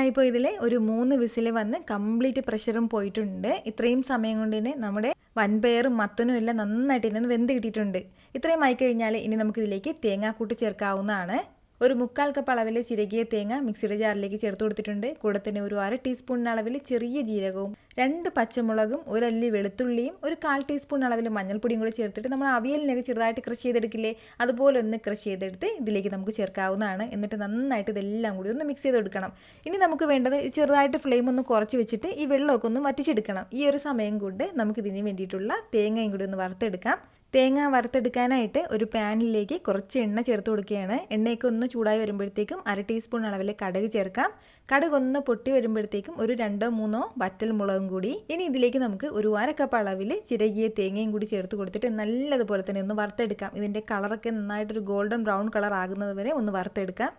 ഇപ്പോൾ ഇതിൽ ഒരു 3 വിസിൽ വന്ന് കംപ്ലീറ്റ് പ്രഷറും പോയിട്ടുണ്ട്. ഇത്രയും സമയം കൊണ്ട് തന്നെ നമ്മുടെ വൻപയറും മത്തനും എല്ലാം നന്നായിട്ട് ഇന്ന് വെന്ത് കിട്ടിയിട്ടുണ്ട്. ഇത്രയും ആയിക്കഴിഞ്ഞാൽ ഇനി നമുക്കിതിലേക്ക് തേങ്ങാക്കൂട്ട് ചേർക്കാവുന്നതാണ്. ഒരു 1/4 കപ്പ് അളവിൽ ചിരകിയ തേങ്ങ മിക്സിയുടെ ജാറിലേക്ക് ചേർത്ത് കൊടുത്തിട്ടുണ്ട്. കൂടെ തന്നെ ഒരു 1/2 ടീസ്പൂൺ അളവിൽ ചെറിയ ജീരകവും 2 പച്ചമുളകും 1 അല്ലി വെളുത്തുള്ളിയും ഒരു 1/4 ടീസ്പൂൺ അളവിൽ മഞ്ഞൾപ്പൊടിയും കൂടി ചേർത്തിട്ട് നമ്മൾ അവിയലിനൊക്കെ ചെറുതായിട്ട് ക്രഷ് ചെയ്തെടുക്കില്ലേ, അതുപോലെ ഒന്ന് ക്രഷ് ചെയ്തെടുത്ത് ഇതിലേക്ക് നമുക്ക് ചേർക്കാവുന്നതാണ്. എന്നിട്ട് നന്നായിട്ട് ഇതെല്ലാം കൂടി ഒന്ന് മിക്സ് ചെയ്തെടുക്കണം. ഇനി നമുക്ക് വേണ്ടത് ചെറുതായിട്ട് ഫ്ലെയിം ഒന്ന് കുറച്ച് വെച്ചിട്ട് ഈ വെള്ളമൊക്കെ ഒന്ന് വറ്റിച്ചെടുക്കണം. ഈ ഒരു സമയം കൊണ്ട് നമുക്കിതിന് വേണ്ടിയിട്ടുള്ള തേങ്ങയും കൂടി ഒന്ന് വറുത്തെടുക്കാം. തേങ്ങ വറുത്തെടുക്കാനായിട്ട് ഒരു പാനിലേക്ക് കുറച്ച് എണ്ണ ചേർത്ത് കൊടുക്കുകയാണ്. എണ്ണയൊക്കെ ഒന്ന് ചൂടായി വരുമ്പോഴത്തേക്കും 1/2 ടീസ്പൂൺ അളവിൽ കടുക് ചേർക്കാം. കടുക് ഒന്ന് പൊട്ടി വരുമ്പോഴത്തേക്കും ഒരു 2-3 വറ്റൽ മുളകും കൂടി. ഇനി ഇതിലേക്ക് നമുക്ക് ഒരു 1/2 കപ്പ് അളവിൽ ചിരകിയ തേങ്ങയും കൂടി ചേർത്ത് കൊടുത്തിട്ട് നല്ലതുപോലെ തന്നെ ഒന്ന് വറുത്തെടുക്കാം. ഇതിൻ്റെ കളറൊക്കെ നന്നായിട്ടൊരു ഗോൾഡൻ ബ്രൗൺ കളർ ആകുന്നത് വരെ ഒന്ന് വറുത്തെടുക്കാം.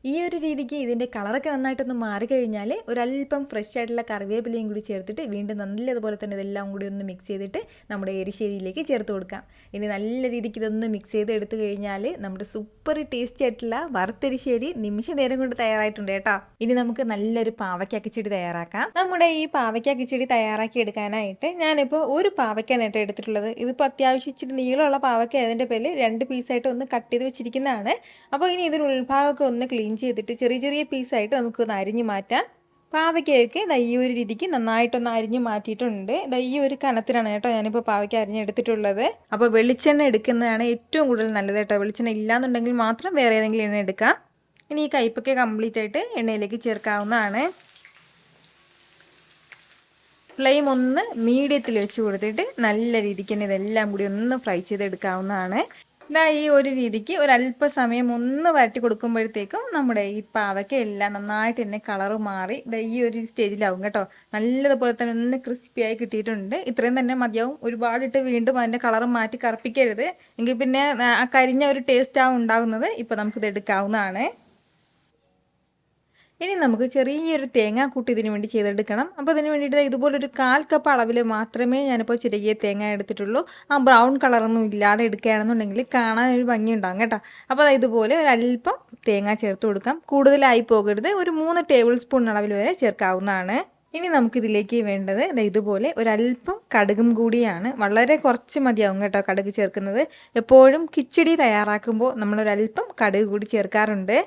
ഈ ഒരു രീതിക്ക് ഇതിൻ്റെ കളറൊക്കെ നന്നായിട്ടൊന്ന് മാറിക്കഴിഞ്ഞാൽ ഒരല്പം ഫ്രഷ് ആയിട്ടുള്ള കറിവേപ്പിലയും കൂടി ചേർത്തിട്ട് വീണ്ടും നല്ലതുപോലെ തന്നെ ഇതെല്ലാം കൂടി ഒന്ന് മിക്സ് ചെയ്തിട്ട് നമ്മുടെ എരിശ്ശേരിയിലേക്ക് ചേർത്ത് കൊടുക്കാം. ഇനി നല്ല രീതിക്ക് ഇതൊന്ന് മിക്സ് ചെയ്ത് എടുത്തു കഴിഞ്ഞാൽ നമ്മുടെ സൂപ്പർ ടേസ്റ്റി ആയിട്ടുള്ള വറുത്തെരിശ്ശേരി നിമിഷ നേരം കൊണ്ട് തയ്യാറായിട്ടുണ്ട് കേട്ടോ. ഇനി നമുക്ക് നല്ലൊരു പാവയ്ക്ക കിച്ചടി തയ്യാറാക്കാം. നമ്മുടെ ഈ പാവയ്ക്ക കിച്ചടി തയ്യാറാക്കി എടുക്കാനായിട്ട് ഞാനിപ്പോൾ ഒരു പാവയ്ക്കാണ് കേട്ടോ എടുത്തിട്ടുള്ളത്. ഇതിപ്പോൾ അത്യാവശ്യം ഇച്ചിരി നീളമുള്ള പാവയ്ക്ക അതിൻ്റെ പേരിൽ 2 പീസായിട്ട് ഒന്ന് കട്ട് ചെയ്ത് വെച്ചിരിക്കുന്നതാണ്. അപ്പോൾ ഇനി ഇതിന് ഉൾഭാഗമൊക്കെ ഒന്ന് ക്ലീൻ ചെയ്തിട്ട് ചെറിയ ചെറിയ പീസായിട്ട് നമുക്കൊന്ന് അരിഞ്ഞു മാറ്റാം. പാവയ്ക്കയൊക്കെ ഈ ഒരു രീതിക്ക് നന്നായിട്ടൊന്ന് അരിഞ്ഞു മാറ്റിയിട്ടുണ്ട്. ഈ ഒരു കനത്തിലാണ് കേട്ടോ ഞാനിപ്പോൾ പാവയ്ക്ക അരിഞ്ഞെടുത്തിട്ടുള്ളത്. അപ്പോൾ വെളിച്ചെണ്ണ എടുക്കുന്നതാണ് ഏറ്റവും കൂടുതൽ നല്ലത് കേട്ടോ. വെളിച്ചെണ്ണ ഇല്ലാന്നുണ്ടെങ്കിൽ മാത്രം വേറെ ഏതെങ്കിലും എണ്ണ എടുക്കാം. ഇനി ഈ കയ്പ്പൊക്കെ കംപ്ലീറ്റ് ആയിട്ട് എണ്ണയിലേക്ക് ചേർക്കാവുന്നതാണ്. ഫ്ലെയിം ഒന്ന് മീഡിയത്തിൽ വെച്ച് കൊടുത്തിട്ട് നല്ല രീതിക്ക് തന്നെ ഇതെല്ലാം കൂടി ഒന്ന് ഫ്രൈ ചെയ്തെടുക്കാവുന്നതാണ്. ഈ ഒരു രീതിക്ക് ഒരല്പസമയം ഒന്ന് വരട്ടി കൊടുക്കുമ്പോഴത്തേക്കും നമ്മുടെ ഈ പാവയ്ക്ക എല്ലാം നന്നായിട്ട് തന്നെ കളറ് മാറി ഈ ഒരു സ്റ്റേജിലാവും കേട്ടോ. നല്ലതുപോലെ തന്നെ ഒന്ന് ക്രിസ്പിയായി കിട്ടിയിട്ടുണ്ട്. ഇത്രയും തന്നെ മതിയാവും. ഒരുപാടിട്ട് വീണ്ടും അതിൻ്റെ കളറ് മാറ്റി കറുപ്പിക്കരുത്, എങ്കിൽ പിന്നെ ആ കരിഞ്ഞ ഒരു ടേസ്റ്റ് ആവും ഉണ്ടാകുന്നത്. ഇപ്പോൾ നമുക്കിത് എടുക്കാവുന്നതാണ്. ഇനി നമുക്ക് ചെറിയൊരു തേങ്ങാക്കൂട്ട് ഇതിന് വേണ്ടി ചെയ്തെടുക്കണം. അപ്പോൾ അതിന് വേണ്ടിയിട്ട് ഇതുപോലൊരു 1/4 കപ്പ് അളവിൽ മാത്രമേ ഞാനിപ്പോൾ ചിരകിയ തേങ്ങ എടുത്തിട്ടുള്ളൂ. ആ ബ്രൗൺ കളറൊന്നും ഇല്ലാതെ എടുക്കുകയാണെന്നുണ്ടെങ്കിൽ കാണാൻ ഒരു ഭംഗി ഉണ്ടാകും കേട്ടോ. അപ്പോൾ ഇതുപോലെ ഒരല്പം തേങ്ങ ചേർത്ത് കൊടുക്കാം. കൂടുതലായി പോകരുത്. ഒരു 3 ടേബിൾ സ്പൂൺ അളവിൽ വരെ ചേർക്കാവുന്നതാണ്. ഇനി നമുക്കിതിലേക്ക് വേണ്ടത് ഇതുപോലെ ഒരല്പം കടുകും കൂടിയാണ്. വളരെ കുറച്ച് മതിയാവും കേട്ടോ കടുക് ചേർക്കുന്നത്. എപ്പോഴും കിച്ചടി തയ്യാറാക്കുമ്പോൾ നമ്മളൊരല്പം കടുക് കൂടി ചേർക്കാറുണ്ട്.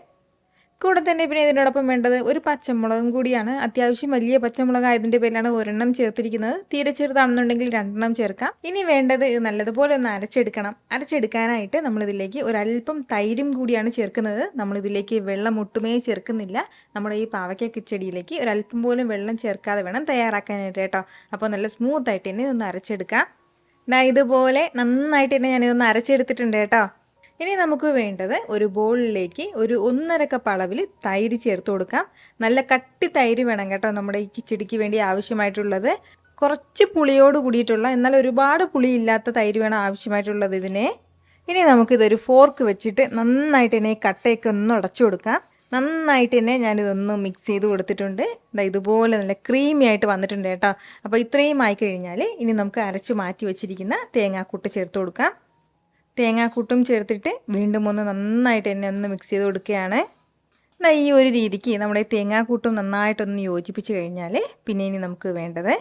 കൂടെ തന്നെ പിന്നെ ഇതിനോടൊപ്പം വേണ്ടത് ഒരു പച്ചമുളകും കൂടിയാണ്. അത്യാവശ്യം വലിയ പച്ചമുളക് ആയതിൻ്റെ പേരിലാണ് ഒരെണ്ണം ചേർത്തിരിക്കുന്നത്. തീരെ ചെറുതാണെന്നുണ്ടെങ്കിൽ 2 ചേർക്കാം. ഇനി വേണ്ടത് ഇത് നല്ലതുപോലെ ഒന്ന് അരച്ചെടുക്കണം. അരച്ചെടുക്കാനായിട്ട് നമ്മളിതിലേക്ക് ഒരല്പം തൈരും കൂടിയാണ് ചേർക്കുന്നത്. നമ്മളിതിലേക്ക് വെള്ളം ഒട്ടുമേ ചേർക്കുന്നില്ല. നമ്മുടെ ഈ പാവയ്ക്ക കിച്ചടിയിലേക്ക് ഒരല്പം പോലും വെള്ളം ചേർക്കാതെ വേണം തയ്യാറാക്കാനായിട്ട് കേട്ടോ. അപ്പോൾ നല്ല സ്മൂത്തായിട്ട് തന്നെ ഇതൊന്ന് അരച്ചെടുക്കാം. ഇതുപോലെ നന്നായിട്ട് തന്നെ ഞാനിതൊന്ന് അരച്ചെടുത്തിട്ടുണ്ട് കേട്ടോ. ഇനി നമുക്ക് വേണ്ടത് ഒരു ബോളിലേക്ക് ഒരു 1/2 കപ്പ് അളവിൽ തൈര് ചേർത്ത് കൊടുക്കാം. നല്ല കട്ടി തൈര് വേണം കേട്ടോ നമ്മുടെ ഈ കിച്ചടിക്ക് വേണ്ടി ആവശ്യമായിട്ടുള്ളത്. കുറച്ച് പുളിയോട് കൂടിയിട്ടുള്ള എന്നാൽ ഒരുപാട് പുളി ഇല്ലാത്ത തൈര് വേണം ആവശ്യമായിട്ടുള്ളത് ഇതിന്. ഇനി നമുക്കിതൊരു ഫോർക്ക് വെച്ചിട്ട് നന്നായിട്ട് തന്നെ കട്ടയൊക്കെ ഒന്ന് ഉടച്ചു കൊടുക്കാം. നന്നായിട്ട് തന്നെ ഞാനിതൊന്ന് മിക്സ് ചെയ്ത് കൊടുത്തിട്ടുണ്ട്. ഇതുപോലെ നല്ല ക്രീമി ആയിട്ട് വന്നിട്ടുണ്ട് കേട്ടോ. അപ്പോൾ ഇത്രയും ആയി കഴിഞ്ഞാൽ ഇനി നമുക്ക് അരച്ച് മാറ്റി വെച്ചിരിക്കുന്ന തേങ്ങാക്കൂട്ട് ചേർത്ത് കൊടുക്കാം. തേങ്ങാക്കൂട്ടും ചേർത്തിട്ട് വീണ്ടും ഒന്ന് നന്നായിട്ട് തന്നെ ഒന്ന് മിക്സ് ചെയ്ത് കൊടുക്കുകയാണ്. ഈ ഒരു രീതിക്ക് നമ്മുടെ തേങ്ങാക്കൂട്ടും നന്നായിട്ടൊന്ന് യോജിപ്പിച്ച് കഴിഞ്ഞാൽ പിന്നെ ഇനി നമുക്ക് വേണ്ടത്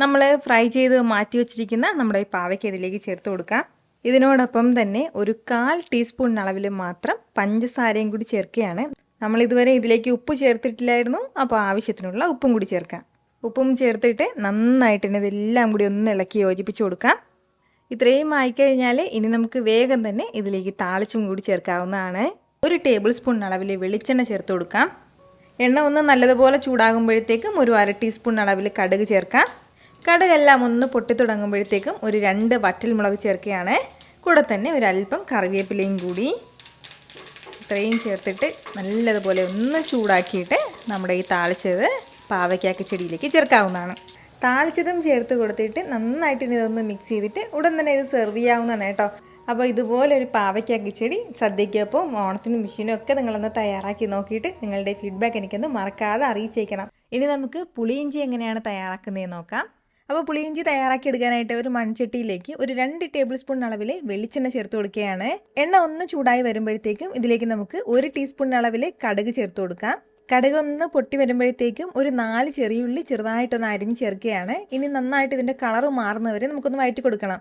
നമ്മൾ ഫ്രൈ ചെയ്ത് മാറ്റി വെച്ചിരിക്കുന്ന നമ്മുടെ ഈ പാവയ്ക്ക് ഇതിലേക്ക് ചേർത്ത് കൊടുക്കാം. ഇതിനോടൊപ്പം തന്നെ ഒരു 1/4 ടീസ്പൂൺ അളവിൽ മാത്രം പഞ്ചസാരയും കൂടി ചേർക്കുകയാണ്. നമ്മളിതുവരെ ഇതിലേക്ക് ഉപ്പ് ചേർത്തിട്ടില്ലായിരുന്നു. അപ്പോൾ ആവശ്യത്തിനുള്ള ഉപ്പും കൂടി ചേർക്കാം. ഉപ്പും ചേർത്തിട്ട് നന്നായിട്ട് തന്നെ ഇതെല്ലാം കൂടി ഒന്ന് ഇളക്കി യോജിപ്പിച്ച് കൊടുക്കാം. ഇത്രയും ആയിക്കഴിഞ്ഞാൽ ഇനി നമുക്ക് വേഗം തന്നെ ഇതിലേക്ക് താളിച്ചും കൂടി ചേർക്കാവുന്നതാണ്. ഒരു ടേബിൾ സ്പൂൺ അളവിൽ വെളിച്ചെണ്ണ ചേർത്ത് കൊടുക്കാം. എണ്ണ ഒന്ന് നല്ലതുപോലെ ചൂടാകുമ്പോഴത്തേക്കും ഒരു 1/2 ടീസ്പൂൺ അളവിൽ കടുക് ചേർക്കാം. കടുകെല്ലാം ഒന്ന് പൊട്ടി തുടങ്ങുമ്പോഴത്തേക്കും ഒരു 2 വറ്റൽമുളക് ചേർക്കുകയാണ്. കൂടെ തന്നെ ഒരല്പം കറിവേപ്പിലയും കൂടി ഇത്രയും ചേർത്തിട്ട് നല്ലതുപോലെ ഒന്ന് ചൂടാക്കിയിട്ട് നമ്മുടെ ഈ താളിച്ചത് പാവയ്ക്ക കിച്ചടിയിലേക്ക് ചേർക്കാവുന്നതാണ്. താളിച്ചതും ചേർത്ത് കൊടുത്തിട്ട് നന്നായിട്ട് ഇനി ഇതൊന്ന് മിക്സ് ചെയ്തിട്ട് ഉടൻ തന്നെ ഇത് സെർവ് ചെയ്യാവുന്നതാണ് കേട്ടോ. അപ്പോൾ ഇതുപോലെ ഒരു പാവയ്ക്ക കിച്ചടി സദ്യയ്ക്കൊപ്പം ഓണത്തിനും വിഷുവിനും ഒക്കെ നിങ്ങളൊന്ന് തയ്യാറാക്കി നോക്കിയിട്ട് നിങ്ങളുടെ ഫീഡ്ബാക്ക് എനിക്കൊന്ന് മറക്കാതെ അറിയിച്ചേക്കണം. ഇനി നമുക്ക് പുളിയിഞ്ചി എങ്ങനെയാണ് തയ്യാറാക്കുന്നതെന്ന് നോക്കാം. അപ്പോൾ പുളിയിഞ്ചി തയ്യാറാക്കി എടുക്കാനായിട്ട് ഒരു മൺചട്ടിയിലേക്ക് ഒരു 2 ടേബിൾ സ്പൂൺ അളവിൽ വെളിച്ചെണ്ണ ചേർത്ത് കൊടുക്കുകയാണ്. എണ്ണ ഒന്ന് ചൂടായി വരുമ്പോഴത്തേക്കും ഇതിലേക്ക് നമുക്ക് 1 ടീസ്പൂൺ അളവിൽ കടുക് ചേർത്ത് കൊടുക്കാം. കടുക് ഒന്ന് പൊട്ടി വരുമ്പോഴത്തേക്കും ഒരു 4 ചെറിയുള്ളി ചെറുതായിട്ടൊന്ന് അരിഞ്ഞ് ചേർക്കുകയാണ്. ഇനി നന്നായിട്ട് ഇതിൻ്റെ കളറ് മാറുന്നവരെ നമുക്കൊന്ന് വഴറ്റി കൊടുക്കണം.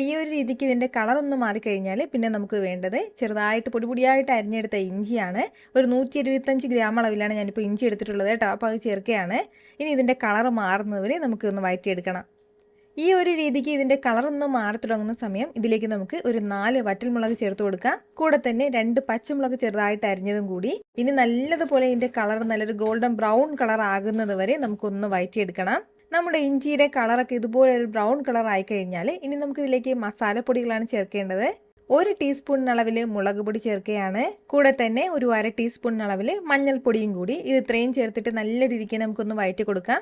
ഈ ഒരു രീതിക്ക് ഇതിൻ്റെ കളറൊന്ന് മാറിക്കഴിഞ്ഞാൽ പിന്നെ നമുക്ക് വേണ്ടത് ചെറുതായിട്ട് പൊടിയായിട്ട് അരിഞ്ഞെടുത്ത ഇഞ്ചിയാണ്. ഒരു 125 ഗ്രാം അളവിലാണ് ഞാനിപ്പോൾ ഇഞ്ചി എടുത്തിട്ടുള്ളത് കേട്ടോ. അപ്പോൾ അത് ചേർക്കുകയാണ്. ഇനി ഇതിൻ്റെ കളറ് മാറുന്നവരെ നമുക്കൊന്ന് വഴറ്റിയെടുക്കണം. ഈ ഒരു രീതിക്ക് ഇതിൻ്റെ കളറൊന്ന് മാറി തുടങ്ങുന്ന സമയം ഇതിലേക്ക് നമുക്ക് ഒരു 4 വറ്റൽമുളക് ചേർത്ത് കൊടുക്കാം. കൂടെ തന്നെ 2 പച്ചമുളക് ചെറുതായിട്ട് അരിഞ്ഞതും കൂടി. ഇനി നല്ലതുപോലെ ഇതിൻ്റെ കളർ നല്ലൊരു ഗോൾഡൻ ബ്രൗൺ കളർ ആകുന്നത് വരെ നമുക്കൊന്ന് വഴറ്റിയെടുക്കണം. നമ്മുടെ ഇഞ്ചിയുടെ കളറൊക്കെ ഇതുപോലെ ഒരു ബ്രൗൺ കളർ ആയി കഴിഞ്ഞാൽ ഇനി നമുക്ക് ഇതിലേക്ക് മസാലപ്പൊടികളാണ് ചേർക്കേണ്ടത്. 1 ടീസ്പൂൺ അളവിൽ മുളക് പൊടി ചേർക്കുകയാണ്. കൂടെ തന്നെ ഒരു 1/2 ടീസ്പൂൺ അളവിൽ മഞ്ഞൾപ്പൊടിയും കൂടി. ഇത് ഇത്രയും ചേർത്തിട്ട് നല്ല രീതിക്ക് നമുക്കൊന്ന് വഴറ്റി കൊടുക്കാം.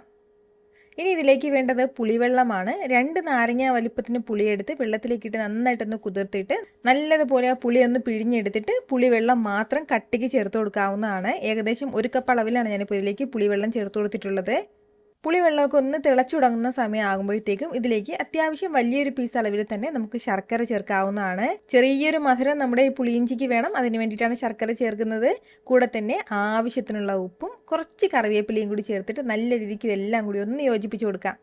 ഇനി ഇതിലേക്ക് വേണ്ടത് പുളിവെള്ളമാണ്. 2 നാരങ്ങ വലിപ്പത്തിന് പുളിയെടുത്ത് വെള്ളത്തിലേക്കിട്ട് നന്നായിട്ടൊന്ന് കുതിർത്തിട്ട് നല്ലതുപോലെ ആ പുളി ഒന്ന് പിഴിഞ്ഞെടുത്തിട്ട് പുളിവെള്ളം മാത്രം കട്ടിക്ക് ചേർത്ത് കൊടുക്കാവുന്നതാണ്. ഏകദേശം 1 കപ്പ് അളവിലാണ് ഞാനിപ്പോൾ ഇതിലേക്ക് പുളിവെള്ളം ചേർത്ത് കൊടുത്തിട്ടുള്ളത്. പുളിവെള്ളമൊക്കെ ഒന്ന് തിളച്ചു തുടങ്ങുന്ന സമയം ആകുമ്പോഴത്തേക്കും ഇതിലേക്ക് അത്യാവശ്യം വലിയൊരു പീസ് അളവിൽ തന്നെ നമുക്ക് ശർക്കര ചേർക്കാവുന്നതാണ്. ചെറിയൊരു മധുരം നമ്മുടെ ഈ പുളിയിഞ്ചിക്ക് വേണം, അതിന് വേണ്ടിയിട്ടാണ് ശർക്കര ചേർക്കുന്നത്. കൂടെ തന്നെ ആവശ്യത്തിനുള്ള ഉപ്പും കുറച്ച് കറിവേപ്പിലയും കൂടി ചേർത്തിട്ട് നല്ല രീതിക്ക് ഇതെല്ലാം കൂടി ഒന്ന് യോജിപ്പിച്ച് കൊടുക്കാം.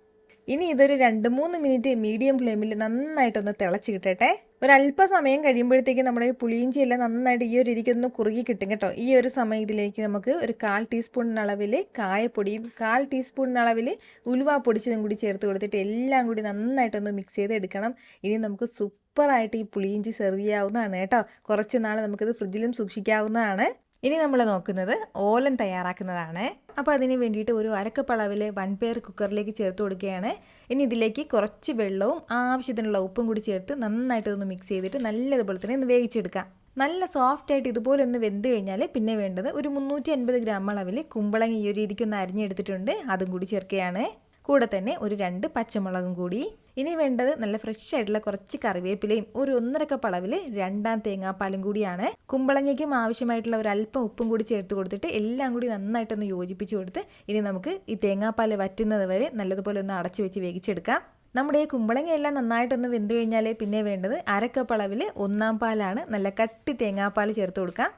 ഇനി ഇതൊരു 2-3 മിനിറ്റ് മീഡിയം ഫ്ലെയിമിൽ നന്നായിട്ടൊന്ന് തിളച്ച് കിട്ടട്ടെ. ഒരല്പസമയം കഴിയുമ്പോഴത്തേക്ക് നമ്മുടെ ഈ പുളിയിഞ്ചിയെല്ലാം നന്നായിട്ട് ഈ ഒരു രീതിക്കൊന്ന് കുറുകി കിട്ടും കേട്ടോ. ഈ ഒരു സമയം ഇതിലേക്ക് നമുക്ക് ഒരു 1/4 ടീസ്പൂൺ അളവിൽ കായപ്പൊടിയും 1/4 ടീസ്പൂൺ അളവിൽ ഉലുവ പൊടിച്ചതും കൂടി ചേർത്ത് കൊടുത്തിട്ട് എല്ലാം കൂടി നന്നായിട്ടൊന്ന് മിക്സ് ചെയ്ത് എടുക്കണം. ഇനി നമുക്ക് സൂപ്പറായിട്ട് ഈ പുളിയിഞ്ചി സെർവ് ചെയ്യാവുന്നതാണ് കേട്ടോ. കുറച്ച് നാൾ നമുക്കിത് ഫ്രിഡ്ജിലും സൂക്ഷിക്കാവുന്നതാണ്. ഇനി നമ്മൾ നോക്കുന്നത് ഓലൻ തയ്യാറാക്കുന്നതാണ്. അപ്പോൾ അതിന് വേണ്ടിയിട്ട് ഒരു 1/2 കപ്പ് അളവിൽ 1 പെയർ കുക്കറിലേക്ക് ചേർത്ത് കൊടുക്കുകയാണ്. ഇനി ഇതിലേക്ക് കുറച്ച് വെള്ളവും ആവശ്യത്തിനുള്ള ഉപ്പും കൂടി ചേർത്ത് നന്നായിട്ട് ഒന്ന് മിക്സ് ചെയ്തിട്ട് നല്ലതുപോലെ തന്നെ ഒന്ന് വേവിച്ചെടുക്കാം. നല്ല സോഫ്റ്റായിട്ട് ഇതുപോലെ ഒന്ന് വെന്ത് കഴിഞ്ഞാൽ പിന്നെ വേണ്ടത് ഒരു 350 ഗ്രാം അളവിൽ കുമ്പളങ്ങ ഈ ഒരു രീതിക്ക് ഒന്ന് അരിഞ്ഞെടുത്തിട്ടുണ്ട്. അതും കൂടി ചേർക്കുകയാണ്. കൂടെ തന്നെ ഒരു 2 പച്ചമുളകും കൂടി. ഇനി വേണ്ടത് നല്ല ഫ്രഷ് ആയിട്ടുള്ള കുറച്ച് കറിവേപ്പിലയും ഒരു 1/2 കപ്പ് അളവിൽ 2 തേങ്ങാപ്പാലും കൂടിയാണ്. കുമ്പളങ്ങയ്ക്കും ആവശ്യമായിട്ടുള്ള ഒരു അല്പം ഉപ്പും കൂടി ചേർത്ത് കൊടുത്തിട്ട് എല്ലാം കൂടി നന്നായിട്ടൊന്ന് യോജിപ്പിച്ച് കൊടുത്ത് ഇനി നമുക്ക് ഈ തേങ്ങാപ്പാൽ വറ്റുന്നത് വരെ നല്ലതുപോലെ ഒന്ന് അടച്ചു വെച്ച് വേവിച്ചെടുക്കാം. നമ്മുടെ ഈ കുമ്പളങ്ങയെല്ലാം നന്നായിട്ടൊന്ന് വെന്ത് കഴിഞ്ഞാൽ പിന്നെ വേണ്ടത് 1/2 കപ്പ് അളവിൽ 1/4 പാലാണ്. നല്ല കട്ടി തേങ്ങാപ്പാൽ ചേർത്ത് കൊടുക്കാം.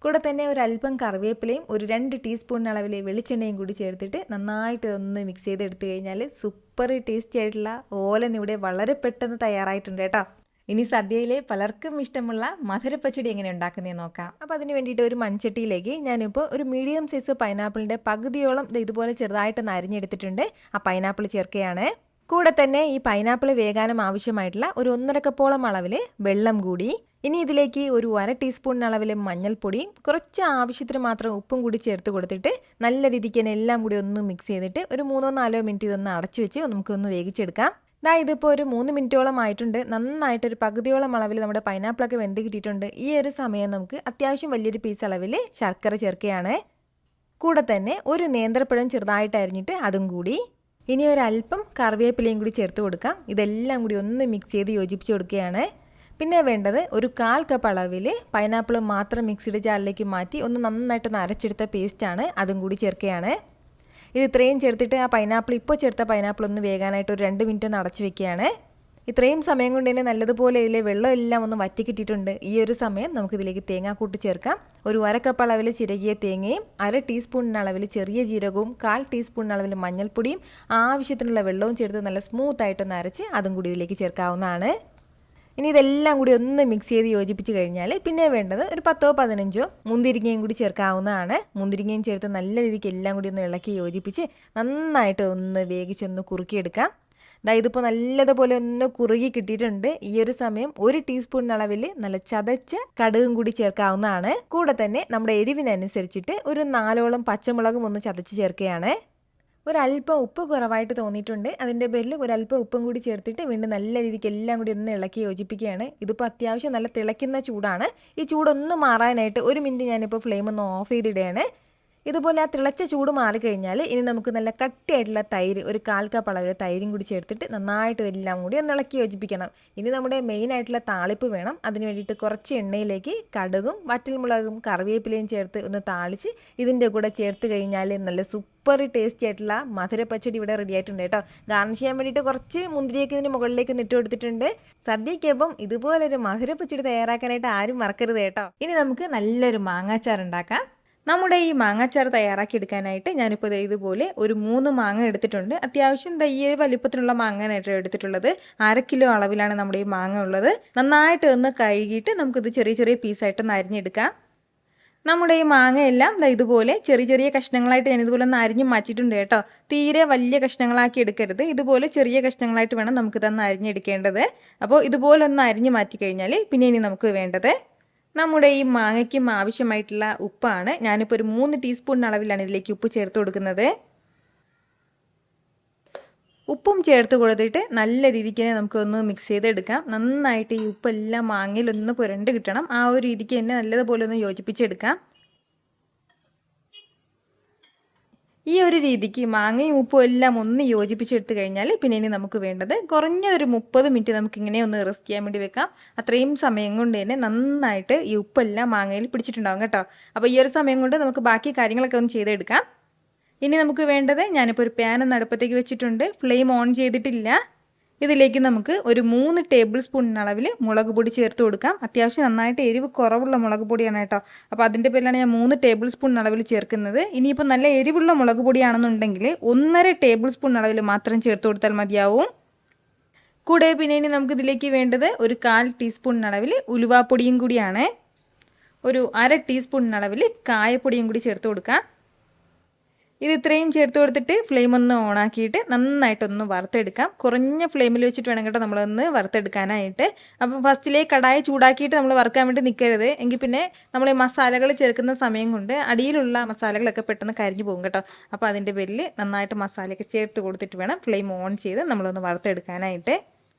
കൂടെ തന്നെ ഒരു അല്പം കറിവേപ്പിലയും ഒരു 2 ടീസ്പൂൺ അളവിൽ വെളിച്ചെണ്ണയും കൂടി ചേർത്തിട്ട് നന്നായിട്ട് ഒന്ന് മിക്സ് ചെയ്തെടുത്തു കഴിഞ്ഞാൽ സൂപ്പർ ടേസ്റ്റി ആയിട്ടുള്ള ഓലൻ ഇവിടെ വളരെ പെട്ടെന്ന് തയ്യാറായിട്ടുണ്ട് കേട്ടോ. ഇനി സദ്യയിലെ പലർക്കും ഇഷ്ടമുള്ള മധുരപ്പച്ചടി എങ്ങനെ ഉണ്ടാക്കുന്നതെന്ന് നോക്കാം. അപ്പോൾ അതിന് വേണ്ടിയിട്ട് ഒരു മൺചട്ടിയിലേക്ക് ഞാനിപ്പോൾ ഒരു മീഡിയം സൈസ് പൈനാപ്പിളിൻ്റെ പകുതിയോളം ഇതുപോലെ ചെറുതായിട്ടൊന്ന് അരിഞ്ഞെടുത്തിട്ടുണ്ട്. ആ പൈനാപ്പിൾ ചേർക്കുകയാണ്. കൂടെ തന്നെ ഈ പൈനാപ്പിൾ വേകാനും ആവശ്യമായിട്ടുള്ള ഒരു 1/2 കപ്പോളം അളവിൽ വെള്ളം കൂടി. ഇനി ഇതിലേക്ക് ഒരു 1/2 ടീസ്പൂൺ അളവിൽ മഞ്ഞൾപ്പൊടിയും കുറച്ച് ആവശ്യത്തിന് മാത്രം ഉപ്പും കൂടി ചേർത്ത് കൊടുത്തിട്ട് നല്ല രീതിക്ക് തന്നെ എല്ലാം കൂടി ഒന്ന് മിക്സ് ചെയ്തിട്ട് ഒരു 3-4 മിനിറ്റ് ഇതൊന്ന് അടച്ചു വെച്ച് നമുക്കൊന്ന് വേവിച്ചെടുക്കാം. ഇതിപ്പോൾ ഒരു 3 മിനിറ്റോളം ആയിട്ടുണ്ട്. നന്നായിട്ടൊരു പകുതിയോളം അളവിൽ നമ്മുടെ പൈനാപ്പിളൊക്കെ വെന്ത് കിട്ടിയിട്ടുണ്ട്. ഈ ഒരു സമയം നമുക്ക് അത്യാവശ്യം വലിയൊരു പീസ് അളവിൽ ശർക്കര ചേർക്കുകയാണ്. കൂടെ തന്നെ ഒരു നേന്ത്രപ്പഴം ചെറുതായിട്ട് അരിഞ്ഞിട്ട് അതും കൂടി. ഇനി ഒരല്പം കറിവേപ്പിലയും കൂടി ചേർത്ത് കൊടുക്കാം. ഇതെല്ലാം കൂടി ഒന്ന് മിക്സ് ചെയ്ത് യോജിപ്പിച്ച് കൊടുക്കുകയാണ്. പിന്നെ വേണ്ടത് ഒരു 1/4 കപ്പ് അളവിൽ പൈനാപ്പിൾ മാത്രം മിക്സിയുടെ ജാറിലേക്ക് മാറ്റി ഒന്ന് നന്നായിട്ടൊന്ന് അരച്ചെടുത്ത പേസ്റ്റാണ്. അതും കൂടി ചേർക്കുകയാണ്. ഇത് ഇത്രയും ചേർത്തിട്ട് ആ പൈനാപ്പിൾ ഇപ്പോൾ ചേർത്ത പൈനാപ്പിൾ ഒന്ന് വേകാനായിട്ട് ഒരു 2 മിനിറ്റ് ഒന്ന് അടച്ചു വെക്കുകയാണ്. ഇത്രയും സമയം കൊണ്ട് തന്നെ നല്ലതുപോലെ ഇതിലെ വെള്ളം എല്ലാം ഒന്ന് വറ്റി കിട്ടിയിട്ടുണ്ട്. ഈ ഒരു സമയം നമുക്കിതിലേക്ക് തേങ്ങാക്കൂട്ട് ചേർക്കാം. ഒരു 1/2 കപ്പ് അളവിൽ ചിരകിയ തേങ്ങയും 1/2 ടീസ്പൂൺ അളവിൽ ചെറിയ ജീരകവും 1/4 ടീസ്പൂൺ അളവിൽ മഞ്ഞൾപ്പൊടിയും ആവശ്യത്തിനുള്ള വെള്ളവും ചേർത്ത് നല്ല സ്മൂത്തായിട്ടൊന്ന് അരച്ച് അതും കൂടി ഇതിലേക്ക് ചേർക്കാവുന്നതാണ്. ഇനി ഇതെല്ലാം കൂടി ഒന്ന് മിക്സ് ചെയ്ത് യോജിപ്പിച്ച് കഴിഞ്ഞാൽ പിന്നെ വേണ്ടത് ഒരു 10-15 മുന്തിരിങ്ങയും കൂടി ചേർക്കാവുന്നതാണ്. മുന്തിരിങ്ങയും ചേർത്ത് നല്ല രീതിക്ക് എല്ലാം കൂടി ഒന്ന് ഇളക്കി യോജിപ്പിച്ച് നന്നായിട്ട് ഒന്ന് വേവിച്ചൊന്ന് കുറുക്കിയെടുക്കാം. ഇതിപ്പോൾ നല്ലതുപോലെ ഒന്ന് കുറുകി കിട്ടിയിട്ടുണ്ട്. ഈ ഒരു സമയം 1 ടീസ്പൂൺ അളവിൽ നല്ല ചതച്ച കടുകും കൂടി ചേർക്കാവുന്നതാണ്. കൂടെ തന്നെ നമ്മുടെ എരിവിനനുസരിച്ചിട്ട് ഒരു 4ഓളം പച്ചമുളകും ഒന്ന് ചതച്ച് ചേർക്കുകയാണ്. ഒരല്പം ഉപ്പ് കുറവായിട്ട് തോന്നിയിട്ടുണ്ട്. അതിൻ്റെ പേരിൽ ഒരല്പം ഉപ്പും കൂടി ചേർത്തിട്ട് വീണ്ടും നല്ല രീതിക്ക് എല്ലാം കൂടി ഒന്ന് ഇളക്കി യോജിപ്പിക്കുകയാണ്. ഇതിപ്പോൾ അത്യാവശ്യം നല്ല തിളയ്ക്കുന്ന ചൂടാണ്. ഈ ചൂടൊന്ന് മാറാനായിട്ട് 1 മിനിറ്റ് ഞാനിപ്പോൾ ഫ്ലെയിം ഒന്ന് ഓഫ് ചെയ്തിടുകയാണ്. ഇതുപോലെ ആ തിളച്ച ചൂട് മാറിക്കഴിഞ്ഞാൽ ഇനി നമുക്ക് നല്ല കട്ടിയായിട്ടുള്ള തൈര്, ഒരു 1/4 കപ്പ് അളവിൽ തൈരും കൂടി ചേർത്തിട്ട് നന്നായിട്ട് ഇതെല്ലാം കൂടി ഒന്ന് ഇളക്കി യോജിപ്പിക്കണം. ഇനി നമ്മുടെ മെയിൻ ആയിട്ടുള്ള താളിപ്പ് വേണം. അതിന് വേണ്ടിയിട്ട് കുറച്ച് എണ്ണയിലേക്ക് കടുകും വറ്റൽമുളകും കറിവേപ്പിലയും ചേർത്ത് ഒന്ന് താളിച്ച് ഇതിൻ്റെ കൂടെ ചേർത്ത് കഴിഞ്ഞാൽ നല്ല സൂപ്പർ ടേസ്റ്റി ആയിട്ടുള്ള മധുര പച്ചടി ഇവിടെ റെഡി ആയിട്ടുണ്ട് കേട്ടോ. ഗാർണിഷ് ചെയ്യാൻ വേണ്ടിയിട്ട് കുറച്ച് മുന്തിരിയൊക്കെ ഇതിന് മുകളിലേക്ക് ഇട്ട് കൊടുത്തിട്ടുണ്ട്. സദ്യയ്ക്കൊപ്പം ഇതുപോലൊരു മധുര പച്ചടി തയ്യാറാക്കാനായിട്ട് ആരും മറക്കരുത് കേട്ടോ. ഇനി നമുക്ക് നല്ലൊരു മാങ്ങാച്ചാർ ഉണ്ടാക്കാം. നമ്മുടെ ഈ മാങ്ങാച്ചാർ തയ്യാറാക്കി എടുക്കാനായിട്ട് ഞാനിപ്പോൾ ഇതുപോലെ ഒരു 3 മാങ്ങ എടുത്തിട്ടുണ്ട്. അത്യാവശ്യം ഈ വലിപ്പത്തിലുള്ള മാങ്ങാനായിട്ട് എടുത്തിട്ടുള്ളത്. 1/2 കിലോ അളവിലാണ് നമ്മുടെ ഈ മാങ്ങ ഉള്ളത്. നന്നായിട്ട് ഒന്ന് കഴുകിയിട്ട് നമുക്കിത് ചെറിയ ചെറിയ പീസായിട്ടൊന്ന് അരിഞ്ഞെടുക്കാം. നമ്മുടെ ഈ മാങ്ങയെല്ലാം ഇതുപോലെ ചെറിയ ചെറിയ കഷ്ണങ്ങളായിട്ട് ഞാൻ ഇതുപോലെ ഒന്ന് അരിഞ്ഞ് മാറ്റിയിട്ടുണ്ട് കേട്ടോ. തീരെ വലിയ കഷ്ണങ്ങളാക്കി എടുക്കരുത്. ഇതുപോലെ ചെറിയ കഷ്ണങ്ങളായിട്ട് വേണം നമുക്കിതൊന്ന് അരിഞ്ഞെടുക്കേണ്ടത്. അപ്പോൾ ഇതുപോലെ ഒന്ന് അരിഞ്ഞ് മാറ്റി കഴിഞ്ഞാൽ പിന്നെ ഇനി നമുക്ക് വേണ്ടത് നമ്മുടെ ഈ മാങ്ങയ്ക്കും ആവശ്യമായിട്ടുള്ള ഉപ്പാണ്. ഞാനിപ്പോൾ ഒരു 3 ടീസ്പൂൺ അളവിലാണ് ഇതിലേക്ക് ഉപ്പ് ചേർത്ത് കൊടുക്കുന്നത്. ഉപ്പും ചേർത്ത് കൊടുത്തിട്ട് നല്ല രീതിക്ക് തന്നെ നമുക്കൊന്ന് മിക്സ് ചെയ്തെടുക്കാം. നന്നായിട്ട് ഈ ഉപ്പെല്ലാം മാങ്ങയിലൊന്ന് പുരണ്ട് കിട്ടണം. ആ ഒരു രീതിക്ക് തന്നെ നല്ലതുപോലെ ഒന്ന് യോജിപ്പിച്ചെടുക്കാം. ഈ ഒരു രീതിക്ക് മാങ്ങയും ഉപ്പും എല്ലാം ഒന്ന് യോജിപ്പിച്ചെടുത്ത് കഴിഞ്ഞാൽ പിന്നെ ഇനി നമുക്ക് വേണ്ടത് കുറഞ്ഞതൊരു 30 മിനിറ്റ് നമുക്കിങ്ങനെ ഒന്ന് റെസ്റ്റ് ചെയ്യാൻ വേണ്ടി വെക്കാം. അത്രയും സമയം കൊണ്ട് തന്നെ നന്നായിട്ട് ഈ ഉപ്പെല്ലാം മാങ്ങയിൽ പിടിച്ചിട്ടുണ്ടാകും കേട്ടോ. അപ്പോൾ ഈ ഒരു സമയം കൊണ്ട് നമുക്ക് ബാക്കി കാര്യങ്ങളൊക്കെ ഒന്ന് ചെയ്തെടുക്കാം. ഇനി നമുക്ക് വേണ്ടത്, ഞാനിപ്പോൾ ഒരു പാൻ ഒന്ന് അടുപ്പത്തേക്ക് വെച്ചിട്ടുണ്ട്. ഫ്ലെയിം ഓൺ ചെയ്തിട്ടില്ല. ഇതിലേക്ക് നമുക്ക് ഒരു 3 ടേബിൾ സ്പൂൺ അളവിൽ മുളക് പൊടി ചേർത്ത് കൊടുക്കാം. അത്യാവശ്യം നന്നായിട്ട് എരിവ് കുറവുള്ള മുളക് പൊടിയാണ് കേട്ടോ. അപ്പോൾ അതിൻ്റെ പേരിലാണ് ഞാൻ 3 ടേബിൾ സ്പൂൺ അളവിൽ ചേർക്കുന്നത്. ഇനിയിപ്പോൾ നല്ല എരിവുള്ള മുളക് പൊടിയാണെന്നുണ്ടെങ്കിൽ 1.5 ടേബിൾ സ്പൂൺ അളവിൽ മാത്രം ചേർത്ത് കൊടുത്താൽ മതിയാവും. കൂടെ പിന്നെ ഇനി നമുക്കിതിലേക്ക് വേണ്ടത് ഒരു 1/4 ടീസ്പൂൺ അളവിൽ ഉലുവാപ്പൊടിയും കൂടിയാണ്. ഒരു 1/2 ടീസ്പൂൺ അളവിൽ കായപ്പൊടിയും കൂടി ചേർത്ത് കൊടുക്കാം. ഇത് ഇത്രയും ചേർത്ത് കൊടുത്തിട്ട് ഫ്ലെയിം ഒന്ന് ഓണാക്കിയിട്ട് നന്നായിട്ടൊന്ന് വറുത്തെടുക്കാം. കുറഞ്ഞ ഫ്ലെയിമിൽ വെച്ചിട്ട് വേണം കേട്ടോ നമ്മളൊന്ന് വറുത്തെടുക്കാനായിട്ട്. അപ്പം ഫസ്റ്റിലേ കടായി ചൂടാക്കിയിട്ട് നമ്മൾ വറുക്കാൻ വേണ്ടി നിൽക്കരുത്. എങ്കിൽ പിന്നെ നമ്മൾ ഈ മസാലകൾ ചേർക്കുന്ന സമയം കൊണ്ട് അടിയിലുള്ള മസാലകളൊക്കെ പെട്ടെന്ന് കരിഞ്ഞു പോകും കേട്ടോ. അപ്പോൾ അതിൻ്റെ പേരിൽ നന്നായിട്ട് മസാലയൊക്കെ ചേർത്ത് കൊടുത്തിട്ട് വേണം ഫ്ലെയിം ഓൺ ചെയ്ത് നമ്മളൊന്ന് വറുത്തെടുക്കാനായിട്ട്.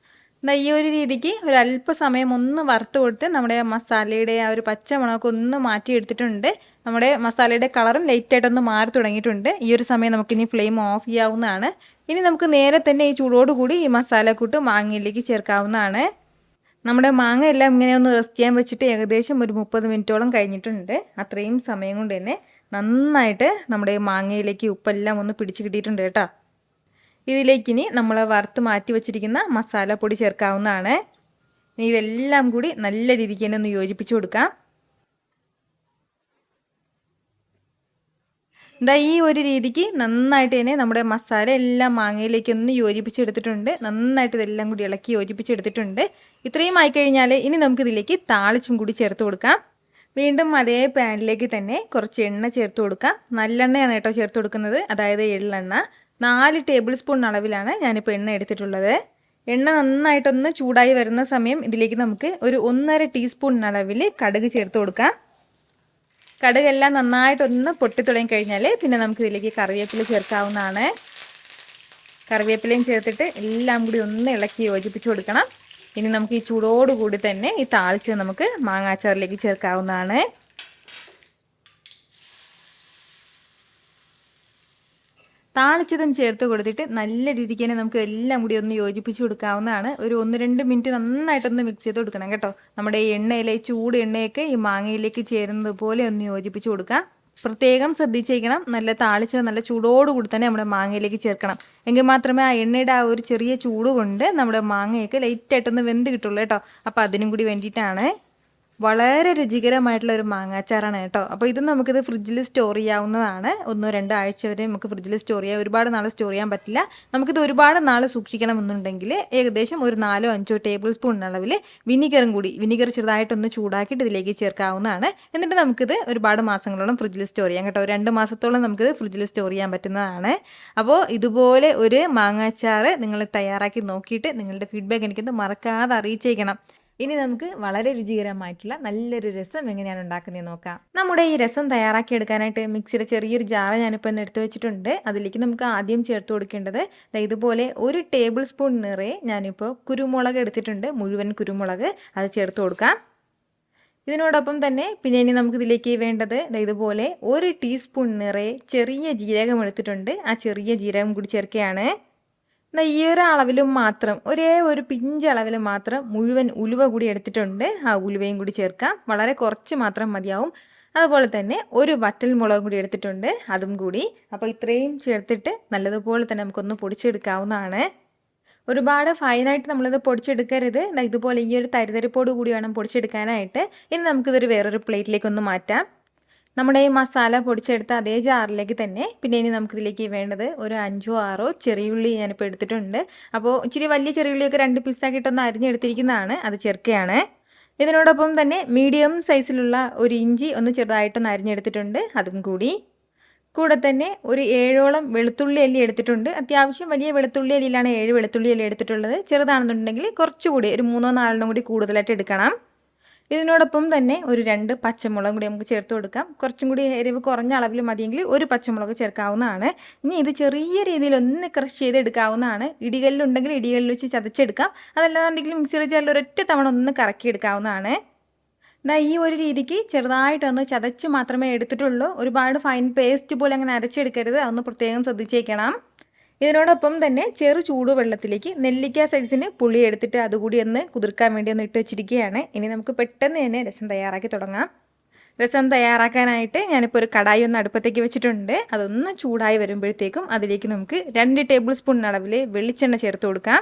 ഈ ഒരു രീതിക്ക് ഒരു അല്പസമയം ഒന്ന് വറുത്ത് കൊടുത്ത് നമ്മുടെ മസാലയുടെ ആ ഒരു പച്ച മണമൊക്കെ ഒന്ന് മാറ്റിയെടുത്തിട്ടുണ്ട്. നമ്മുടെ മസാലയുടെ കളറും ലൈറ്റായിട്ടൊന്ന് മാറി തുടങ്ങിയിട്ടുണ്ട്. ഈ ഒരു സമയം നമുക്കിനി ഫ്ലെയിം ഓഫ് ചെയ്യാവുന്നതാണ്. ഇനി നമുക്ക് നേരെ തന്നെ ഈ ചൂടോടുകൂടി ഈ മസാലക്കൂട്ട് മാങ്ങയിലേക്ക് ചേർക്കാവുന്നതാണ്. നമ്മുടെ മാങ്ങ എല്ലാം ഇങ്ങനെ ഒന്ന് റെസ്റ്റ് ചെയ്യാൻ വെച്ചിട്ട് ഏകദേശം ഒരു 30 മിനിറ്റോളം കഴിഞ്ഞിട്ടുണ്ട്. അത്രയും സമയം കൊണ്ട് തന്നെ നന്നായിട്ട് നമ്മുടെ മാങ്ങയിലേക്ക് ഉപ്പെല്ലാം ഒന്ന് പിടിച്ച് കിട്ടിയിട്ടുണ്ട് കേട്ടോ. ഇതിലേക്കിനി നമ്മൾ വറുത്ത് മാറ്റി വെച്ചിരിക്കുന്ന മസാലപ്പൊടി ചേർക്കാവുന്നതാണ്. ഇതെല്ലാം കൂടി നല്ല രീതിക്ക് തന്നെ ഒന്ന് യോജിപ്പിച്ച് കൊടുക്കാം. ഈ ഒരു രീതിക്ക് നന്നായിട്ട് തന്നെ നമ്മുടെ മസാല എല്ലാം മാങ്ങയിലേക്ക് ഒന്ന് യോജിപ്പിച്ചെടുത്തിട്ടുണ്ട്. നന്നായിട്ട് ഇതെല്ലാം കൂടി ഇളക്കി യോജിപ്പിച്ചെടുത്തിട്ടുണ്ട്. ഇത്രയും ആയിക്കഴിഞ്ഞാൽ ഇനി നമുക്കിതിലേക്ക് താളിച്ചും കൂടി ചേർത്ത് കൊടുക്കാം. വീണ്ടും അതേ പാനിലേക്ക് തന്നെ കുറച്ച് എണ്ണ ചേർത്ത് കൊടുക്കാം. നല്ലെണ്ണയാണ് കേട്ടോ ചേർത്ത് കൊടുക്കുന്നത്, അതായത് എള്ളെണ്ണ. 4 ടേബിൾ സ്പൂൺ അളവിലാണ് ഞാനിപ്പോൾ എണ്ണ എടുത്തിട്ടുള്ളത്. എണ്ണ നന്നായിട്ടൊന്ന് ചൂടായി വരുന്ന സമയം ഇതിലേക്ക് നമുക്ക് ഒരു 1.5 ടീസ്പൂൺ അളവിൽ കടുക് ചേർത്ത് കൊടുക്കാം. കടുകെല്ലാം നന്നായിട്ടൊന്ന് പൊട്ടി തുടങ്ങി കഴിഞ്ഞാൽ പിന്നെ നമുക്കിതിലേക്ക് കറിവേപ്പില ചേർക്കാവുന്നതാണ്. കറിവേപ്പിലയും ചേർത്തിട്ട് എല്ലാം കൂടി ഒന്ന് ഇളക്കി യോജിപ്പിച്ച് കൊടുക്കണം. ഇനി നമുക്ക് ഈ ചൂടോടുകൂടി തന്നെ ഈ താളിച്ച് നമുക്ക് മാങ്ങാച്ചാറിലേക്ക് ചേർക്കാവുന്നതാണ്. താളിച്ചതും ചേർത്ത് കൊടുത്തിട്ട് നല്ല രീതിക്ക് തന്നെ നമുക്ക് എല്ലാം കൂടി ഒന്ന് യോജിപ്പിച്ച് കൊടുക്കാവുന്നതാണ്. ഒരു 1-2 മിനിറ്റ് നന്നായിട്ടൊന്ന് മിക്സ് ചെയ്ത് കൊടുക്കണം കേട്ടോ. നമ്മുടെ ഈ എണ്ണയിലെ ചൂട് എണ്ണയൊക്കെ ഈ മാങ്ങയിലേക്ക് ചേരുന്നത് പോലെ ഒന്ന് യോജിപ്പിച്ച് കൊടുക്കാം. പ്രത്യേകം ശ്രദ്ധിച്ചേക്കണം, നല്ല താളിച്ച നല്ല ചൂടോടുകൂടി തന്നെ നമ്മുടെ മാങ്ങയിലേക്ക് ചേർക്കണം. എങ്കിൽ മാത്രമേ ആ എണ്ണയുടെ ആ ഒരു ചെറിയ ചൂട് കൊണ്ട് നമ്മുടെ മാങ്ങയൊക്കെ ലൈറ്റായിട്ടൊന്ന് വെന്ത് കിട്ടുള്ളൂ കേട്ടോ. അപ്പോൾ അതിനും കൂടി വേണ്ടിയിട്ടാണ്. വളരെ രുചികരമായിട്ടുള്ള ഒരു മാങ്ങാച്ചാറാണ് കേട്ടോ. അപ്പോൾ ഇത് നമുക്കിത് ഫ്രിഡ്ജിൽ സ്റ്റോർ ചെയ്യാവുന്നതാണ്. 1-2 ആഴ്ച വരെ നമുക്ക് ഫ്രിഡ്ജിൽ സ്റ്റോർ ചെയ്യാം. ഒരുപാട് നാൾ സ്റ്റോർ ചെയ്യാൻ പറ്റില്ല. നമുക്കിത് ഒരുപാട് നാൾ സൂക്ഷിക്കണമെന്നുണ്ടെങ്കിൽ ഏകദേശം ഒരു 4-5 ടേബിൾ സ്പൂൺ അളവിൽ വിനിഗർ ചെറുതായിട്ടൊന്ന് ചൂടാക്കിയിട്ട് ഇതിലേക്ക് ചേർക്കാവുന്നതാണ്. എന്നിട്ട് നമുക്കിത് ഒരുപാട് മാസങ്ങളോളം ഫ്രിഡ്ജിൽ സ്റ്റോർ ചെയ്യാം കേട്ടോ. 2 മാസത്തോളം നമുക്കിത് ഫ്രിഡ്ജിൽ സ്റ്റോർ ചെയ്യാൻ പറ്റുന്നതാണ്. അപ്പോൾ ഇതുപോലെ ഒരു മാങ്ങാച്ചാർ നിങ്ങൾ തയ്യാറാക്കി നോക്കിയിട്ട് നിങ്ങളുടെ ഫീഡ്ബാക്ക് എനിക്കത് മറക്കാതെ അറിയിച്ചേക്കണം. ഇനി നമുക്ക് വളരെ രുചികരമായിട്ടുള്ള നല്ലൊരു രസം എങ്ങനെയാണ് ഉണ്ടാക്കുന്നതെന്ന് നോക്കാം. നമ്മുടെ ഈ രസം തയ്യാറാക്കിയെടുക്കാനായിട്ട് മിക്സിയുടെ ചെറിയൊരു ജാറ് ഞാനിപ്പോൾ ഒന്ന് എടുത്ത് വെച്ചിട്ടുണ്ട്. അതിലേക്ക് നമുക്ക് ആദ്യം ചേർത്ത് കൊടുക്കേണ്ടത് ഇതുപോലെ 1 ടേബിൾ സ്പൂൺ നിറയെ ഞാനിപ്പോൾ കുരുമുളക് എടുത്തിട്ടുണ്ട്. മുഴുവൻ കുരുമുളക് അത് ചേർത്ത് കൊടുക്കാം. ഇതിനോടൊപ്പം തന്നെ പിന്നെ ഇനി നമുക്കിതിലേക്ക് വേണ്ടത് ഇതുപോലെ 1 ടീസ്പൂൺ നിറയെ ചെറിയ ജീരകം എടുത്തിട്ടുണ്ട്. ആ ചെറിയ ജീരകം കൂടി ചേർക്കുകയാണ്. ഈ ഒരു അളവിലും മാത്രം ഒരേ ഒരു പിഞ്ചളവിൽ മാത്രം മുഴുവൻ ഉലുവ കൂടി എടുത്തിട്ടുണ്ട്. ആ ഉലുവയും കൂടി ചേർക്കാം. വളരെ കുറച്ച് മാത്രം മതിയാവും. അതുപോലെ തന്നെ ഒരു വറ്റൽ മുളകും കൂടി എടുത്തിട്ടുണ്ട്, അതും കൂടി. അപ്പോൾ ഇത്രയും ചേർത്തിട്ട് നല്ലതുപോലെ തന്നെ നമുക്കൊന്ന് പൊടിച്ചെടുക്കാവുന്നതാണ്. ഒരുപാട് ഫൈനായിട്ട് നമ്മളിത് പൊടിച്ചെടുക്കരുത്. ഇതുപോലെ ഈ ഒരു തരിതരിപ്പോട് കൂടി വേണം പൊടിച്ചെടുക്കാനായിട്ട്. ഇനി നമുക്കിതൊരു വേറൊരു പ്ലേറ്റിലേക്കൊന്ന് മാറ്റാം. നമ്മുടെ ഈ മസാല പൊടിച്ചെടുത്ത അതേ ജാറിലേക്ക് തന്നെ പിന്നെ ഇനി നമുക്കിതിലേക്ക് വേണ്ടത് ഒരു 5 or 6 ചെറിയുള്ളി ഞാനിപ്പോൾ എടുത്തിട്ടുണ്ട്. അപ്പോൾ ഇച്ചിരി വലിയ ചെറിയുള്ളിയൊക്കെ 2 പീസാക്കിയിട്ടൊന്ന് അരിഞ്ഞെടുത്തിരിക്കുന്നതാണ്, അത് ചേർക്കുകയാണ്. ഇതിനോടൊപ്പം തന്നെ മീഡിയം സൈസിലുള്ള ഒരു ഇഞ്ചി ഒന്ന് ചെറുതായിട്ടൊന്ന് അരിഞ്ഞെടുത്തിട്ടുണ്ട്, അതും കൂടി. കൂടെ തന്നെ ഒരു 7ഓളം വെളുത്തുള്ളി അല്ലി എടുത്തിട്ടുണ്ട്. അത്യാവശ്യം വലിയ വെളുത്തുള്ളി അല്ലിയിലാണ് 7 വെളുത്തുള്ളി അല്ലി എടുത്തിട്ടുള്ളത്. ചെറുതാണെന്നുണ്ടെങ്കിൽ കുറച്ചുകൂടി ഒരു 3-4 കൂടി കൂടുതലായിട്ട് എടുക്കണം. ഇതിനോടൊപ്പം തന്നെ ഒരു 2 പച്ചമുളകും കൂടി നമുക്ക് ചേർത്ത് കൊടുക്കാം. കുറച്ചും കൂടി എരിവ് കുറഞ്ഞ അളവിൽ മതിയെങ്കിൽ ഒരു പച്ചമുളക് ചേർക്കാവുന്നതാണ്. ഇനി ഇത് ചെറിയ രീതിയിൽ ഒന്ന് ക്രഷ് ചെയ്തെടുക്കാവുന്നതാണ്. ഇടികല്ലുണ്ടെങ്കിൽ ഇടികല്ലിൽ വെച്ച് ചതച്ചെടുക്കാം. അതല്ലാന്നുണ്ടെങ്കിൽ മിക്സിയുടെ ജാറിൽ ഒരൊറ്റ തവണ ഒന്ന് കറക്കിയെടുക്കാവുന്നതാണ്. ഈ ഒരു രീതിക്ക് ചെറുതായിട്ടൊന്ന് ചതച്ച് മാത്രമേ എടുത്തിട്ടുള്ളൂ. ഒരുപാട് ഫൈൻ പേസ്റ്റ് പോലെ അങ്ങനെ അരച്ചെടുക്കരുത്, അതൊന്ന് പ്രത്യേകം ശ്രദ്ധിച്ചേക്കണം. ഇതിനോടൊപ്പം തന്നെ ചെറു ചൂടുവെള്ളത്തിലേക്ക് നെല്ലിക്ക സൈസിന് പുളി എടുത്തിട്ട് അതുകൂടി ഒന്ന് കുതിർക്കാൻ വേണ്ടി ഒന്ന് ഇട്ട് വെച്ചിരിക്കുകയാണ്. ഇനി നമുക്ക് പെട്ടെന്ന് തന്നെ രസം തയ്യാറാക്കി തുടങ്ങാം. രസം തയ്യാറാക്കാനായിട്ട് ഞാനിപ്പോൾ ഒരു കടായി ഒന്ന് അടുപ്പത്തേക്ക് വെച്ചിട്ടുണ്ട്. അതൊന്ന് ചൂടായി വരുമ്പോഴത്തേക്കും അതിലേക്ക് നമുക്ക് 2 ടേബിൾ സ്പൂൺ അളവിൽ വെളിച്ചെണ്ണ ചേർത്ത് കൊടുക്കാം.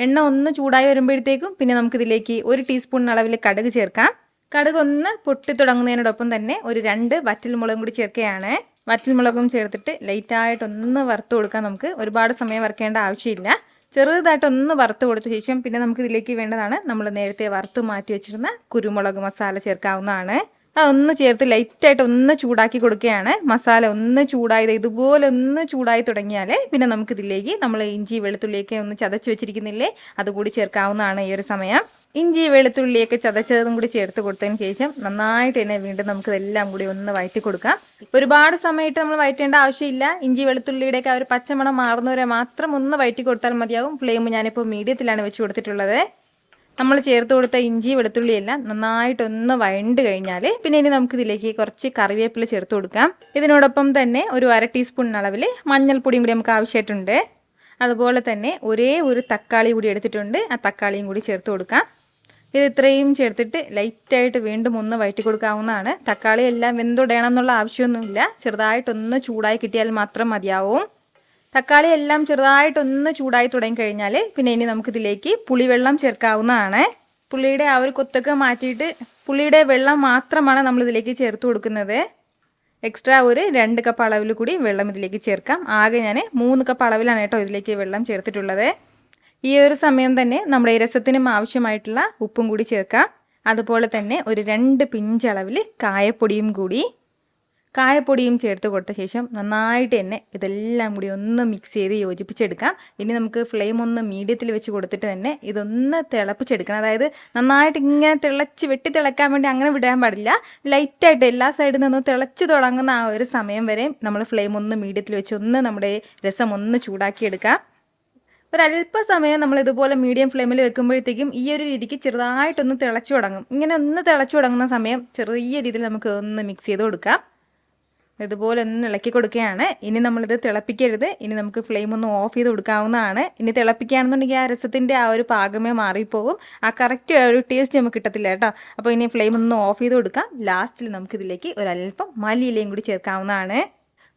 എണ്ണ ഒന്ന് ചൂടായി വരുമ്പോഴത്തേക്കും പിന്നെ നമുക്കിതിലേക്ക് 1 ടീസ്പൂൺ അളവിൽ കടുക് ചേർക്കാം. കടുക് ഒന്ന് പൊട്ടി തുടങ്ങുന്നതിനോടൊപ്പം തന്നെ ഒരു 2 വറ്റൽമുളകും കൂടി ചേർക്കുകയാണ്. വറ്റൽമുളകും ചേർത്തിട്ട് ലൈറ്റായിട്ടൊന്ന് വറുത്ത് കൊടുക്കാം. നമുക്ക് ഒരുപാട് സമയം വറുക്കേണ്ട ആവശ്യമില്ല. ചെറുതായിട്ടൊന്ന് വറുത്ത് കൊടുത്ത ശേഷം പിന്നെ നമുക്കിതിലേക്ക് വേണ്ടതാണ് നമ്മൾ നേരത്തെ വറുത്ത് മാറ്റി വെച്ചിരുന്ന കുരുമുളക് മസാല ചേർക്കാവുന്നതാണ്. അതൊന്ന് ചേർത്ത് ലൈറ്റായിട്ട് ഒന്ന് ചൂടാക്കി കൊടുക്കുകയാണ്. മസാല ഒന്ന് ചൂടായത് ഇതുപോലെ ഒന്ന് ചൂടായി തുടങ്ങിയാൽ പിന്നെ നമുക്കിതിലേക്ക് നമ്മൾ ഇഞ്ചി വെളുത്തുള്ളിയൊക്കെ ഒന്ന് ചതച്ച് വെച്ചിരിക്കുന്നില്ലേ, അതുകൂടി ചേർക്കാവുന്നതാണ് ഈ ഒരു സമയം. ഇഞ്ചി വെളുത്തുള്ളിയൊക്കെ ചതച്ചതും കൂടി ചേർത്ത് കൊടുത്തതിന് ശേഷം നന്നായിട്ട് തന്നെ വീണ്ടും നമുക്കിതെല്ലാം കൂടി ഒന്ന് വഴറ്റി കൊടുക്കാം. ഒരുപാട് സമയമായിട്ട് നമ്മൾ വഴറ്റേണ്ട ആവശ്യമില്ല. ഇഞ്ചി വെളുത്തുള്ളിയുടെയൊക്കെ ആ ഒരു പച്ചമണം മാറുന്നവരെ മാത്രം ഒന്ന് വഴറ്റി കൊടുത്താൽ മതിയാവും. ഫ്ലെയിം ഞാനിപ്പോൾ മീഡിയത്തിലാണ് വെച്ച് കൊടുത്തിട്ടുള്ളത്. നമ്മൾ ചേർത്ത് കൊടുത്ത ഇഞ്ചി വെളുത്തുള്ളിയെല്ലാം നന്നായിട്ടൊന്ന് വഴണ്ട് കഴിഞ്ഞാൽ പിന്നെ ഇനി നമുക്കിതിലേക്ക് കുറച്ച് കറിവേപ്പില ചേർത്ത് കൊടുക്കാം. ഇതിനോടൊപ്പം തന്നെ ഒരു 1/2 ടീസ്പൂൺ അളവിൽ മഞ്ഞൾപ്പൊടിയും കൂടി നമുക്ക് ആവശ്യമായിട്ടുണ്ട്. അതുപോലെ തന്നെ ഒരേ ഒരു തക്കാളി കൂടി എടുത്തിട്ടുണ്ട്, ആ തക്കാളിയും കൂടി ചേർത്ത് കൊടുക്കാം. ഇത് ഇത്രയും ചേർത്തിട്ട് ലൈറ്റായിട്ട് വീണ്ടും ഒന്ന് വഴറ്റി കൊടുക്കാവുന്നതാണ്. തക്കാളി എല്ലാം വെന്തുടയണം എന്നുള്ള ആവശ്യമൊന്നുമില്ല, ചെറുതായിട്ടൊന്ന് ചൂടായി കിട്ടിയാൽ മാത്രം മതിയാവും. തക്കാളി എല്ലാം ചെറുതായിട്ടൊന്ന് ചൂടായി തുടങ്ങിക്കഴിഞ്ഞാൽ പിന്നെ ഇനി നമുക്കിതിലേക്ക് പുളിവെള്ളം ചേർക്കാവുന്നതാണ്. പുളിയുടെ ആ ഒരു കൊത്തൊക്കെ മാറ്റിയിട്ട് പുളിയുടെ വെള്ളം മാത്രമാണ് നമ്മളിതിലേക്ക് ചേർത്ത് കൊടുക്കുന്നത്. എക്സ്ട്രാ ഒരു 2 കപ്പ് അളവിൽ കൂടി വെള്ളം ഇതിലേക്ക് ചേർക്കാം. ആകെ ഞാൻ 3 കപ്പ് അളവിലാണ് കേട്ടോ ഇതിലേക്ക് വെള്ളം ചേർത്തിട്ടുള്ളത്. ഈ ഒരു സമയം തന്നെ നമ്മുടെ ഈ രസത്തിനും ആവശ്യമായിട്ടുള്ള ഉപ്പും കൂടി ചേർക്കാം. അതുപോലെ തന്നെ ഒരു 2 പിഞ്ചളവിൽ കായപ്പൊടിയും കൂടി. കായപ്പൊടിയും ചേർത്ത് കൊടുത്ത ശേഷം നന്നായിട്ട് തന്നെ ഇതെല്ലാം കൂടി ഒന്ന് മിക്സ് ചെയ്ത് യോജിപ്പിച്ചെടുക്കാം. ഇനി നമുക്ക് ഫ്ലെയിം ഒന്ന് മീഡിയത്തിൽ വെച്ച് കൊടുത്തിട്ട് തന്നെ ഇതൊന്ന് തിളപ്പിച്ചെടുക്കണം. അതായത് നന്നായിട്ട് ഇങ്ങനെ വെട്ടി തിളക്കാൻ വേണ്ടി അങ്ങനെ വിടാൻ പാടില്ല. ലൈറ്റായിട്ട് എല്ലാ സൈഡിൽ നിന്നും തിളച്ച് തുടങ്ങുന്ന ആ ഒരു സമയം വരെ നമ്മൾ ഫ്ലെയിം ഒന്ന് മീഡിയത്തിൽ വെച്ച് ഒന്ന് നമ്മുടെ രസം ഒന്ന് ചൂടാക്കിയെടുക്കാം. ഒരല്പസമയം നമ്മൾ ഇതുപോലെ മീഡിയം ഫ്ലെയിമിൽ വെക്കുമ്പോഴത്തേക്കും ഈ ഒരു രീതിക്ക് ചെറുതായിട്ടൊന്ന് തിളച്ചു തുടങ്ങും. ഇങ്ങനെ ഒന്ന് തിളച്ചു തുടങ്ങുന്ന സമയം ചെറിയ രീതിയിൽ നമുക്ക് ഒന്ന് മിക്സ് ചെയ്ത് കൊടുക്കാം. ഇതുപോലെ ഒന്ന് ഇളക്കി കൊടുക്കുകയാണ്. ഇനി നമ്മളിത് തിളപ്പിക്കരുത്. ഇനി നമുക്ക് ഫ്ലെയിം ഒന്ന് ഓഫ് ചെയ്ത് കൊടുക്കാവുന്നതാണ്. ഇനി തിളപ്പിക്കുകയാണെന്നുണ്ടെങ്കിൽ ആ രസത്തിൻ്റെ ആ ഒരു പാകമേ മാറിപ്പോകും. ആ കറക്റ്റ് ഒരു ടേസ്റ്റ് നമുക്ക് കിട്ടത്തില്ല കേട്ടോ. അപ്പോൾ ഇനി ഫ്ലെയിം ഒന്ന് ഓഫ് ചെയ്ത് കൊടുക്കാം. ലാസ്റ്റിൽ നമുക്കിതിലേക്ക് ഒരല്പം മല്ലിയിലയും കൂടി ചേർക്കാവുന്നതാണ്.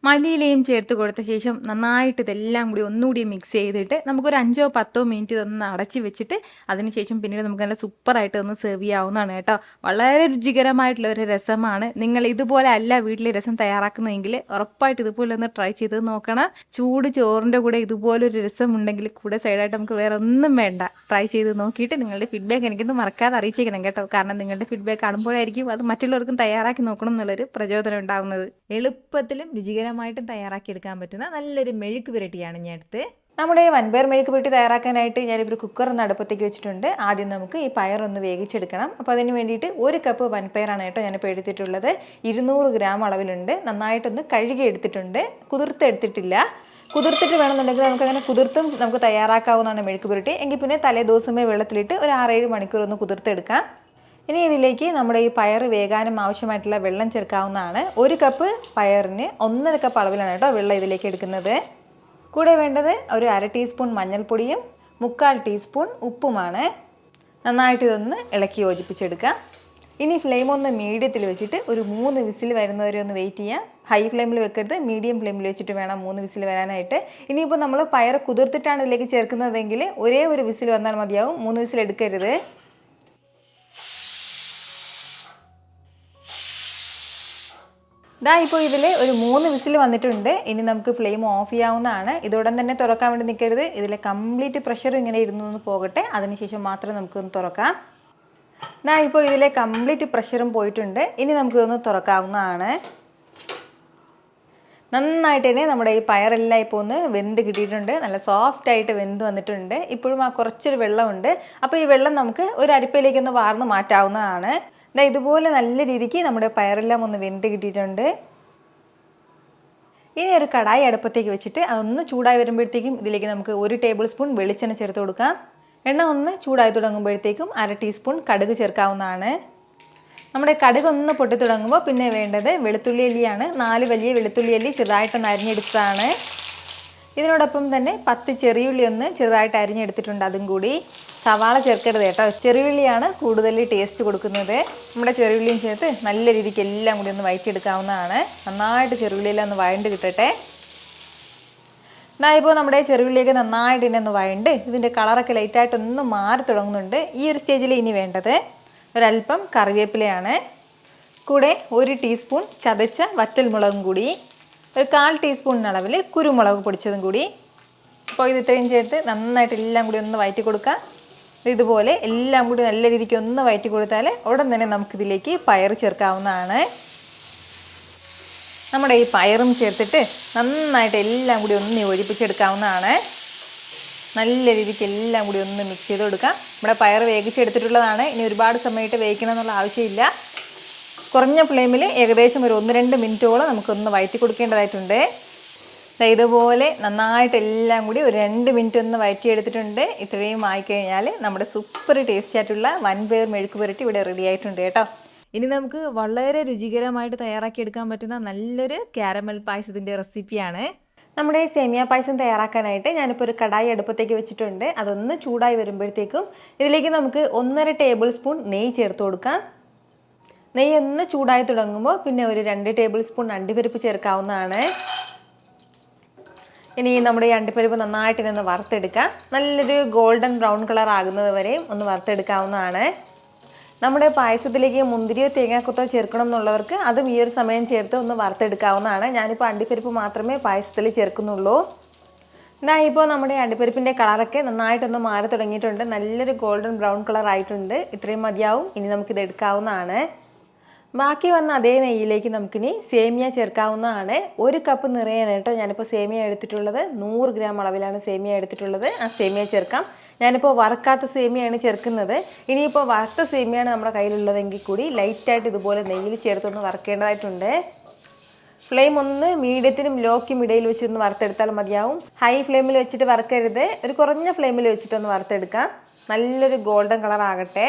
മല്ലിയിലയും ചേർത്ത് കൊടുത്ത ശേഷം നന്നായിട്ട് ഇതെല്ലാം കൂടി ഒന്നുകൂടി മിക്സ് ചെയ്തിട്ട് നമുക്കൊരു 5-10 മിനിറ്റ് ഇതൊന്ന് അടച്ച് വെച്ചിട്ട് അതിനുശേഷം പിന്നീട് നമുക്ക് നല്ല സൂപ്പറായിട്ട് ഒന്ന് സെർവ് ചെയ്യാവുന്നതാണ് കേട്ടോ. വളരെ രുചികരമായിട്ടുള്ള ഒരു രസമാണ്. നിങ്ങൾ ഇതുപോലെ അല്ല വീട്ടിൽ രസം തയ്യാറാക്കുന്നതെങ്കിൽ ഉറപ്പായിട്ട് ഇതുപോലെ ഒന്ന് ട്രൈ ചെയ്ത് നോക്കണം. ചൂട് ചോറിൻ്റെ കൂടെ ഇതുപോലൊരു രസം ഉണ്ടെങ്കിൽ കൂടെ സൈഡായിട്ട് നമുക്ക് വേറെ ഒന്നും വേണ്ട. ട്രൈ ചെയ്ത് നോക്കിയിട്ട് നിങ്ങളുടെ ഫീഡ്ബാക്ക് എനിക്കൊന്ന് മറക്കാതെ അറിയിച്ചേക്കണം കേട്ടോ. കാരണം നിങ്ങളുടെ ഫീഡ്ബാക്ക് കാണുമ്പോഴായിരിക്കും അത് മറ്റുള്ളവർക്കും തയ്യാറാക്കി നോക്കണം എന്നുള്ളൊരു പ്രചോദനം ഉണ്ടാകുന്നത്. എളുപ്പത്തിലും രുചികരമായിട്ടും തയ്യാറാക്കിയെടുക്കാൻ പറ്റുന്ന നല്ലൊരു മെഴുക്ക് പുരട്ടിയാണ് ഞാൻ എടുത്ത്. നമ്മുടെ വൻപയർ മെഴുക്ക് പുരട്ടി തയ്യാറാക്കാനായിട്ട് ഞാനിപ്പോൾ കുക്കർ ഒന്ന് അടുപ്പത്തേക്ക് വെച്ചിട്ടുണ്ട്. ആദ്യം നമുക്ക് ഈ പയർ ഒന്ന് വേവിച്ചെടുക്കണം. അപ്പോൾ അതിന് വേണ്ടിയിട്ട് 1 കപ്പ് വൻപയറാണ് കേട്ടോ ഞാനിപ്പോൾ എടുത്തിട്ടുള്ളത്. 200 ഗ്രാം അളവിലുണ്ട്. നന്നായിട്ടൊന്ന് കഴുകി എടുത്തിട്ടുണ്ട്, കുതിർത്തെടുത്തിട്ടില്ല. കുതിർത്തിട്ട് വേണമെന്നുണ്ടെങ്കിൽ നമുക്കങ്ങനെ കുതിർത്തും നമുക്ക് തയ്യാറാക്കാവുന്നതാണ് മെഴുക്ക് പുരട്ടി. എങ്കിൽ പിന്നെ തലേ ദിവസമേ വെള്ളത്തിലിട്ട് ഒരു 6-7 മണിക്കൂർ ഒന്ന് കുതിർത്തെടുക്കാം. ഇനി ഇതിലേക്ക് നമ്മുടെ ഈ പയർ വേകാനും ആവശ്യമായിട്ടുള്ള വെള്ളം ചേർക്കാവുന്നതാണ്. 1 കപ്പ് പയറിന് 1.5 കപ്പ് അളവിലാണ് കേട്ടോ വെള്ളം ഇതിലേക്ക് എടുക്കുന്നത്. കൂടെ വേണ്ടത് ഒരു 1/2 ടീസ്പൂൺ മഞ്ഞൾപ്പൊടിയും 3/4 ടീസ്പൂൺ ഉപ്പുമാണ്. നന്നായിട്ട് ഇതൊന്ന് ഇളക്കി യോജിപ്പിച്ചെടുക്കാം. ഇനി ഫ്ലെയിം ഒന്ന് മീഡിയത്തിൽ വെച്ചിട്ട് ഒരു 3 വിസിൽ വരുന്നവരെ ഒന്ന് വെയിറ്റ് ചെയ്യാം. ഹൈ ഫ്ലെയിമിൽ വെക്കരുത്, മീഡിയം ഫ്ലെയിമിൽ വെച്ചിട്ട് വേണം 3 വിസിൽ വരാനായിട്ട്. ഇനിയിപ്പോൾ നമ്മൾ പയർ കുതിർത്തിട്ടാണ് ഇതിലേക്ക് ചേർക്കുന്നതെങ്കിൽ ഒരേ ഒരു വിസിൽ വന്നാൽ മതിയാവും, 3 വിസിൽ എടുക്കരുത്. ഇപ്പോൾ ഇതിൽ ഒരു 3 വിസിൽ വന്നിട്ടുണ്ട്. ഇനി നമുക്ക് ഫ്ലെയിം ഓഫ് ചെയ്യാവുന്നതാണ്. ഇതോടെ തന്നെ തുറക്കാൻ വേണ്ടി നിൽക്കരുത്. ഇതിലെ കംപ്ലീറ്റ് പ്രഷർ ഇങ്ങനെ ഇരുന്നൊന്ന് പോകട്ടെ, അതിനുശേഷം മാത്രം നമുക്കൊന്ന് തുറക്കാം. ഇപ്പോൾ ഇതിലെ കംപ്ലീറ്റ് പ്രഷറും പോയിട്ടുണ്ട്. ഇനി നമുക്കിതൊന്ന് തുറക്കാവുന്നതാണ്. നന്നായിട്ട് തന്നെ നമ്മുടെ ഈ പയറെല്ലാം ഇപ്പോൾ ഒന്ന് വെന്ത് കിട്ടിയിട്ടുണ്ട്. നല്ല സോഫ്റ്റായിട്ട് വെന്ത് വന്നിട്ടുണ്ട്. ഇപ്പോഴും ആ കുറച്ചൊരു വെള്ളമുണ്ട്. അപ്പോൾ ഈ വെള്ളം നമുക്ക് ഒരു അരിപ്പയിലേക്കൊന്ന് വാർന്ന് മാറ്റാവുന്നതാണ്. ഇതുപോലെ നല്ല രീതിക്ക് നമ്മുടെ പയറെല്ലാം ഒന്ന് വെന്ത് കിട്ടിയിട്ടുണ്ട്. ഇനി ഒരു കടായി അടുപ്പത്തേക്ക് വെച്ചിട്ട് അതൊന്ന് ചൂടായി വരുമ്പോഴത്തേക്കും ഇതിലേക്ക് നമുക്ക് 1 ടേബിൾ സ്പൂൺ വെളിച്ചെണ്ണ ചേർത്ത് കൊടുക്കാം. എണ്ണ ഒന്ന് ചൂടായി തുടങ്ങുമ്പോഴത്തേക്കും 1/2 ടീസ്പൂൺ കടുക് ചേർക്കാവുന്നതാണ്. നമ്മുടെ കടുക് ഒന്ന് പൊട്ടി തുടങ്ങുമ്പോൾ പിന്നെ വേണ്ടത് വെളുത്തുള്ളി അല്ലിയാണ്. 4 വലിയ വെളുത്തുള്ളി അല്ലി ചെറുതായിട്ടൊന്ന് അരിഞ്ഞെടുത്തതാണ്. ഇതിനോടൊപ്പം തന്നെ 10 ചെറിയുള്ളി ഒന്ന് ചെറുതായിട്ട് അരിഞ്ഞെടുത്തിട്ടുണ്ട്, അതും കൂടി. സവാള ചേർക്കരുത് കേട്ടോ, ചെറിയുള്ളിയാണ് കൂടുതൽ ടേസ്റ്റ് കൊടുക്കുന്നത്. നമ്മുടെ ചെറിയുള്ളിയും ചേർത്ത് നല്ല രീതിക്ക് എല്ലാം കൂടി ഒന്ന് വഴറ്റിയെടുക്കാവുന്നതാണ്. നന്നായിട്ട് ചെറിയുള്ളിയെല്ലാം ഒന്ന് വഴണ്ട് കിട്ടട്ടെ. ഇപ്പോൾ നമ്മുടെ ചെറുള്ളിയൊക്കെ നന്നായിട്ട് തന്നെ ഒന്ന് വഴണ്ട് ഇതിൻ്റെ കളറൊക്കെ ലൈറ്റായിട്ടൊന്ന് മാറി തുടങ്ങുന്നുണ്ട്. ഈ ഒരു സ്റ്റേജിൽ ഇനി വേണ്ടത് ഒരല്പം കറിവേപ്പിലയാണ്. കൂടെ 1 ടീസ്പൂൺ ചതച്ച വറ്റൽമുളകും കൂടി, ഒരു 1/4 ടീസ്പൂൺ അളവിൽ കുരുമുളക് പൊടിച്ചതും കൂടി. അപ്പോൾ ഇത് ഇത്രയും ചേർത്ത് നന്നായിട്ട് എല്ലാം കൂടി ഒന്ന് വഴറ്റി കൊടുക്കാം. ഇതുപോലെ എല്ലാം കൂടി നല്ല രീതിക്ക് ഒന്ന് വഴറ്റി കൊടുത്താൽ ഉടൻ തന്നെ നമുക്കിതിലേക്ക് പയർ ചേർക്കാവുന്നതാണ്. നമ്മുടെ ഈ പയറും ചേർത്തിട്ട് നന്നായിട്ട് എല്ലാം കൂടി ഒന്ന് യോജിപ്പിച്ചെടുക്കാവുന്നതാണ്. നല്ല രീതിക്ക് എല്ലാം കൂടി ഒന്ന് മിക്സ് ചെയ്ത് കൊടുക്കാം. നമ്മുടെ പയർ വേവിച്ചെടുത്തിട്ടുള്ളതാണ്. ഇനി ഒരുപാട് സമയത്ത് വേവിക്കണം എന്നുള്ള ആവശ്യമില്ല. കുറഞ്ഞ ഫ്ലെയിമിൽ ഏകദേശം ഒരു 1-2 മിനിറ്റോളം നമുക്കൊന്ന് വഴറ്റി കൊടുക്കേണ്ടതായിട്ടുണ്ട്. ഇതുപോലെ നന്നായിട്ട് എല്ലാം കൂടി ഒരു 2 മിനിറ്റ് ഒന്ന് വഴറ്റിയെടുത്തിട്ടുണ്ട്. ഇത്രയും ആയിക്കഴിഞ്ഞാൽ നമ്മുടെ സൂപ്പർ ടേസ്റ്റി ആയിട്ടുള്ള വൻപയർ മെഴുക്ക് പുരട്ടി ഇവിടെ റെഡി ആയിട്ടുണ്ട് കേട്ടോ. ഇനി നമുക്ക് വളരെ രുചികരമായിട്ട് തയ്യാറാക്കിയെടുക്കാൻ പറ്റുന്ന നല്ലൊരു കാരമൽ പായസത്തിൻ്റെ റെസിപ്പിയാണ്. നമ്മുടെ സേമിയ പായസം തയ്യാറാക്കാനായിട്ട് ഞാനിപ്പോൾ ഒരു കടായി അടുപ്പത്തേക്ക് വെച്ചിട്ടുണ്ട്. അതൊന്ന് ചൂടായി വരുമ്പോഴത്തേക്കും ഇതിലേക്ക് നമുക്ക് 1.5 ടേബിൾ സ്പൂൺ നെയ്യ് ചേർത്ത് കൊടുക്കാം. നെയ്യ് ഒന്ന് ചൂടായി തുടങ്ങുമ്പോൾ പിന്നെ ഒരു 2 ടേബിൾ സ്പൂൺ അണ്ടിപ്പരിപ്പ് ചേർക്കാവുന്നതാണ്. ഇനി നമ്മുടെ ഈ അണ്ടിപ്പരിപ്പ് നന്നായിട്ട് ഇതൊന്ന് വറുത്തെടുക്കാം. നല്ലൊരു ഗോൾഡൻ ബ്രൗൺ കളർ ആകുന്നത് വരെയും ഒന്ന് വറുത്തെടുക്കാവുന്നതാണ്. നമ്മുടെ പായസത്തിലേക്ക് മുന്തിരിയോ തേങ്ങാക്കൊത്തോ ചേർക്കണം എന്നുള്ളവർക്ക് അതും ഈ ഒരു സമയം ചേർത്ത് ഒന്ന് വറുത്തെടുക്കാവുന്നതാണ്. ഞാനിപ്പോൾ അണ്ടിപ്പരിപ്പ് മാത്രമേ പായസത്തിൽ ചേർക്കുന്നുള്ളൂ. ഇപ്പോൾ നമ്മുടെ അണ്ടിപ്പരിപ്പിൻ്റെ കളറൊക്കെ നന്നായിട്ടൊന്ന് മാറി തുടങ്ങിയിട്ടുണ്ട്. നല്ലൊരു ഗോൾഡൻ ബ്രൗൺ കളർ ആയിട്ടുണ്ട്. ഇത്രയും മതിയാവും. ഇനി നമുക്കിത് എടുക്കാവുന്നതാണ്. ബാക്കി വന്ന അതേ നെയ്യിലേക്ക് നമുക്കിനി സേമിയ ചേർക്കാവുന്നതാണ്. 1 കപ്പ് നിറയാണ് കേട്ടോ ഞാനിപ്പോൾ സേമിയ എടുത്തിട്ടുള്ളത്. 100 ഗ്രാം അളവിലാണ് സേമിയ എടുത്തിട്ടുള്ളത്. ആ സേമിയ ചേർക്കാം. ഞാനിപ്പോൾ വറുക്കാത്ത സേമിയാണ് ചേർക്കുന്നത്. ഇനിയിപ്പോൾ വറുത്ത സേമിയാണ് നമ്മുടെ കയ്യിലുള്ളതെങ്കിൽ കൂടി ലൈറ്റായിട്ട് ഇതുപോലെ നെയ്യിൽ ചേർത്തൊന്ന് വറുക്കേണ്ടതായിട്ടുണ്ട്. ഫ്ലെയിം ഒന്ന് മീഡിയത്തിനും ലോക്കും ഇടയിൽ വെച്ചൊന്ന് വറുത്തെടുത്താൽ മതിയാവും. ഹൈ ഫ്ലെയിമിൽ വെച്ചിട്ട് വറുക്കരുത്, ഒരു കുറഞ്ഞ ഫ്ലെയിമിൽ വെച്ചിട്ടൊന്ന് വറുത്തെടുക്കാം. നല്ലൊരു ഗോൾഡൻ കളർ ആകട്ടെ.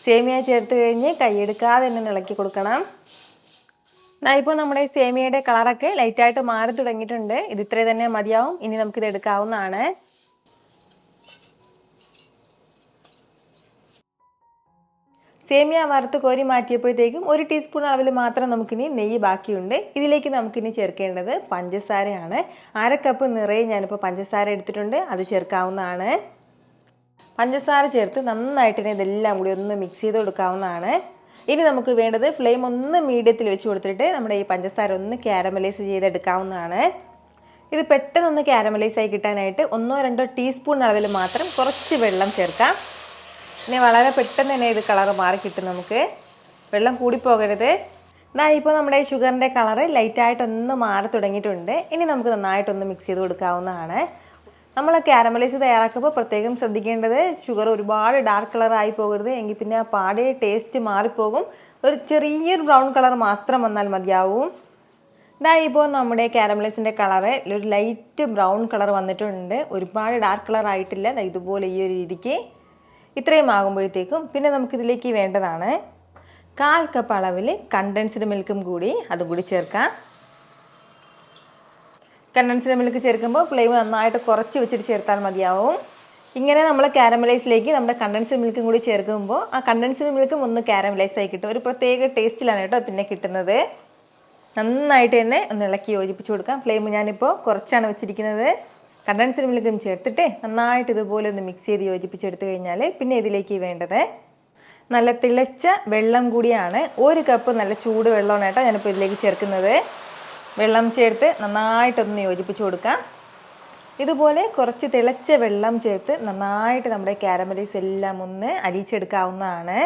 സേമിയ ചേർത്ത് കഴിഞ്ഞ് കൈയെടുക്കാതെ തന്നെ ഇളക്കി കൊടുക്കണം. ഇപ്പോൾ നമ്മുടെ സേമിയയുടെ കളറൊക്കെ ലൈറ്റായിട്ട് മാറി തുടങ്ങിയിട്ടുണ്ട്. ഇത് ഇത്രയും തന്നെ മതിയാവും. ഇനി നമുക്കിത് എടുക്കാവുന്നതാണ്. സേമിയ വറുത്ത് കോരി മാറ്റിയപ്പോഴത്തേക്കും 1 ടീസ്പൂൺ അളവിൽ മാത്രം നമുക്കിനി നെയ്യ് ബാക്കിയുണ്ട്. ഇതിലേക്ക് നമുക്കിനി ചേർക്കേണ്ടത് പഞ്ചസാരയാണ്. 1/2 കപ്പ് നിറയെ ഞാനിപ്പോൾ പഞ്ചസാര എടുത്തിട്ടുണ്ട്, അത് ചേർക്കാവുന്നതാണ്. പഞ്ചസാര ചേർത്ത് നന്നായിട്ട് ഇതെല്ലാം കൂടി ഒന്ന് മിക്സ് ചെയ്ത് കൊടുക്കാവുന്നതാണ്. ഇനി നമുക്ക് വേണ്ടത് ഫ്ലെയിം ഒന്ന് മീഡിയത്തിൽ വെച്ച് കൊടുത്തിട്ട് നമ്മുടെ ഈ പഞ്ചസാര ഒന്ന് കാരമലൈസ് ചെയ്തെടുക്കാവുന്നതാണ്. ഇത് പെട്ടെന്നൊന്ന് കാരമലൈസ് ആയി കിട്ടാനായിട്ട് 1-2 ടീസ്പൂൺ അളവിൽ മാത്രം കുറച്ച് വെള്ളം ചേർക്കാം. ഇനി വളരെ പെട്ടെന്ന് തന്നെ ഇത് കളർ മാറി കിട്ടും. നമുക്ക് വെള്ളം കൂടിപ്പോകരുത്. ഇപ്പോൾ നമ്മുടെ ഷുഗറിൻ്റെ കളറ് ലൈറ്റായിട്ടൊന്ന് മാറി തുടങ്ങിയിട്ടുണ്ട്. ഇനി നമുക്ക് നന്നായിട്ടൊന്ന് മിക്സ് ചെയ്ത് കൊടുക്കാവുന്നതാണ്. നമ്മൾ കാരമലൈസ് തയ്യാറാക്കുമ്പോൾ പ്രത്യേകം ശ്രദ്ധിക്കേണ്ടത് ഷുഗർ ഒരുപാട് ഡാർക്ക് കളർ ആയി പോകരുത്, എങ്കിൽ പിന്നെ ആ പാടെ ടേസ്റ്റ് മാറിപ്പോകും. ഒരു ചെറിയൊരു ബ്രൗൺ കളർ മാത്രം വന്നാൽ മതിയാവും. ഇപ്പോൾ നമ്മുടെ കാരമലൈസിൻ്റെ കളറ് ഒരു ലൈറ്റ് ബ്രൗൺ കളർ വന്നിട്ടുണ്ട്. ഒരുപാട് ഡാർക്ക് കളർ ആയിട്ടില്ല. ഇതുപോലെ ഈ ഒരു രീതിക്ക്. ഇത്രയും ആകുമ്പോഴത്തേക്കും പിന്നെ നമുക്കിതിലേക്ക് വേണ്ടതാണ് 1/4 കപ്പ് അളവിൽ കണ്ടൻസ്ഡ് മിൽക്കും കൂടി അതും കൂടി ചേർക്കാം. കണ്ടൻസ്ഡ് മിൽക്ക് ചേർക്കുമ്പോൾ ഫ്ലെയിം നന്നായിട്ട് കുറച്ച് വെച്ചിട്ട് ചേർത്താൽ മതിയാവും. ഇങ്ങനെ നമ്മൾ കാരമലൈസിലേക്ക് നമ്മുടെ കണ്ടൻസ്ഡ് മിൽക്കും കൂടി ചേർക്കുമ്പോൾ ആ കണ്ടൻസ്ഡ് മിൽക്കും ഒന്ന് കാരമലൈസ് ആയി കിട്ടും. ഒരു പ്രത്യേക ടേസ്റ്റിലാണ് കേട്ടോ പിന്നെ കിട്ടുന്നത്. നന്നായിട്ട് തന്നെ ഒന്ന് ഇളക്കി യോജിപ്പിച്ച് കൊടുക്കാം. ഫ്ലെയിം ഞാനിപ്പോൾ കുറച്ചാണ് വെച്ചിരിക്കുന്നത്. കണ്ടൻസ്ഡ് മിൽക്കും ചേർത്തിട്ട് നന്നായിട്ട് ഇതുപോലെ ഒന്ന് മിക്സ് ചെയ്ത് യോജിപ്പിച്ചെടുത്ത് കഴിഞ്ഞാൽ പിന്നെ ഇതിലേക്ക് വേണ്ടത് നല്ല തിളച്ച വെള്ളം കൂടിയാണ്. 1 കപ്പ് നല്ല ചൂട് വെള്ളമാണ് കേട്ടോ ഞാനിപ്പോൾ ഇതിലേക്ക് ചേർക്കുന്നത്. വെള്ളം ചേർത്ത് നന്നായിട്ടൊന്ന് യോജിപ്പിച്ച് കൊടുക്കാം. ഇതുപോലെ കുറച്ച് തിളച്ച വെള്ളം ചേർത്ത് നന്നായിട്ട് നമ്മുടെ കാരമലൈസ് എല്ലാം ഒന്ന് അലിയിച്ചെടുക്കാവുന്നതാണ്.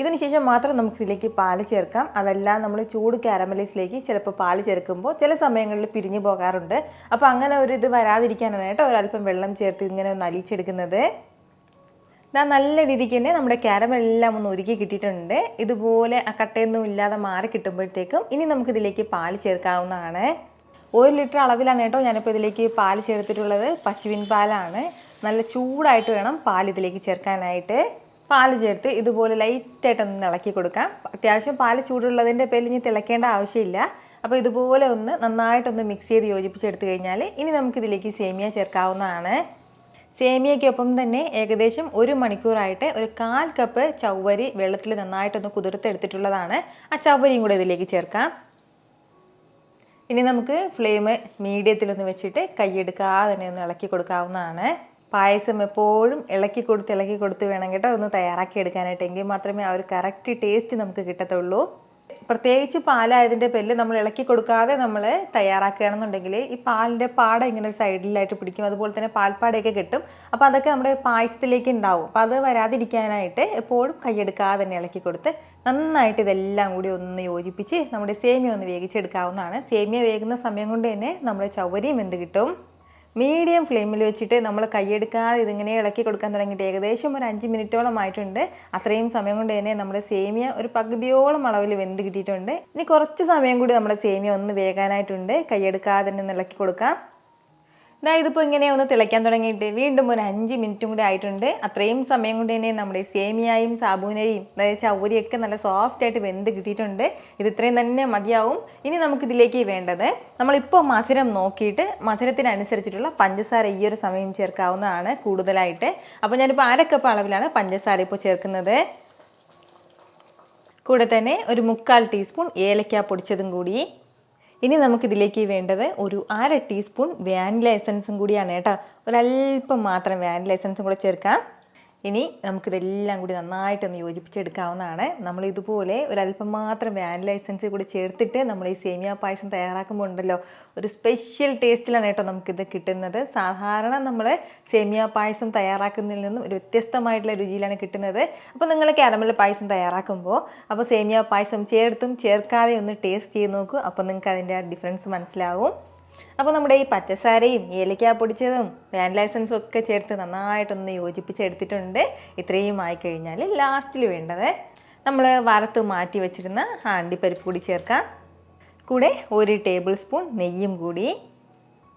ഇതിന് ശേഷം മാത്രം നമുക്ക് ഇതിലേക്ക് പാല് ചേർക്കാം. അതല്ല നമ്മൾ ചൂട് കാരമലൈസിലേക്ക് ചിലപ്പോൾ പാല് ചേർക്കുമ്പോൾ ചില സമയങ്ങളിൽ പിരിഞ്ഞു പോകാറുണ്ട്. അപ്പോൾ അങ്ങനെ ഒരു ഇത് വരാതിരിക്കാനാണ് കേട്ടോ ഒരല്പം വെള്ളം ചേർത്ത് ഇങ്ങനെ ഒന്ന് അലിയിച്ചെടുക്കുന്നത്. നല്ല രീതിക്ക് തന്നെ നമ്മുടെ കാരമൽ എല്ലാം ഒന്ന് ഒരുക്കി കിട്ടിയിട്ടുണ്ട്. ഇതുപോലെ ആ കട്ടയൊന്നും ഇല്ലാതെ മാറി കിട്ടുമ്പോഴത്തേക്കും ഇനി നമുക്കിതിലേക്ക് പാല് ചേർക്കാവുന്നതാണ്. 1 ലിറ്റർ അളവിലാണ് കേട്ടോ ഞാനിപ്പോൾ ഇതിലേക്ക് പാല് ചേർത്തിട്ടുള്ളത്. പശുവിൻ പാലാണ്. നല്ല ചൂടായിട്ട് വേണം പാൽ ഇതിലേക്ക് ചേർക്കാനായിട്ട്. പാല് ചേർത്ത് ഇതുപോലെ ലൈറ്റായിട്ടൊന്ന് ഇളക്കി കൊടുക്കാം. അത്യാവശ്യം പാല് ചൂടുള്ളതിൻ്റെ പേരിൽ ഇനി തിളക്കേണ്ട ആവശ്യമില്ല. അപ്പോൾ ഇതുപോലെ ഒന്ന് നന്നായിട്ടൊന്ന് മിക്സ് ചെയ്ത് യോജിപ്പിച്ചെടുത്ത് കഴിഞ്ഞാൽ ഇനി നമുക്കിതിലേക്ക് സേമിയ ചേർക്കാവുന്നതാണ്. സേമിയയ്ക്കൊപ്പം തന്നെ ഏകദേശം 1 മണിക്കൂറായിട്ട് ഒരു 1/4 കപ്പ് ചവ്വരി വെള്ളത്തിൽ നന്നായിട്ടൊന്ന് കുതിർത്തെടുത്തിട്ടുള്ളതാണ്. ആ ചവ്വരിയും കൂടെ ഇതിലേക്ക് ചേർക്കാം. ഇനി നമുക്ക് ഫ്ലെയിം മീഡിയത്തിലൊന്ന് വെച്ചിട്ട് കൈയെടുക്കാതെ തന്നെ ഒന്ന് ഇളക്കി കൊടുക്കാവുന്നതാണ്. പായസം എപ്പോഴും ഇളക്കി കൊടുത്ത് വേണം കേട്ടോ ഒന്ന് തയ്യാറാക്കി എടുക്കാനായിട്ട്. എങ്കിൽ മാത്രമേ ആ ഒരു കറക്റ്റ് ടേസ്റ്റ് നമുക്ക് കിട്ടത്തുള്ളൂ. പ്രത്യേകിച്ച് പാലായതിൻ്റെ പേരിൽ നമ്മൾ ഇളക്കി കൊടുക്കാതെ നമ്മൾ തയ്യാറാക്കുകയാണെന്നുണ്ടെങ്കിൽ ഈ പാലിൻ്റെ പാട ഇങ്ങനെ സൈഡിലായിട്ട് പിടിക്കും. അതുപോലെ തന്നെ പാൽപ്പാടയൊക്കെ കിട്ടും. അപ്പോൾ അതൊക്കെ നമ്മുടെ പായസത്തിലേക്ക് ഉണ്ടാവും. അപ്പോൾ അത് വരാതിരിക്കാനായിട്ട് എപ്പോഴും കൈയെടുക്കാതെ തന്നെ ഇളക്കി കൊടുത്ത് നന്നായിട്ട് ഇതെല്ലാം കൂടി ഒന്ന് യോജിപ്പിച്ച് നമ്മുടെ സേമിയ ഒന്ന് വേവിച്ചെടുക്കാവുന്നതാണ്. സേമിയ വേകുന്ന സമയം കൊണ്ട് തന്നെ നമ്മുടെ ചവ്വരിയും വെന്ത് കിട്ടും. മീഡിയം ഫ്ലെയിമിൽ വെച്ചിട്ട് നമ്മൾ കൈയെടുക്കാതെ ഇതിങ്ങനെ ഇളക്കി കൊടുക്കാൻ തുടങ്ങിയിട്ട് ഏകദേശം ഒരു 5 മിനിറ്റോളം ആയിട്ടുണ്ട്. അത്രയും സമയം കൊണ്ട് തന്നെ നമ്മുടെ സേമിയ ഒരു പകുതിയോളം അളവിൽ വെന്ത് കിട്ടിയിട്ടുണ്ട്. ഇനി കുറച്ച് സമയം കൂടി നമ്മുടെ സേമിയ ഒന്ന് വേകാനായിട്ടുണ്ട്. കൈയെടുക്കാതെ തന്നെ ഇളക്കി കൊടുക്കാം. ഇതിപ്പോൾ ഇങ്ങനെ ഒന്ന് തിളയ്ക്കാൻ തുടങ്ങിയിട്ട് വീണ്ടും ഒരു 5 മിനിറ്റും കൂടി ആയിട്ടുണ്ട്. അത്രയും സമയം കൊണ്ട് തന്നെ നമ്മുടെ സേമിയയും സാബൂനരിയും അതായത് ചവ്വരിയൊക്കെ നല്ല സോഫ്റ്റായിട്ട് വെന്ത് കിട്ടിയിട്ടുണ്ട്. ഇത് ഇത്രയും തന്നെ മതിയാവും. ഇനി നമുക്കിതിലേക്ക് വേണ്ടത് നമ്മളിപ്പോൾ മധുരം നോക്കിയിട്ട് മധുരത്തിനനുസരിച്ചിട്ടുള്ള പഞ്ചസാര ഈ ഒരു സമയം ചേർക്കാവുന്നതാണ് കൂടുതലായിട്ട്. അപ്പോൾ ഞാനിപ്പോൾ 1/2 കപ്പ് അളവിലാണ് പഞ്ചസാര ഇപ്പോൾ ചേർക്കുന്നത്. കൂടെ തന്നെ ഒരു 1/4 ടീസ്പൂൺ ഏലക്ക പൊടിച്ചതും കൂടി. ഇനി നമുക്കിതിലേക്ക് വേണ്ടത് ഒരു 1/2 ടീസ്പൂൺ വാനില എസൻസും കൂടിയാണ് കേട്ടോ. ഒരല്പം മാത്രം വാനില എസൻസും കൂടെ ചേർക്കാം. ഇനി നമുക്കിതെല്ലാം കൂടി നന്നായിട്ടൊന്ന് യോജിപ്പിച്ചെടുക്കാവുന്നതാണ്. നമ്മൾ ഇതുപോലെ ഒരല്പം മാത്രം വാനില എസൻസ് കൂടി ചേർത്തിട്ട് നമ്മൾ ഈ സേമിയ പായസം തയ്യാറാക്കുമ്പോൾ ഉണ്ടല്ലോ ഒരു സ്പെഷ്യൽ ടേസ്റ്റിലാണ് കേട്ടോ നമുക്കിത് കിട്ടുന്നത്. സാധാരണ നമ്മൾ സേമിയ പായസം തയ്യാറാക്കുന്നതിൽ നിന്നും ഒരു വ്യത്യസ്തമായിട്ടുള്ള രുചിയിലാണ് കിട്ടുന്നത്. അപ്പോൾ നിങ്ങൾ കാരമൽ പായസം തയ്യാറാക്കുമ്പോൾ അപ്പോൾ സേമിയ പായസം ചേർത്തും ചേർക്കാതെ ഒന്ന് ടേസ്റ്റ് ചെയ്ത് നോക്കൂ. അപ്പോൾ നിങ്ങൾക്ക് അതിൻ്റെ ഡിഫറൻസ് മനസ്സിലാവും. അപ്പോൾ നമ്മുടെ ഈ പച്ചസാരയും ഏലക്ക പൊടിച്ചതും വാനില എസൻസും ഒക്കെ ചേർത്ത് നന്നായിട്ടൊന്ന് യോജിപ്പിച്ചെടുത്തിട്ടുണ്ട്. ഇത്രയും ആയിക്കഴിഞ്ഞാൽ ലാസ്റ്റിൽ വേണ്ടത് നമ്മൾ വറുത്ത് മാറ്റി വെച്ചിരുന്ന അണ്ടിപ്പരിപ്പ് കൂടി ചേർക്കാം. കൂടെ 1 ടേബിൾ സ്പൂൺ നെയ്യും കൂടി.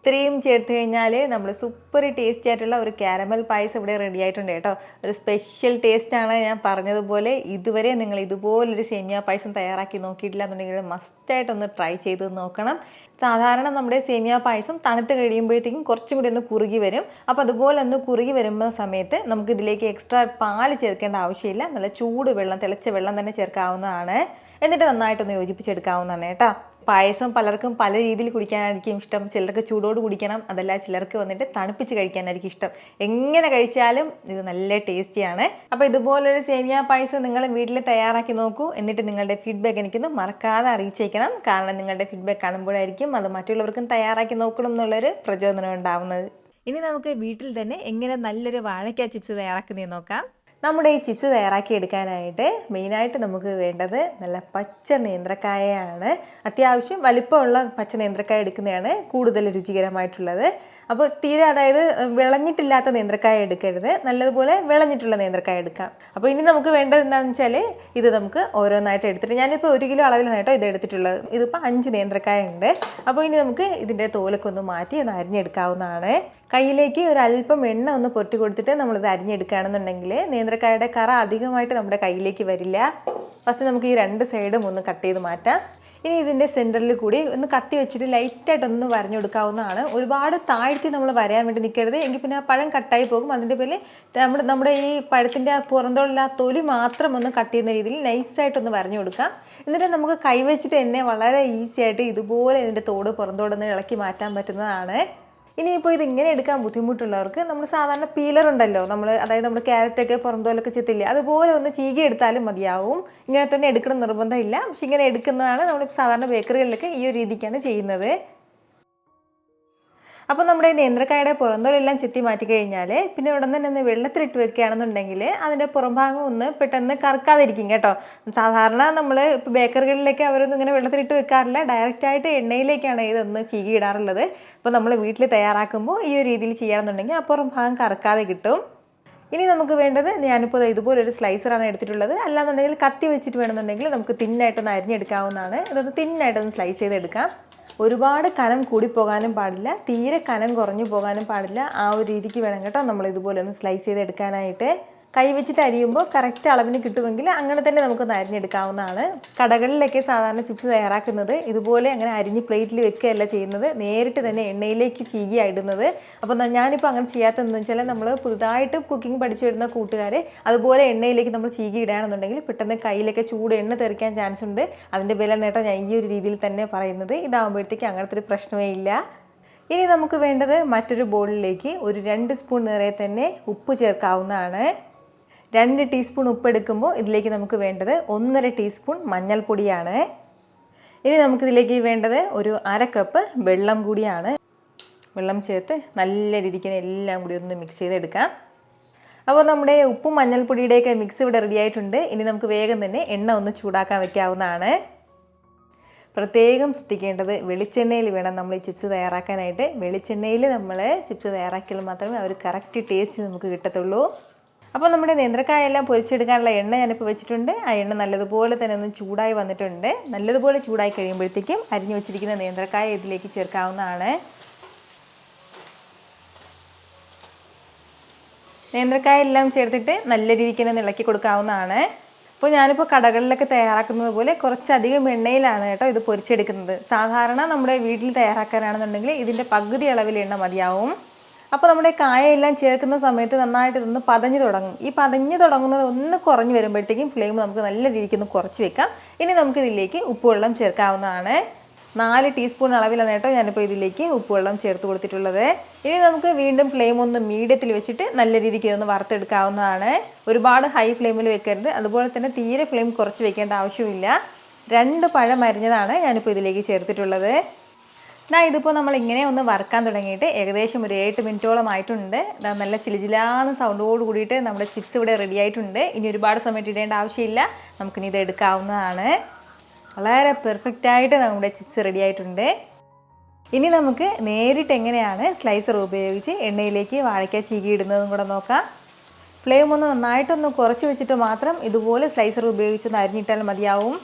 ഇത്രയും ചേർത്ത് കഴിഞ്ഞാൽ നമ്മൾ സൂപ്പർ ടേസ്റ്റി ആയിട്ടുള്ള ഒരു കാരമൽ പായസം ഇവിടെ റെഡി ആയിട്ടുണ്ട് കേട്ടോ. ഒരു സ്പെഷ്യൽ ടേസ്റ്റാണ്. ഞാൻ പറഞ്ഞതുപോലെ ഇതുവരെ നിങ്ങൾ ഇതുപോലൊരു സേമിയ പായസം തയ്യാറാക്കി നോക്കിയിട്ടില്ല എന്നുണ്ടെങ്കിൽ മസ്റ്റായിട്ടൊന്ന് ട്രൈ ചെയ്ത് നോക്കണം. സാധാരണ നമ്മുടെ സേമിയ പായസം തണുത്ത് കഴിയുമ്പോഴത്തേക്കും കുറച്ചും കൂടി ഒന്ന് കുറുകി വരും. അപ്പോൾ അതുപോലെ ഒന്ന് കുറുകി വരുന്ന സമയത്ത് നമുക്കിതിലേക്ക് എക്സ്ട്രാ പാല് ചേർക്കേണ്ട ആവശ്യമില്ല. നല്ല ചൂട് വെള്ളം, തിളച്ച വെള്ളം തന്നെ ചേർക്കാവുന്നതാണ്. എന്നിട്ട് നന്നായിട്ടൊന്ന് യോജിപ്പിച്ചെടുക്കാവുന്നതാണ് കേട്ടോ. പായസം പലർക്കും പല രീതിയിൽ കുടിക്കാനായിരിക്കും ഇഷ്ടം. ചിലർക്ക് ചൂടോട് കുടിക്കണം, അതല്ല ചിലർക്ക് വന്നിട്ട് തണുപ്പിച്ച് കഴിക്കാനായിരിക്കും ഇഷ്ടം. എങ്ങനെ കഴിച്ചാലും ഇത് നല്ല ടേസ്റ്റിയാണ്. അപ്പോൾ ഇതുപോലൊരു സേമിയ പായസം നിങ്ങൾ വീട്ടിൽ തയ്യാറാക്കി നോക്കൂ. എന്നിട്ട് നിങ്ങളുടെ ഫീഡ്ബാക്ക് എനിക്കൊന്ന് മറക്കാതെ അറിയിച്ചേക്കണം. കാരണം നിങ്ങളുടെ ഫീഡ്ബാക്ക് കാണുമ്പോഴായിരിക്കും അത് മറ്റുള്ളവർക്കും തയ്യാറാക്കി നോക്കണം എന്നുള്ളൊരു പ്രചോദനം ഉണ്ടാവുന്നത്. ഇനി നമുക്ക് വീട്ടിൽ തന്നെ എങ്ങനെ നല്ലൊരു വാഴയ്ക്ക ചിപ്സ് തയ്യാറാക്കുന്നതെന്ന് നോക്കാം. നമ്മുടെ ഈ ചിപ്സ് തയ്യാറാക്കി എടുക്കാനായിട്ട് മെയിനായിട്ട് നമുക്ക് വേണ്ടത് നല്ല പച്ച നേന്ത്രക്കായയാണ്. അത്യാവശ്യം വലിപ്പമുള്ള പച്ച നേന്ത്രക്കായ എടുക്കുന്നതാണ് കൂടുതൽ രുചികരമായിട്ടുള്ളത്. അപ്പോൾ തീരെ അതായത് വിളഞ്ഞിട്ടില്ലാത്ത നേന്ത്രക്കായ എടുക്കരുത്, നല്ലതുപോലെ വിളഞ്ഞിട്ടുള്ള നേന്ത്രക്കായ എടുക്കാം. അപ്പോൾ ഇനി നമുക്ക് വേണ്ടത് എന്താണെന്ന് വെച്ചാൽ ഇത് നമുക്ക് ഓരോന്നായിട്ട് എടുത്തിട്ട് ഞാനിപ്പോൾ 1 കിലോ അളവിലാണ് കേട്ടോ ഇത് എടുത്തിട്ടുള്ളത്. ഇതിപ്പോൾ 5 നേന്ത്രക്കായ ഉണ്ട്. അപ്പോൾ ഇനി നമുക്ക് ഇതിൻ്റെ തോലൊക്കെ ഒന്ന് മാറ്റി ഒന്ന് അരിഞ്ഞെടുക്കാവുന്നതാണ്. കയ്യിലേക്ക് ഒരല്പം എണ്ണ ഒന്ന് പൊട്ടി കൊടുത്തിട്ട് നമ്മളിത് അരിഞ്ഞെടുക്കുകയാണെന്നുണ്ടെങ്കിൽ നേന്ത്രക്കായുടെ കറ അധികമായിട്ട് നമ്മുടെ കയ്യിലേക്ക് വരില്ല. ഫസ്റ്റ് നമുക്ക് ഈ 2 സൈഡും ഒന്ന് കട്ട് ചെയ്ത് മാറ്റാം. ഇനി ഇതിൻ്റെ സെൻറ്ററിൽ കൂടി ഒന്ന് കത്തി വെച്ചിട്ട് ലൈറ്റായിട്ടൊന്ന് വരഞ്ഞു കൊടുക്കാവുന്നതാണ്. ഒരുപാട് താഴ്ത്തി നമ്മൾ വരയാൻ വേണ്ടി നിൽക്കരുത്, എങ്കിൽ പിന്നെ ആ പഴം കട്ടായി പോകും. അതിൻ്റെ പേരിൽ നമ്മുടെ ഈ പഴത്തിൻ്റെ പുറന്തോടുള്ള തൊലി മാത്രം ഒന്ന് കട്ട് ചെയ്യുന്ന രീതിയിൽ നൈസായിട്ടൊന്ന് വരഞ്ഞു കൊടുക്കാം. എന്നിട്ട് നമുക്ക് കൈവച്ചിട്ട് തന്നെ വളരെ ഈസി ആയിട്ട് ഇതുപോലെ ഇതിൻ്റെ പുറന്തോടൊന്ന് ഇളക്കി മാറ്റാൻ പറ്റുന്നതാണ്. ഇനിയിപ്പോൾ ഇതിങ്ങനെ എടുക്കാൻ ബുദ്ധിമുട്ടുള്ളവർക്ക് നമ്മൾ സാധാരണ പീലർ ഉണ്ടല്ലോ, അതായത് നമ്മൾ ക്യാരറ്റൊക്കെ പുറന്തോലൊക്കെ ചെത്തില്ലേ, അതുപോലെ ഒന്ന് ചീകി എടുത്താലും മതിയാവും. ഇങ്ങനെ തന്നെ എടുക്കണം നിർബന്ധമില്ല, പക്ഷെ ഇങ്ങനെ എടുക്കുന്നതാണ് നമ്മൾ സാധാരണ ബേക്കറികളിലൊക്കെ ഈ ഒരു രീതിക്കാണ് ചെയ്യുന്നത്. അപ്പോൾ നമ്മുടെ നേന്ത്രക്കായുടെ പുറന്തോലെല്ലാം ചെത്തി മാറ്റി കഴിഞ്ഞാൽ പിന്നെ ഉടൻ തന്നെ ഒന്ന് വെള്ളത്തിലിട്ട് വെക്കുകയാണെന്നുണ്ടെങ്കിൽ അതിൻ്റെ പുറംഭാഗം ഒന്ന് പെട്ടെന്ന് കറക്കാതിരിക്കും കേട്ടോ. സാധാരണ നമ്മൾ ഇപ്പോൾ ബേക്കറികളിലൊക്കെ അവരൊന്നും ഇങ്ങനെ വെള്ളത്തിലിട്ട് വെക്കാറില്ല, ഡയറക്റ്റായിട്ട് എണ്ണയിലേക്കാണ് ഇതൊന്ന് ചീകി ഇടാറുള്ളത്. അപ്പോൾ നമ്മൾ വീട്ടിൽ തയ്യാറാക്കുമ്പോൾ ഈ ഒരു രീതിയിൽ ചെയ്യുകയാണെന്നുണ്ടെങ്കിൽ ആ പുറംഭാഗം കറക്കാതെ കിട്ടും. ഇനി നമുക്ക് വേണ്ടത്, ഞാനിപ്പോൾ ഇതുപോലൊരു സ്ലൈസറാണ് എടുത്തിട്ടുള്ളത്. അല്ലാന്നുണ്ടെങ്കിൽ കത്തി വെച്ചിട്ട് വേണമെന്നുണ്ടെങ്കിൽ നമുക്ക് തിന്നായിട്ടൊന്ന് അരിഞ്ഞെടുക്കാവുന്നതാണ്. ഇതൊന്ന് തിന്നായിട്ടൊന്ന് സ്ലൈസ് ചെയ്തെടുക്കാം. ഒരുപാട് കനം കൂടിപ്പോകാനും പാടില്ല, തീരെ കനം കുറഞ്ഞു പോകാനും പാടില്ല. ആ ഒരു രീതിക്ക് വേണം കേട്ടോ നമ്മൾ ഇതുപോലെ ഒന്ന് സ്ലൈസ് ചെയ്തെടുക്കാനായിട്ട്. കൈ വെച്ചിട്ട് അരിയുമ്പോൾ കറക്റ്റ് അളവിന് കിട്ടുമെങ്കിൽ അങ്ങനെ തന്നെ നമുക്കൊന്ന് അരിഞ്ഞെടുക്കാവുന്നതാണ്. കടകളിലൊക്കെ സാധാരണ ചിപ്സ് തയ്യാറാക്കുന്നത് ഇതുപോലെ അങ്ങനെ അരിഞ്ഞ് പ്ലേറ്റിൽ വെക്കുകയല്ല ചെയ്യുന്നത്, നേരിട്ട് തന്നെ എണ്ണയിലേക്ക് ചീകിയിടുന്നത്. അപ്പോൾ ഞാനിപ്പോൾ അങ്ങനെ ചെയ്യാത്തതെന്ന് വെച്ചാൽ നമ്മൾ പുതുതായിട്ട് കുക്കിംഗ് പഠിച്ചു വരുന്ന കൂട്ടുകാരെ അതുപോലെ എണ്ണയിലേക്ക് നമ്മൾ ചീകി ഇടുകയാണെന്നുണ്ടെങ്കിൽ പെട്ടെന്ന് കയ്യിലൊക്കെ ചൂട് എണ്ണ തെറിക്കാൻ ചാൻസ് ഉണ്ട്. അതിൻ്റെ പേരിലാണ് കേട്ടോ ഞാൻ ഈ ഒരു രീതിയിൽ തന്നെ പറയുന്നത്. ഇതാകുമ്പോഴത്തേക്ക് അങ്ങനത്തെ ഒരു പ്രശ്നമേ ഇല്ല. ഇനി നമുക്ക് വേണ്ടത് മറ്റൊരു ബൗളിലേക്ക് ഒരു 2 സ്പൂൺ നിറയെ തന്നെ ഉപ്പ് ചേർക്കാവുന്നതാണ്. 2 ടീസ്പൂൺ ഉപ്പ് എടുക്കുമ്പോൾ ഇതിലേക്ക് നമുക്ക് വേണ്ടത് 1.5 ടീസ്പൂൺ മഞ്ഞൾപ്പൊടിയാണ്. ഇനി നമുക്കിതിലേക്ക് വേണ്ടത് ഒരു 1/2 കപ്പ് വെള്ളം കൂടിയാണ്. വെള്ളം ചേർത്ത് നല്ല രീതിക്ക് എല്ലാം കൂടി ഒന്ന് മിക്സ് ചെയ്തെടുക്കാം. അപ്പോൾ നമ്മുടെ ഉപ്പും മഞ്ഞൾപ്പൊടിയുടെയൊക്കെ മിക്സ് ഇവിടെ റെഡി ആയിട്ടുണ്ട്. ഇനി നമുക്ക് വേഗം തന്നെ എണ്ണ ഒന്ന് ചൂടാക്കാൻ വയ്ക്കാവുന്നതാണ്. പ്രത്യേകം ശ്രദ്ധിക്കേണ്ടത് വെളിച്ചെണ്ണയിൽ വേണം നമ്മൾ ഈ ചിപ്സ് തയ്യാറാക്കാനായിട്ട്. വെളിച്ചെണ്ണയിൽ നമ്മൾ ചിപ്സ് തയ്യാറാക്കിയാൽ മാത്രമേ ഒരു കറക്റ്റ് ടേസ്റ്റ് നമുക്ക് കിട്ടത്തുള്ളൂ. അപ്പോൾ നമ്മുടെ നേന്ത്രക്കായെല്ലാം പൊരിച്ചെടുക്കാനുള്ള എണ്ണ ഞാനിപ്പോൾ വെച്ചിട്ടുണ്ട്. ആ എണ്ണ നല്ലതുപോലെ തന്നെ ഒന്ന് ചൂടായി വന്നിട്ടുണ്ട്. നല്ലതുപോലെ ചൂടായി കഴിയുമ്പോഴത്തേക്കും അരിഞ്ഞു വെച്ചിരിക്കുന്ന നേന്ത്രക്കായ ഇതിലേക്ക് ചേർക്കാവുന്നതാണ്. നേന്ത്രക്കായ എല്ലാം ചേർത്തിട്ട് നല്ല രീതിക്ക് തന്നെ ഇളക്കി കൊടുക്കാവുന്നതാണ്. അപ്പോൾ ഞാനിപ്പോൾ കടകളിലൊക്കെ തയ്യാറാക്കുന്നത് പോലെ കുറച്ചധികം എണ്ണയിലാണ് കേട്ടോ ഇത് പൊരിച്ചെടുക്കുന്നത്. സാധാരണ നമ്മുടെ വീട്ടിൽ തയ്യാറാക്കാനാണെന്നുണ്ടെങ്കിൽ ഇതിൻ്റെ പകുതി അളവിൽ എണ്ണ മതിയാവും. അപ്പോൾ നമ്മുടെ കായയെല്ലാം ചേർക്കുന്ന സമയത്ത് നന്നായിട്ട് ഇതൊന്ന് പതഞ്ഞു തുടങ്ങും. ഈ പതഞ്ഞു തുടങ്ങുന്നത് ഒന്ന് കുറഞ്ഞു വരുമ്പോഴത്തേക്കും ഫ്ലെയിം നമുക്ക് നല്ല രീതിക്ക് ഒന്ന് കുറച്ച് വെക്കാം. ഇനി നമുക്കിതിലേക്ക് ഉപ്പുവെള്ളം ചേർക്കാവുന്നതാണ്. 4 ടീസ്പൂൺ അളവിലാണ് കേട്ടോ ഞാനിപ്പോൾ ഇതിലേക്ക് ഉപ്പുവെള്ളം ചേർത്ത് കൊടുത്തിട്ടുള്ളത്. ഇനി നമുക്ക് വീണ്ടും ഫ്ലെയിം ഒന്ന് മീഡിയത്തിൽ വെച്ചിട്ട് നല്ല രീതിക്ക് ഒന്ന് വറുത്തെടുക്കാവുന്നതാണ്. ഒരുപാട് ഹൈ ഫ്ലെയിമിൽ വെക്കരുത്, അതുപോലെ തന്നെ തീരെ ഫ്ലെയിം കുറച്ച് വെക്കേണ്ട ആവശ്യമില്ല. 2 പഴം അരിഞ്ഞതാണ് ഞാനിപ്പോൾ ഇതിലേക്ക് ചേർത്തിട്ടുള്ളത്. ഇതിപ്പോൾ നമ്മൾ ഇങ്ങനെ ഒന്ന് വറുക്കാൻ തുടങ്ങിയിട്ട് ഏകദേശം ഒരു 8 മിനിറ്റോളം ആയിട്ടുണ്ട്. നല്ല ചിലിജിലാന്ന് സൗണ്ടോട് കൂടിയിട്ട് നമ്മുടെ ചിപ്സ് ഇവിടെ റെഡി ആയിട്ടുണ്ട്. ഇനി ഒരുപാട് സമയം ഇടേണ്ട ആവശ്യമില്ല, നമുക്കിനി ഇത് എടുക്കാവുന്നതാണ്. വളരെ പെർഫെക്റ്റായിട്ട് നമ്മുടെ ചിപ്സ് റെഡി ആയിട്ടുണ്ട്. ഇനി നമുക്ക് നേരിട്ട് എങ്ങനെയാണ് സ്ലൈസർ ഉപയോഗിച്ച് എണ്ണയിലേക്ക് വാഴയ്ക്ക ചീകി ഇടുന്നതും കൂടെ നോക്കാം. ഫ്ലെയിം ഒന്ന് നന്നായിട്ടൊന്ന് കുറച്ച് വെച്ചിട്ട് മാത്രം ഇതുപോലെ സ്ലൈസർ ഉപയോഗിച്ചൊന്ന് അരിഞ്ഞിട്ടാൽ മതിയാവും.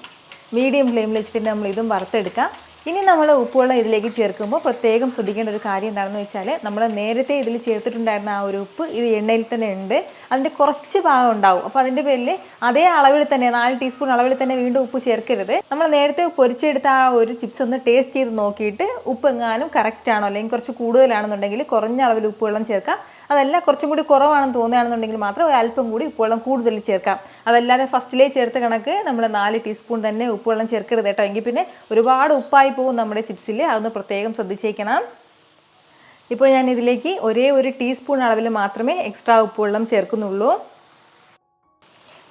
മീഡിയം ഫ്ലെയിമിൽ വെച്ചിട്ട് നമ്മൾ ഇതും വറുത്തെടുക്കാം. ഇനി നമ്മൾ ഉപ്പുവെള്ളം ഇതിലേക്ക് ചേർക്കുമ്പോൾ പ്രത്യേകം ശ്രദ്ധിക്കേണ്ട ഒരു കാര്യം എന്താണെന്ന് വെച്ചാൽ നമ്മൾ നേരത്തെ ഇതിൽ ചേർത്തിട്ടുണ്ടായിരുന്ന ആ ഒരു ഉപ്പ് ഇത് എണ്ണയിൽ തന്നെ ഉണ്ട്, അതിൻ്റെ കുറച്ച് ഭാഗം ഉണ്ടാവും. അപ്പോൾ അതിൻ്റെ പേരിൽ അതേ അളവിൽ തന്നെ 4 ടീസ്പൂൺ അളവിൽ തന്നെ വീണ്ടും ഉപ്പ് ചേർക്കരുത്. നമ്മൾ നേരത്തെ പൊരിച്ചെടുത്ത ആ ഒരു ചിപ്സ് ഒന്ന് ടേസ്റ്റ് ചെയ്ത് നോക്കിയിട്ട് ഉപ്പ് എങ്ങാനും കറക്റ്റ് ആണോ അല്ലെങ്കിൽ കുറച്ച് കൂടുതലാണെന്നുണ്ടെങ്കിൽ കുറഞ്ഞ അളവിൽ ഉപ്പുവെള്ളം ചേർക്കാം. അതല്ല കുറച്ചും കൂടി കുറവാണെന്ന് തോന്നുകയാണെന്നുണ്ടെങ്കിൽ മാത്രം ഒരു അല്പം കൂടി ഉപ്പുവെള്ളം കൂടുതൽ ചേർക്കാം. അതല്ലാതെ ഫസ്റ്റിലേ ചേർത്ത കണക്ക് നമ്മൾ 4 ടീസ്പൂൺ തന്നെ ഉപ്പുവെള്ളം ചേർക്കരുത് കേട്ടോ, എങ്കിൽ പിന്നെ ഒരുപാട് ഉപ്പായി പോകും നമ്മുടെ ചിപ്സിൽ. അതൊന്ന് പ്രത്യേകം ശ്രദ്ധിച്ചേക്കണം. ഇപ്പോൾ ഞാൻ ഇതിലേക്ക് ഒരേ ഒരു ടീസ്പൂൺ അളവിൽ മാത്രമേ എക്സ്ട്രാ ഉപ്പുവെള്ളം ചേർക്കുന്നുള്ളൂ.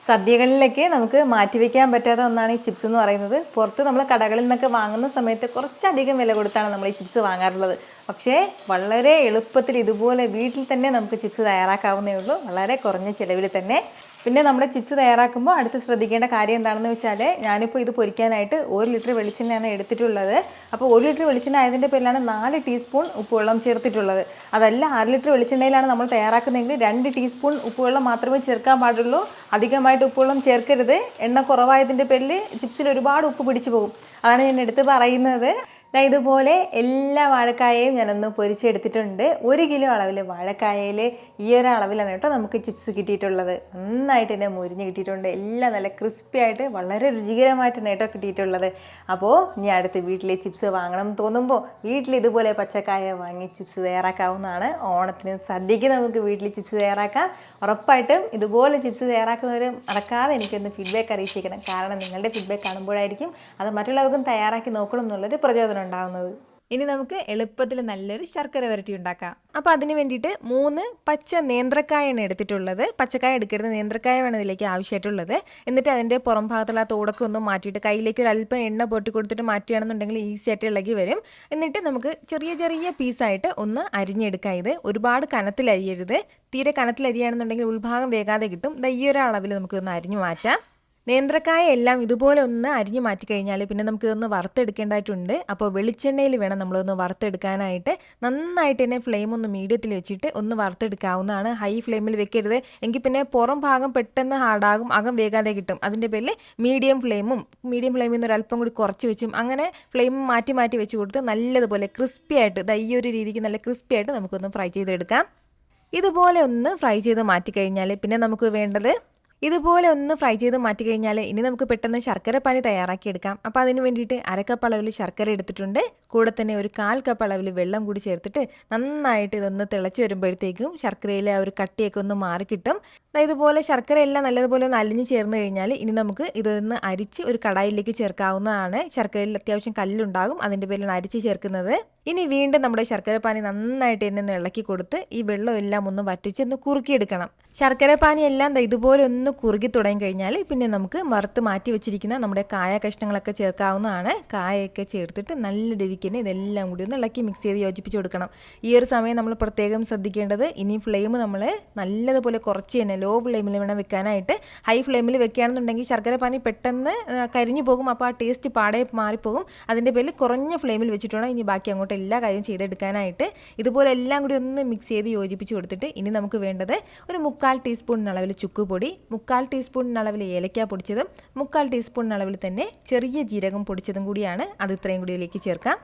സദ്യകളിലൊക്കെ നമുക്ക് മാറ്റിവെക്കാൻ പറ്റാത്ത ഒന്നാണ് ഈ ചിപ്സ് എന്ന് പറയുന്നത്. പുറത്ത് നമ്മൾ കടകളിൽ നിന്നൊക്കെ വാങ്ങുന്ന സമയത്ത് കുറച്ചധികം വില കൊടുത്താണ് നമ്മൾ ഈ ചിപ്സ് വാങ്ങാറുള്ളത്. പക്ഷേ വളരെ എളുപ്പത്തിൽ ഇതുപോലെ വീട്ടിൽ തന്നെ നമുക്ക് ചിപ്സ് തയ്യാറാക്കാവുന്നേ ഉള്ളൂ, വളരെ കുറഞ്ഞ ചിലവിൽ തന്നെ. പിന്നെ നമ്മുടെ ചിപ്സ് തയ്യാറാക്കുമ്പോൾ അടുത്ത് ശ്രദ്ധിക്കേണ്ട കാര്യം എന്താണെന്ന് വെച്ചാൽ ഞാനിപ്പോൾ ഇത് പൊരിക്കാനായിട്ട് 1 ലിറ്റർ വെളിച്ചെണ്ണയാണ് എടുത്തിട്ടുള്ളത്. അപ്പോൾ 1 ലിറ്റർ വെളിച്ചെണ്ണ ആയതിൻ്റെ പേരിലാണ് 4 ടീസ്പൂൺ ഉപ്പുവെള്ളം ചേർത്തിട്ടുള്ളത്. അതല്ല 6 ലിറ്റർ വെളിച്ചെണ്ണയിലാണ് നമ്മൾ തയ്യാറാക്കുന്നതെങ്കിൽ 2 ടീസ്പൂൺ ഉപ്പുവെള്ളം മാത്രമേ ചേർക്കാൻ പാടുള്ളൂ. അധികമായിട്ട് ഉപ്പുവെള്ളം ചേർക്കരുത്. എണ്ണ കുറവായതിൻ്റെ പേരിൽ ചിപ്സിൽ ഒരുപാട് ഉപ്പ് പിടിച്ചു പോകും. അതാണ് ഞാൻ എടുത്ത് പറയുന്നത്. ഇതുപോലെ എല്ലാ വാഴക്കായയും ഞാനൊന്ന് പൊരിച്ചെടുത്തിട്ടുണ്ട്. 1 കിലോ അളവിൽ വാഴക്കായയിൽ ഈ ഒരു അളവിലാണ് കേട്ടോ നമുക്ക് ചിപ്സ് കിട്ടിയിട്ടുള്ളത്. നന്നായിട്ട് തന്നെ മുരിഞ്ഞ് കിട്ടിയിട്ടുണ്ട്. എല്ലാം നല്ല ക്രിസ്പി ആയിട്ട് വളരെ രുചികരമായിട്ടാണ് കേട്ടോ കിട്ടിയിട്ടുള്ളത്. അപ്പോൾ ഇനി അടുത്ത് വീട്ടിലെ ചിപ്സ് വാങ്ങണം എന്ന് തോന്നുമ്പോൾ വീട്ടിൽ ഇതുപോലെ പച്ചക്കായ വാങ്ങി ചിപ്സ് തയ്യാറാക്കാവുന്നതാണ്. ഓണത്തിന് സദ്യയ്ക്ക് നമുക്ക് വീട്ടിൽ ചിപ്സ് തയ്യാറാക്കാം. ഉറപ്പായിട്ടും ഇതുപോലെ ചിപ്സ് തയ്യാറാക്കുന്നവർ മറക്കാതെ എനിക്കൊന്ന് ഫീഡ്ബാക്ക് അറിയിച്ചേക്കണം. കാരണം നിങ്ങളുടെ ഫീഡ്ബാക്ക് കാണുമ്പോഴായിരിക്കും അത് മറ്റുള്ളവർക്കും തയ്യാറാക്കി നോക്കണം എന്നുള്ളൊരു പ്രചോദനം ഉണ്ടാകുന്നത്. ഇനി നമുക്ക് എളുപ്പത്തിൽ നല്ലൊരു ശർക്കര വരട്ടി ഉണ്ടാക്കാം. അപ്പോൾ അതിന് വേണ്ടിയിട്ട് 3 പച്ച നേന്ത്രക്കായാണ് എടുത്തിട്ടുള്ളത്. പച്ചക്കായ എടുക്കരുത്, നേന്ത്രക്കായ വേണം ഇതിലേക്ക് ആവശ്യമായിട്ടുള്ളത്. എന്നിട്ട് അതിൻ്റെ പുറം ഭാഗത്തുള്ള തോടൊക്കെ ഒന്ന് മാറ്റിയിട്ട് കയ്യിലേക്ക് ഒരു അല്പം എണ്ണ പൊട്ടി കൊടുത്തിട്ട് മാറ്റുകയാണെന്നുണ്ടെങ്കിൽ ഈസി ആയിട്ട് ഇളകി വരും. എന്നിട്ട് നമുക്ക് ചെറിയ ചെറിയ പീസായിട്ട് ഒന്ന് അരിഞ്ഞെടുക്കാം. ഇത് ഒരുപാട് കനത്തിലരിയരുത്. തീരെ കനത്തിലരിയാണെന്നുണ്ടെങ്കിൽ ഉൾഭാഗം വേഗാതെ കിട്ടും. ഈ ഒരു അളവിൽ നമുക്കൊന്ന് അരിഞ്ഞു മാറ്റാം. നേന്ത്രക്കായ എല്ലാം ഇതുപോലെ ഒന്ന് അരിഞ്ഞു മാറ്റിക്കഴിഞ്ഞാൽ പിന്നെ നമുക്ക് ഇതൊന്ന് വറുത്തെടുക്കേണ്ടതായിട്ടുണ്ട്. അപ്പോൾ വെളിച്ചെണ്ണയിൽ വേണം നമ്മളൊന്ന് വറുത്തെടുക്കാനായിട്ട്. നന്നായിട്ട് തന്നെ ഫ്ലെയിം ഒന്ന് മീഡിയത്തിൽ വെച്ചിട്ട് ഒന്ന് വറുത്തെടുക്കാവുന്നതാണ്. ഹൈ ഫ്ലെയിമിൽ വെക്കരുത്, എങ്കിൽ പിന്നെ പുറം ഭാഗം പെട്ടെന്ന് ഹാർഡാകും, അകം വേഗാതെ കിട്ടും. അതിൻ്റെ പേരിൽ മീഡിയം ഫ്ലെയിമിൽ നിന്ന് ഒരല്പം കൂടി കുറച്ച് വെച്ചും അങ്ങനെ ഫ്ലെയിം മാറ്റി മാറ്റി വെച്ച് കൊടുത്ത് നല്ലതുപോലെ ക്രിസ്പി ആയിട്ട് ഈ ഒരു രീതിക്ക് നല്ല ക്രിസ്പി ആയിട്ട് നമുക്കൊന്ന് ഫ്രൈ ചെയ്തെടുക്കാം. ഇതുപോലെ ഒന്ന് ഫ്രൈ ചെയ്ത് മാറ്റിക്കഴിഞ്ഞാൽ പിന്നെ നമുക്ക് വേണ്ടത് ഇതുപോലെ ഒന്ന് ഫ്രൈ ചെയ്ത് മാറ്റിക്കഴിഞ്ഞാൽ ഇനി നമുക്ക് പെട്ടെന്ന് ശർക്കരപ്പാനി തയ്യാറാക്കിയെടുക്കാം. അപ്പോൾ അതിന് വേണ്ടിയിട്ട് 1/2 കപ്പ് അളവിൽ ശർക്കര എടുത്തിട്ടുണ്ട്. കൂടെ തന്നെ ഒരു 1/4 കപ്പ് അളവിൽ വെള്ളം കൂടി ചേർത്തിട്ട് നന്നായിട്ട് ഇതൊന്ന് തിളച്ച് വരുമ്പോഴത്തേക്കും ശർക്കരയിലെ ആ ഒരു കട്ടിയൊക്കെ ഒന്ന് മാറിക്കിട്ടും. ഇതുപോലെ ശർക്കര എല്ലാം നല്ലതുപോലെ ഒന്ന് അലിഞ്ഞ് ചേർന്ന് കഴിഞ്ഞാൽ ഇനി നമുക്ക് ഇതൊന്ന് അരിച്ച് ഒരു കടായിലേക്ക് ചേർക്കാവുന്നതാണ്. ശർക്കരയിൽ അത്യാവശ്യം കല്ലുണ്ടാകും, അതിൻ്റെ പേരിലാണ് അരിച്ച് ചേർക്കുന്നത്. ഇനി വീണ്ടും നമ്മുടെ ശർക്കരപ്പാനി നന്നായിട്ട് തന്നെ ഒന്ന് ഇളക്കി കൊടുത്ത് ഈ വെള്ളം എല്ലാം ഒന്ന് വറ്റിച്ച് ഒന്ന് കുറുക്കിയെടുക്കണം. ശർക്കരപ്പാനി എല്ലാം ഇതുപോലെ ഒന്ന് കുറുകി തുടങ്ങി കഴിഞ്ഞാൽ പിന്നെ നമുക്ക് വറുത്ത് മാറ്റി വെച്ചിരിക്കുന്ന നമ്മുടെ കായ കഷ്ണങ്ങളൊക്കെ ചേർക്കാവുന്നതാണ്. കായൊക്കെ ചേർത്തിട്ട് നല്ല രീതിക്ക് തന്നെ ഇതെല്ലാം കൂടി ഒന്ന് ഇളക്കി മിക്സ് ചെയ്ത് യോജിപ്പിച്ച് കൊടുക്കണം. ഈ ഒരു സമയം നമ്മൾ പ്രത്യേകം ശ്രദ്ധിക്കേണ്ടത് ഇനി ഫ്ലെയിം നമ്മൾ നല്ലതുപോലെ കുറച്ച് തന്നെ ലോ ഫ്ലെയിമിൽ വേണം വെക്കാനായിട്ട്. ഹൈ ഫ്ലെയിമിൽ വെക്കുകയാണെന്നുണ്ടെങ്കിൽ ശർക്കരപ്പാനി പെട്ടെന്ന് കരിഞ്ഞു പോകും. അപ്പോൾ ആ ടേസ്റ്റ് പാടെ മാറിപ്പോകും. അതിൻ്റെ പേരിൽ കുറഞ്ഞ ഫ്ലെയിമിൽ വെച്ചിട്ട് വേണം ഇനി ബാക്കി അങ്ങോട്ട് എല്ലാ കാര്യം ചെയ്തെടുക്കാനായിട്ട്. ഇതുപോലെ എല്ലാം കൂടി ഒന്ന് മിക്സ് ചെയ്ത് യോജിപ്പിച്ച് കൊടുത്തിട്ട് ഇനി നമുക്ക് വേണ്ടത് ഒരു 3/4 ടീസ്പൂൺ അളവിൽ ചുക്കുപൊടി, 3/4 ടീസ്പൂൺ അളവിൽ ഏലക്ക പൊടിച്ചതും 3/4 ടീസ്പൂൺ അളവിൽ തന്നെ ചെറിയ ജീരകം പൊടിച്ചതും കൂടിയാണ്. അത് ഇത്രയും കൂടി ഇതിലേക്ക് ചേർക്കാം.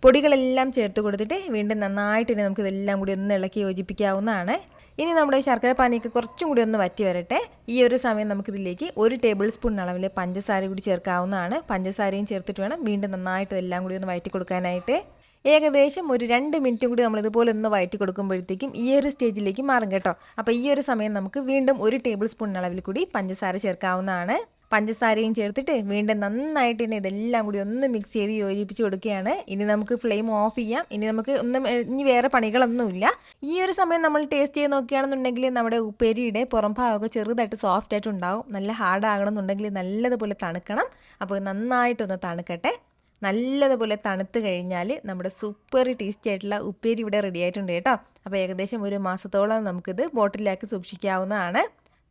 പൊടികളെല്ലാം ചേർത്ത് കൊടുത്തിട്ട് വീണ്ടും നന്നായിട്ട് തന്നെ നമുക്ക് ഇതെല്ലാം കൂടി ഒന്ന് ഇളക്കി യോജിപ്പിക്കാവുന്നതാണ്. ഇനി നമ്മുടെ ശർക്കരപ്പാനിയൊക്കെ കുറച്ചും കൂടി ഒന്ന് വറ്റി വരട്ടെ. ഈ ഒരു സമയം നമുക്കിതിലേക്ക് 1 ടേബിൾ സ്പൂൺ അളവിൽ പഞ്ചസാര കൂടി ചേർക്കാവുന്നതാണ്. പഞ്ചസാരയും ചേർത്തിട്ട് വേണം വീണ്ടും നന്നായിട്ട് ഇതെല്ലാം കൂടി ഒന്ന് വഴറ്റി കൊടുക്കാനായിട്ട്. ഏകദേശം ഒരു 2 മിനിറ്റും കൂടി നമ്മൾ ഇതുപോലെ ഒന്ന് വഴറ്റി കൊടുക്കുമ്പോഴത്തേക്കും ഈ ഒരു സ്റ്റേജിലേക്ക് മാറും കേട്ടോ. അപ്പോൾ ഈ ഒരു സമയം നമുക്ക് വീണ്ടും 1 ടേബിൾ സ്പൂൺ അളവിൽ കൂടി പഞ്ചസാര ചേർക്കാവുന്നതാണ്. പഞ്ചസാരയും ചേർത്തിട്ട് വീണ്ടും നന്നായിട്ട് തന്നെ ഇതെല്ലാം കൂടി ഒന്ന് മിക്സ് ചെയ്ത് യോജിപ്പിച്ച് കൊടുക്കുകയാണ്. ഇനി നമുക്ക് ഫ്ലെയിം ഓഫ് ചെയ്യാം. ഇനി വേറെ പണികളൊന്നുമില്ല. ഈ ഒരു സമയം നമ്മൾ ടേസ്റ്റ് ചെയ്ത് നോക്കുകയാണെന്നുണ്ടെങ്കിൽ നമ്മുടെ ഉപ്പേരിയുടെ പുറം ഭാഗമൊക്കെ ചെറുതായിട്ട് സോഫ്റ്റ് ആയിട്ടുണ്ടാവും. നല്ല ഹാർഡ് ആകണമെന്നുണ്ടെങ്കിൽ നല്ലതുപോലെ തണുക്കണം. അപ്പോൾ നന്നായിട്ടൊന്ന് തണുക്കട്ടെ. നല്ലതുപോലെ തണുത്ത് കഴിഞ്ഞാൽ നമ്മുടെ സൂപ്പർ ടേസ്റ്റി ആയിട്ടുള്ള ഉപ്പേരി ഇവിടെ റെഡി ആയിട്ടുണ്ട് കേട്ടോ. അപ്പോൾ ഏകദേശം 1 മാസത്തോളം നമുക്കിത് ബോട്ടിലാക്കി സൂക്ഷിക്കാവുന്നതാണ്.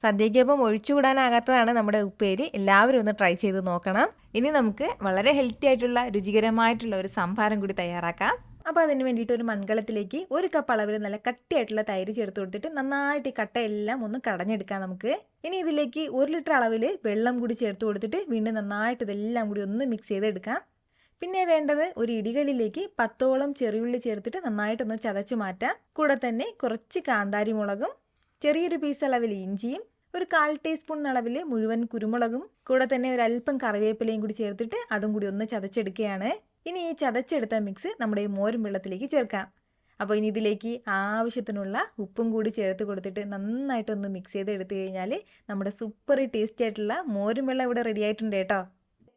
സദ്യയ്ക്കൊപ്പം ഒഴിച്ചുകൂടാനാകാത്തതാണ് നമ്മുടെ ഉപ്പേരി. എല്ലാവരും ഒന്ന് ട്രൈ ചെയ്ത് നോക്കണം. ഇനി നമുക്ക് വളരെ ഹെൽത്തി ആയിട്ടുള്ള രുചികരമായിട്ടുള്ള ഒരു സംഭാരം കൂടി തയ്യാറാക്കാം. അപ്പോൾ അതിന് വേണ്ടിയിട്ട് ഒരു മൺകലത്തിലേക്ക് 1 കപ്പ് അളവിൽ നല്ല കട്ടിയായിട്ടുള്ള തൈര് ചേർത്ത് കൊടുത്തിട്ട് നന്നായിട്ട് ഈ കട്ടയെല്ലാം ഒന്ന് കടഞ്ഞെടുക്കാം നമുക്ക്. ഇനി ഇതിലേക്ക് 1 ലിറ്റർ അളവിൽ വെള്ളം കൂടി ചേർത്ത് കൊടുത്തിട്ട് വീണ്ടും നന്നായിട്ട് ഇതെല്ലാം കൂടി ഒന്ന് മിക്സ് ചെയ്തെടുക്കാം. പിന്നെ വേണ്ടത് ഒരു ഇടികല്ലിലേക്ക് 10ഓളം ചെറിയുള്ളി ചേർത്തിട്ട് നന്നായിട്ടൊന്ന് ചതച്ച് മാറ്റാം. കൂടെ തന്നെ കുറച്ച് കാന്താരി മുളകും, ചെറിയൊരു പീസ് അളവിൽ ഇഞ്ചിയും, ഒരു 1/4 ടീസ്പൂൺ അളവിൽ മുഴുവൻ കുരുമുളകും, കൂടെ തന്നെ ഒരു അല്പം കറിവേപ്പിലയും കൂടി ചേർത്തിട്ട് അതും കൂടി ഒന്ന് ചതച്ചെടുക്കുകയാണ്. ഇനി ഈ ചതച്ചെടുത്ത മിക്സ് നമ്മുടെ ഈ മോരും വെള്ളത്തിലേക്ക് ചേർക്കാം. അപ്പോൾ ഇനി ഇതിലേക്ക് ആവശ്യത്തിനുള്ള ഉപ്പും കൂടി ചേർത്ത് കൊടുത്തിട്ട് നന്നായിട്ടൊന്ന് മിക്സ് ചെയ്ത് എടുത്തു കഴിഞ്ഞാൽ നമ്മുടെ സൂപ്പർ ടേസ്റ്റി ആയിട്ടുള്ള മോരും വെള്ളം ഇവിടെ റെഡി ആയിട്ടുണ്ട് കേട്ടോ.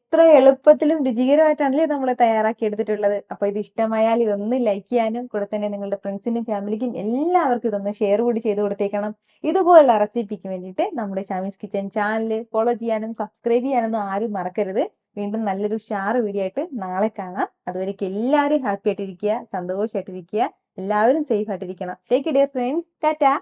ഇത്ര എളുപ്പത്തിലും രുചികരമായിട്ടാണല്ലേ നമ്മൾ തയ്യാറാക്കി എടുത്തിട്ടുള്ളത്. അപ്പോൾ ഇത് ഇഷ്ടമായാൽ ഇതൊന്ന് ലൈക്ക് ചെയ്യാനും കൂടെ തന്നെ നിങ്ങളുടെ ഫ്രണ്ട്സിനും ഫാമിലിക്കും എല്ലാവർക്കും ഇതൊന്ന് ഷെയർ കൂടി ചെയ്ത് കൊടുത്തേക്കണം. ഇതുപോലുള്ള റെസിപ്പിക്ക് വേണ്ടിയിട്ട് നമ്മുടെ ഷാമീസ് കിച്ചൻ ചാനൽ ഫോളോ ചെയ്യാനും സബ്സ്ക്രൈബ് ചെയ്യാനൊന്നും ആരും മറക്കരുത്. വീണ്ടും നല്ലൊരു ഷാർ വീഡിയോ ആയിട്ട് നാളെ കാണാം. അതുവരേക്കും എല്ലാവരും ഹാപ്പി ആയിട്ടിരിക്കുക, സന്തോഷമായിട്ടിരിക്കുക, എല്ലാവരും സേഫ് ആയിട്ടിരിക്കണം. Take care friends. ടാറ്റാ.